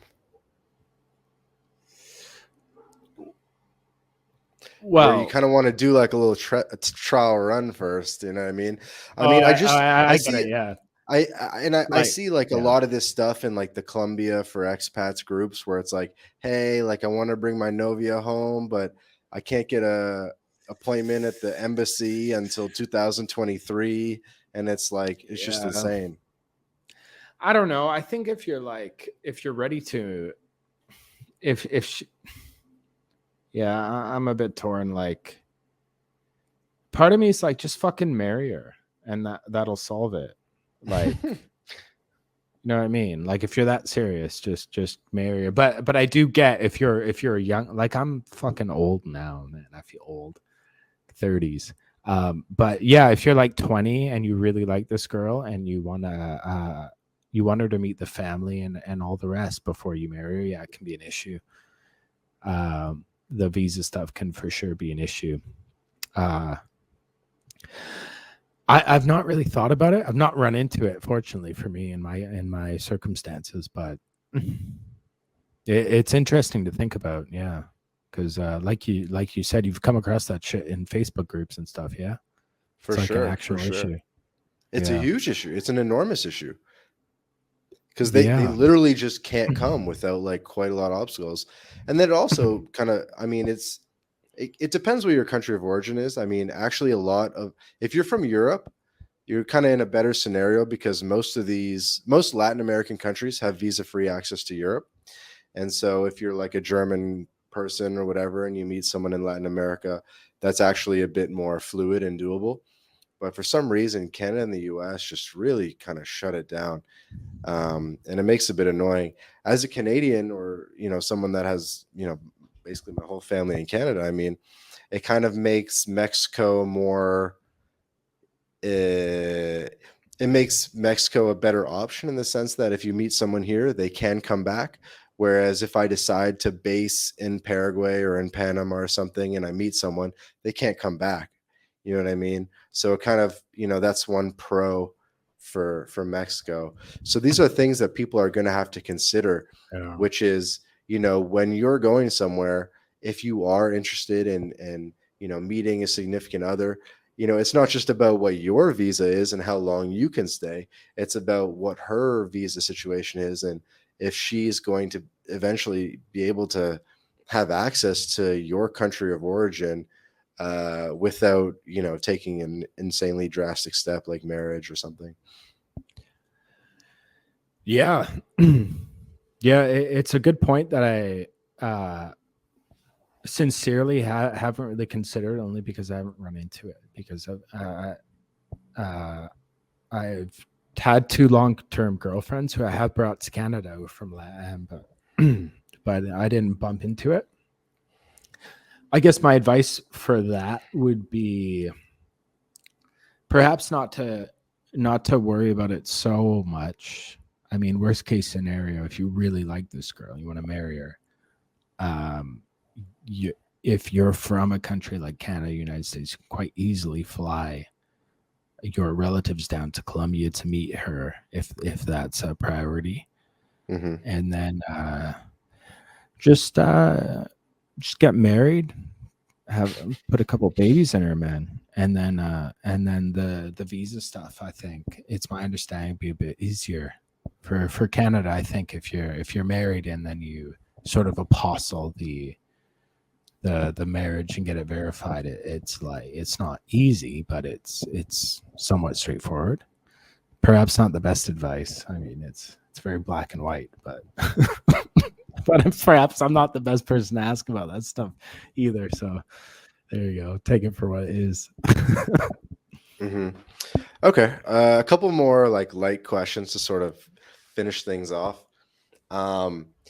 Where you Well, kind of want to do like a little trial run first, you know what I mean? I oh, mean, I I get see it. Yeah, I like see like a yeah, lot of this stuff in like the Columbia for expats groups where it's like, hey, like I want to bring my novia home, but I can't get a appointment at the embassy until 2023, and it's like it's just yeah. insane. I don't know. I think if you're ready to, if she, yeah, I'm a bit torn. Like, part of me is like, just fucking marry her, and that'll solve it. Like, you know what I mean? Like, if you're that serious, just marry her. But I do get if you're a young, like I'm fucking old now, man. I feel old, 30s. But yeah, if you're like 20 and you really like this girl and you want her to meet the family and all the rest before you marry her, yeah, it can be an issue. The visa stuff can for sure be an issue. Uh, I've not really thought about it. I've not run into it, fortunately for me in my circumstances, but it's interesting to think about. Yeah, because like you said, you've come across that shit in Facebook groups and stuff. Yeah, For it's like an sure, for actual sure. issue. It's a Yeah, huge issue. It's an enormous issue because they yeah, literally just can't come without like quite a lot of obstacles. And then it also kind of, I mean, it depends what your country of origin is. I mean, actually, a lot of if you're from Europe, you're kind of in a better scenario because most Latin American countries have visa free access to Europe. And so if you're like a German person or whatever and you meet someone in Latin America, that's actually a bit more fluid and doable. But for some reason, Canada and the US just really kind of shut it down. And it makes it a bit annoying. As a Canadian or, someone that has, basically my whole family in Canada, I mean, it kind of makes Mexico more it makes Mexico a better option in the sense that if you meet someone here, they can come back. Whereas if I decide to base in Paraguay or in Panama or something and I meet someone, they can't come back. You know what I mean? So it kind of, that's one pro for Mexico. So these are things that people are going to have to consider, yeah, which is, when you're going somewhere, if you are interested in meeting a significant other, it's not just about what your visa is and how long you can stay. It's about what her visa situation is and if she's going to eventually be able to have access to your country of origin without, taking an insanely drastic step like marriage or something. yeah, yeah. It's a good point that I sincerely haven't really considered, only because I haven't run into it because of uh, I've had two long-term girlfriends who I have brought to Canada from Latam, but but I didn't bump into it. I guess my advice for that would be perhaps not to worry about it so much. I mean, worst case scenario, if you really like this girl, you want to marry her. Um, you if you're from a country like Canada, United States, you can quite easily fly your relatives down to Colombia to meet her if that's a priority, Hmm. and then just uh, just get married, have put a couple babies in her, man, and then the visa stuff. I think it's my understanding be a bit easier for Canada. I think if you're married and then you sort of apostle the marriage and get it verified, it's like it's not easy, but it's somewhat straightforward. Perhaps not the best advice. I mean, it's very black and white, but but perhaps I'm not the best person to ask about that stuff either. So there you go. Take it for what it is. Hmm. Okay. A couple more like light questions to sort of finish things off.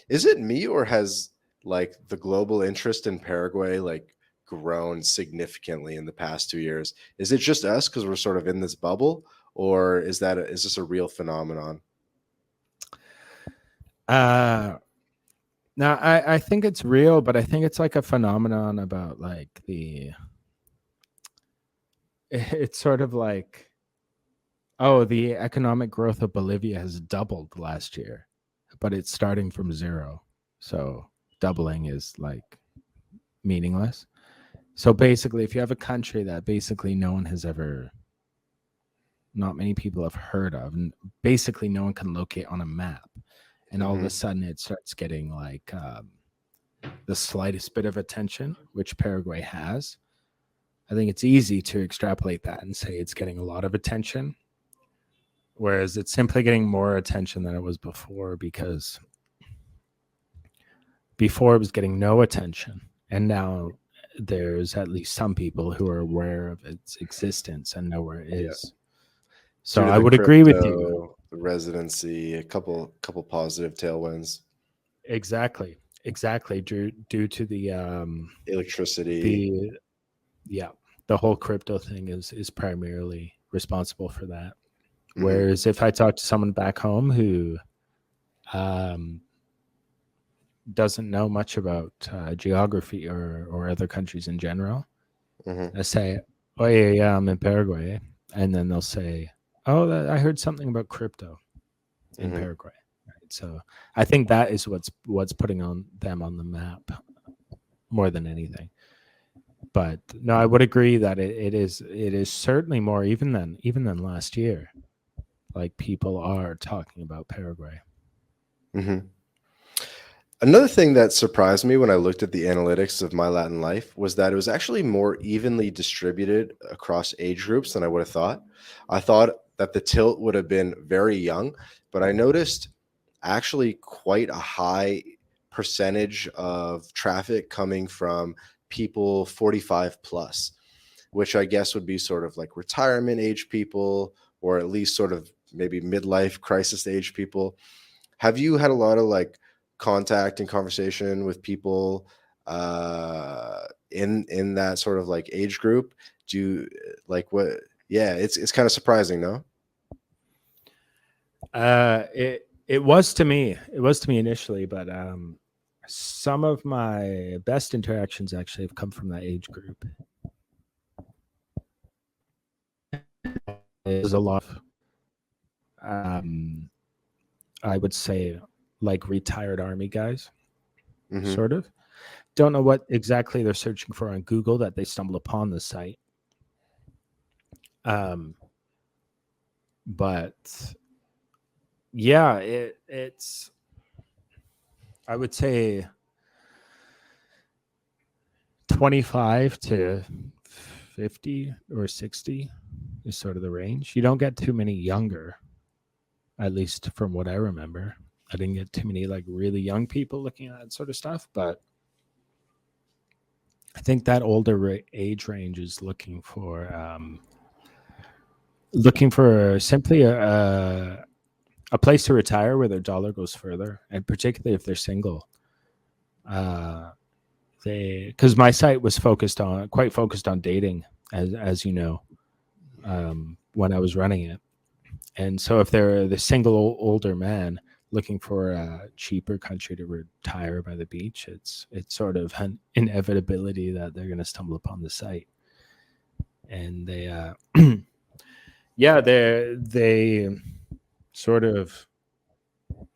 Is it me or has like the global interest in Paraguay like grown significantly in the past 2 years? Is it just us because we're sort of in this bubble, or is this a real phenomenon? Uh, Now, I think it's real, but I think it's like a phenomenon about like it's sort of like, oh, the economic growth of Bolivia has doubled last year, but it's starting from zero. So doubling is like meaningless. So basically, if you have a country that basically no one has ever, not many people have heard of, and basically no one can locate on a map, and all of a Hmm. sudden it starts getting like the slightest bit of attention, which Paraguay has, I think it's easy to extrapolate that and say it's getting a lot of attention, whereas it's simply getting more attention than it was before, because before it was getting no attention, and now there's at least some people who are aware of its existence and know where it Yeah, is. due So to I the would agree with you. crypto, the residency, a couple positive tailwinds, Exactly. Exactly. Due to electricity. the yeah, the whole crypto thing is primarily responsible for that. Hmm. Whereas if I talk to someone back home who um, doesn't know much about geography or other countries in general, Hmm. I say, "Oh yeah, I'm in Paraguay," and then they'll say, "Oh, I heard something about crypto in Hmm. Paraguay." Right? So I think that is what's putting on them on the map more than anything. But no, I would agree that it is certainly more even than last year. Like people are talking about Paraguay. Hmm. Another thing that surprised me when I looked at the analytics of My Latin Life was that it was actually more evenly distributed across age groups than I would have thought. I thought that the tilt would have been very young, but I noticed actually quite a high percentage of traffic coming from people 45 plus, which I guess would be sort of like retirement age people, or at least sort of maybe midlife crisis age people. Have you had a lot of like contact and conversation with people in that sort of like age group? Do you like what? Yeah, it's kind of surprising, no? It was to me. It was to me initially, but some of my best interactions actually have come from that age group. There's a lot of, um, I would say, like retired army guys, Mm-hmm. sort of. Don't know what exactly they're searching for on Google that they stumble upon the site. Um, but yeah, it's, I would say 25 to 50 or 60 is sort of the range. You don't get too many younger, at least from what I remember. I didn't get too many like really young people looking at that sort of stuff, but I think that older age range is looking for simply a place to retire where their dollar goes further, and particularly if they're single. Uh, they because my site was quite focused on dating, as you know, when I was running it. And so if they're the single older man looking for a cheaper country to retire by the beach, it's sort of an inevitability that they're going to stumble upon the site. And they yeah, they sort of,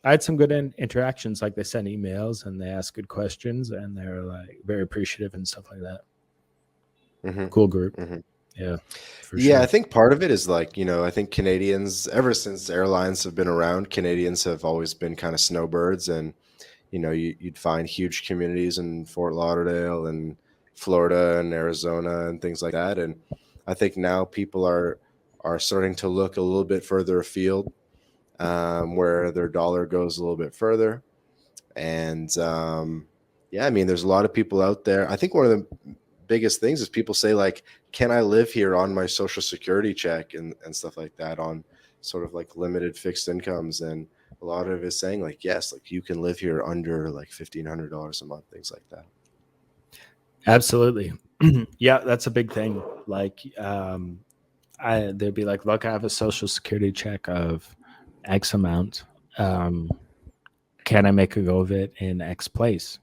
I had some good interactions, like they send emails and they ask good questions and they're like very appreciative and stuff like that. Mm-hmm. Cool group. Mm-hmm. Yeah, for Yeah, I sure. think part of it is like, I think Canadians, ever since airlines have been around, Canadians have always been kind of snowbirds. And you'd find huge communities in Fort Lauderdale and Florida and Arizona and things like that. And I think now people are starting to look a little bit further afield, where their dollar goes a little bit further. And yeah, I mean, there's a lot of people out there. I think one of the biggest things is people say like, "Can I live here on my social security check and stuff like that, on sort of like limited fixed incomes?" And a lot of it is saying like, yes, like you can live here under like $1,500 a month, things like that. Absolutely. Yeah, that's a big thing. Like, they'd be like, look, I have a social security check of X amount. Can I make a go of it in X place?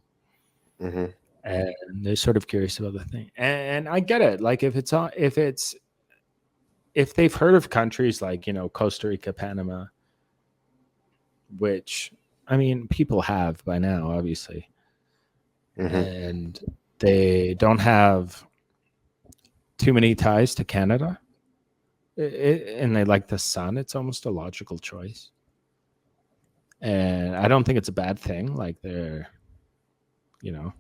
Mm-hmm. And they're sort of curious about the thing. And I get it. Like if they've heard of countries like, Costa Rica, Panama, which I mean people have by now, obviously, Mm-hmm. and they don't have too many ties to Canada, and they like the sun, it's almost a logical choice. And I don't think it's a bad thing. Like they're, you know,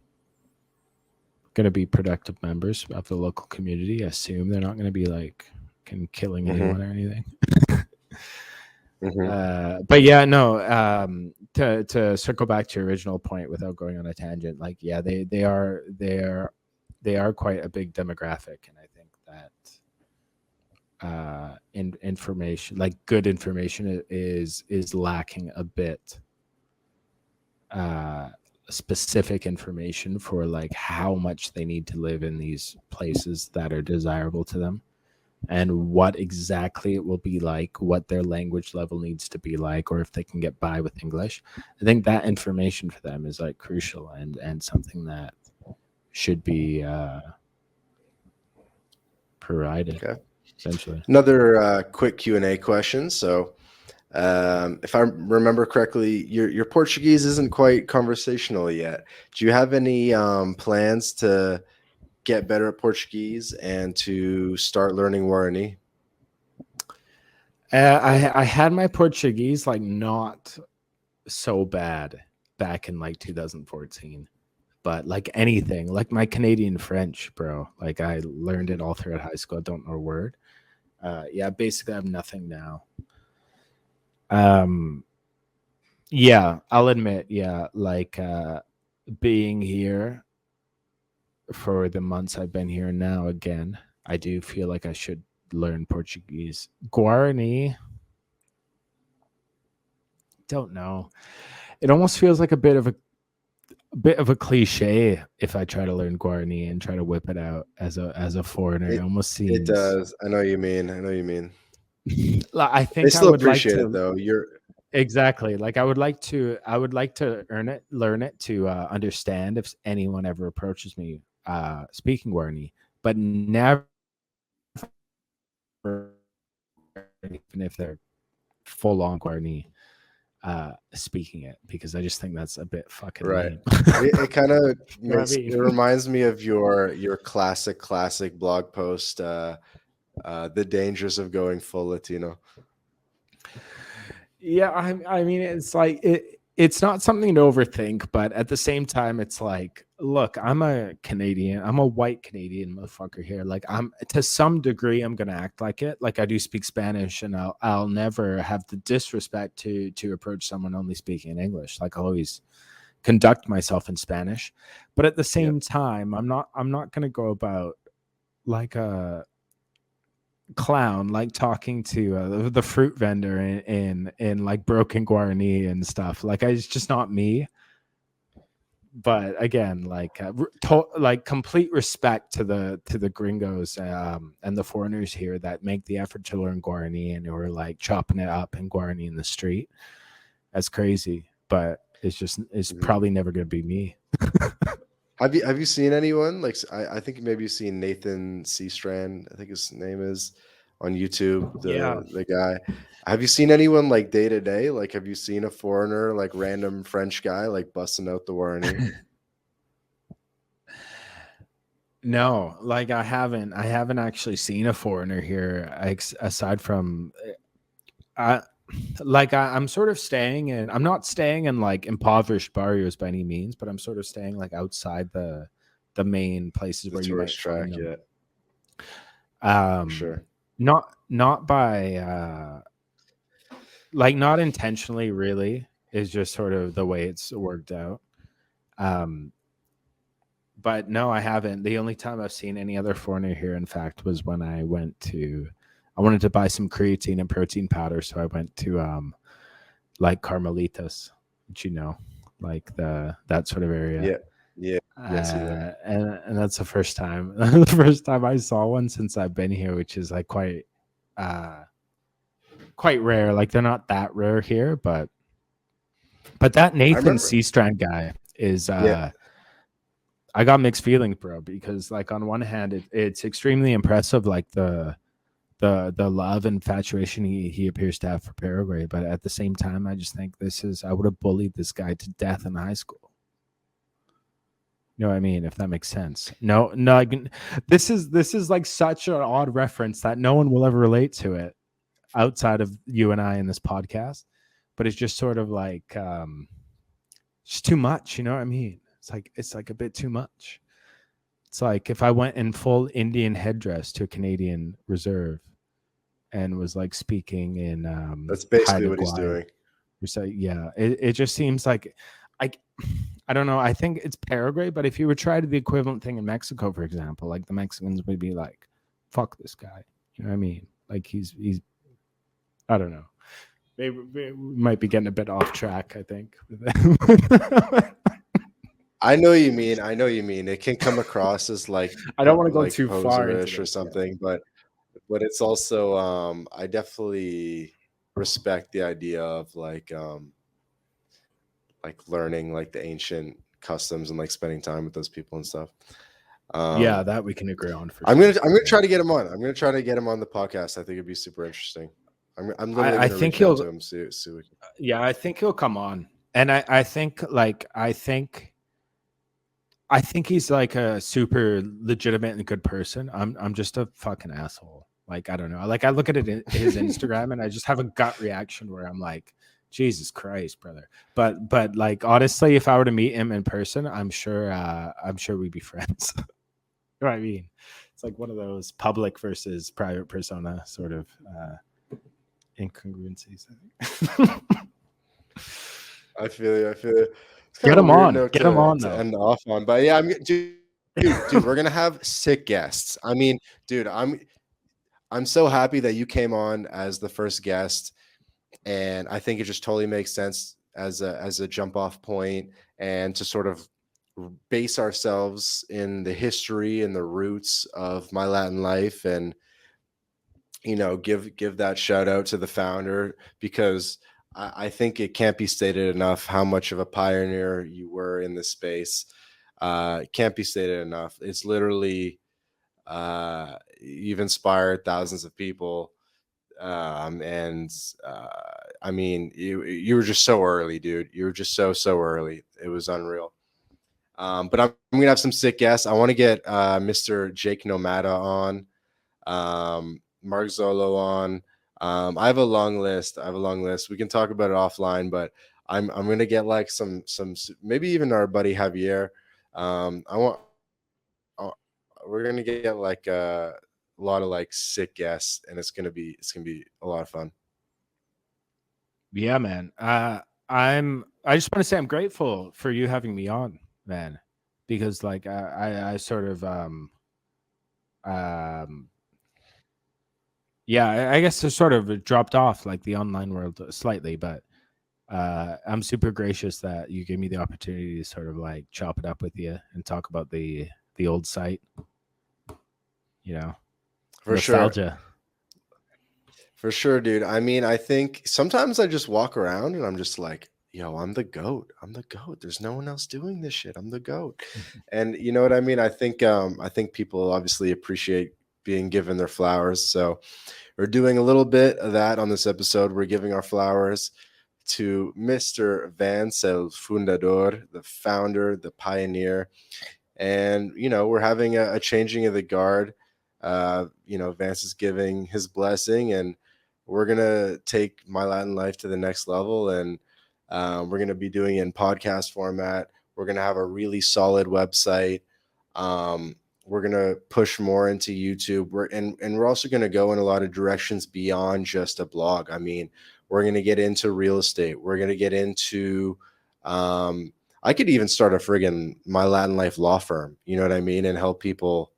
going to be productive members of the local community. I assume they're not going to be like killing Mm-hmm. anyone or anything. Mm-hmm. But yeah, no. To circle back to your original point without going on a tangent, like yeah, they are quite a big demographic, and I think that information, like good information, is lacking a bit. Specific information for like how much they need to live in these places that are desirable to them, and what exactly it will be like, what their language level needs to be like, or if they can get by with English. I think that information for them is like crucial, and something that should be provided, Okay. essentially. Another quick Q&A question. So, if I remember correctly, your Portuguese isn't quite conversational yet. Do you have any plans to get better at Portuguese and to start learning Guarani? I had my Portuguese like not so bad back in like 2014, but like anything, like my Canadian French, bro, like I learned it all throughout high school. I don't know a word. Yeah, basically I have nothing now. um yeah, I'll admit, yeah, like being here for the months I've been here now, again, I do feel like I should learn Portuguese. Guarani, don't know, it almost feels like a bit of a cliche if I try to learn Guarani and try to whip it out as a foreigner. It It almost it seems does. I know you mean. I know you mean. like, I They think I still would like appreciate it to. though. You're Exactly. Like I would like to learn it to understand if anyone ever approaches me speaking Guarani, but never, even if they're full on Guarani speaking it, because I just think that's a bit fucking right. lame. It kind of You know what I makes it mean? reminds me of your classic blog post, the dangers of going full Latino. Yeah, I mean, it's like it's not something to overthink, but at the same time, it's like, look, I'm a Canadian. I'm a white Canadian motherfucker here. Like, I'm to some degree, I'm gonna act like it. Like, I do speak Spanish, and I'll never have the disrespect to approach someone only speaking in English. Like, I'll always conduct myself in Spanish, but at the Yeah. same time, I'm not gonna go about like a clown, like talking to the fruit vendor in like broken Guarani and stuff. Like, it's just not me. But again, like like complete respect to the gringos and the foreigners here that make the effort to learn Guarani and who are like chopping it up in Guarani in the street. That's crazy, but it's Mhm. probably never gonna be me. Have you seen anyone like I think maybe you've seen Nathan C. Strand, I think his name is, on YouTube, Yeah. the guy. Have you seen anyone like day to day? Like have you seen a foreigner, like random French guy like busting out the Warney? No, like I haven't actually seen a foreigner here aside from I I'm sort of staying in. I'm not staying in like impoverished barrios by any means, but I'm sort of staying like outside the main places The where you might tourist find track, them. yeah, for Um sure. not by like not intentionally, really. Is just sort of the way it's worked out. Um but no, I haven't. The only time I've seen any other foreigner here, in fact, was when I wanted to buy some creatine and protein powder, so I went to like Carmelitas, which like that sort of area. Yeah, yeah, yeah. I see them. And that's the first time the first time I saw one since I've been here, which is like uh quite rare. Like they're not that rare here, but that I Nathan remember. Seastrand guy is Yeah, I got mixed feelings, bro, because like on one hand it's extremely impressive, like the love and infatuation he appears to have for Paraguay, but at the same time I just think I would have bullied this guy to death in high school. You know what I mean? If that makes sense. No, no. This is like such an odd reference that no one will ever relate to it outside of you and I in this podcast. But it's just sort of like just too much. You know what I mean? It's like a bit too much. It's like if I went in full Indian headdress to a Canadian reserve and was like speaking in that's basically Haida what he's Gwaii. doing. So yeah, it just seems like I I don't know. I think it's Paraguay, but if you would try to the equivalent thing in Mexico, for example, like the Mexicans would be like, "Fuck this guy," you know what I mean? Like he's I don't know. Maybe we might be getting a bit off track. I think. I know you mean. I know you mean. It can come across as I don't want to go like too far into poserish or this. Yeah. something, but it's also I definitely respect the idea of like learning like the ancient customs and like spending time with those people and stuff. Yeah, Um, that we can agree on for I'm sure. gonna Yeah. try to get him on. I'm gonna try to get him on the podcast. I think it'd be super interesting. I'm literally I gonna think reach out to he'll. him. See. Yeah, I think he'll come on, and I think like I think he's like a super legitimate and good person. I'm just a fucking asshole. Like I don't know. Like I look at his Instagram and I just have a gut reaction where I'm like, Jesus Christ, brother. But like honestly, if I were to meet him in person, I'm sure we'd be friends. You know what I mean? It's like one of those public versus private persona sort of incongruencies. I think. I feel you. I feel you. It's kind Get of a him weird on. note Get him on to though. end off on, but yeah, dude, we're gonna have sick guests. I mean, dude, I'm so happy that you came on as the first guest, and I think it just totally makes sense as a jump off point and to sort of base ourselves in the history and the roots of my Latin life, and give that shout out to the founder because I think it can't be stated enough how much of a pioneer you were in this space. It can't be stated enough. It's literally you've inspired thousands of people, and I mean, you were just so early, dude. You were just so early. It was unreal. But I'm gonna have some sick guests. I want to get Mr. Jake Nomada on, Mark Zolo on. I have a long list. I have a long list. We can talk about it offline, but I'm gonna get like some maybe even our buddy Javier. I want uh, we're gonna get like a lot of like sick guests, and it's gonna be a lot of fun. Yeah, man. I just want to say I'm grateful for you having me on, man, because like I sort of um yeah, I guess I sort of dropped off like the online world slightly, but I'm super gracious that you gave me the opportunity to sort of like chop it up with you and talk about the old site, you know, For sure. nostalgia. For sure, dude. I mean, I think sometimes I just walk around and I'm just like, yo, I'm the goat. I'm the goat. There's no one else doing this shit. I'm the goat. And you know what I mean? I think people obviously appreciate being given their flowers. So we're doing a little bit of that on this episode. We're giving our flowers to Mr. Vance, el fundador, the founder, the pioneer. And we're having a changing of the guard. Vance is giving his blessing, and we're gonna take my Latin life to the next level, and we're gonna be doing it in podcast format. We're gonna have a really solid website. We're gonna push more into YouTube. We're also gonna go in a lot of directions beyond just a blog. I mean, we're gonna get into real estate. We're gonna get into I could even start a friggin' My Latin Life law firm, you know what I mean, and help people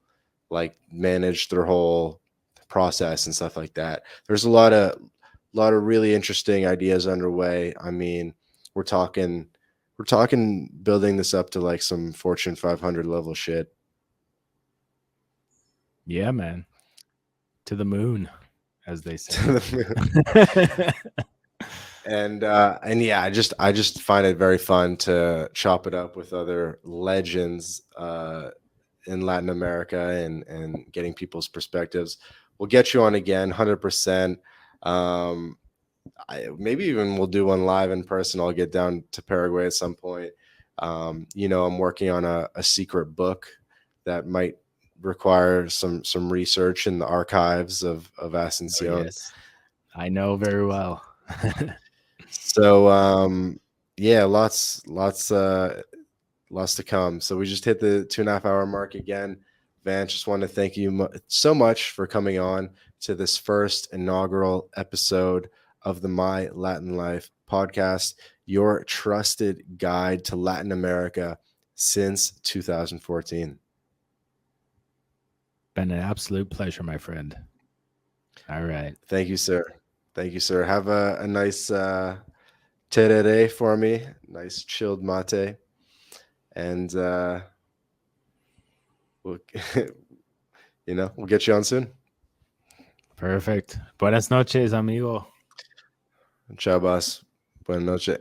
like manage their whole process and stuff like that. There's a lot of really interesting ideas underway. I mean, we're talking we're talking building this up to like some Fortune 500 level shit. Yeah, man. To the moon, as they say. And yeah, I just find it very fun to chop it up with other legends in Latin America and getting people's perspectives. We'll get you on again, 100%. Um, maybe even we'll do one live in person. I'll get down to Paraguay at some point. I'm working on a secret book that might require some research in the archives of Oh, Asuncion. yes. I know very well. So yeah, lots to come. So we just hit the 2.5 hour mark again. Vance, just want to thank you so much for coming on to this first inaugural episode of the My Latin Life podcast, your trusted guide to Latin America since 2014. Been an absolute pleasure, my friend. All right. Thank you, sir. Thank you, sir. Have a nice terere for me, nice chilled mate. And we'll, we'll get you on soon. Perfect. Buenas noches, amigo. Ciao, boss. Buenas noches.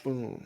Boom.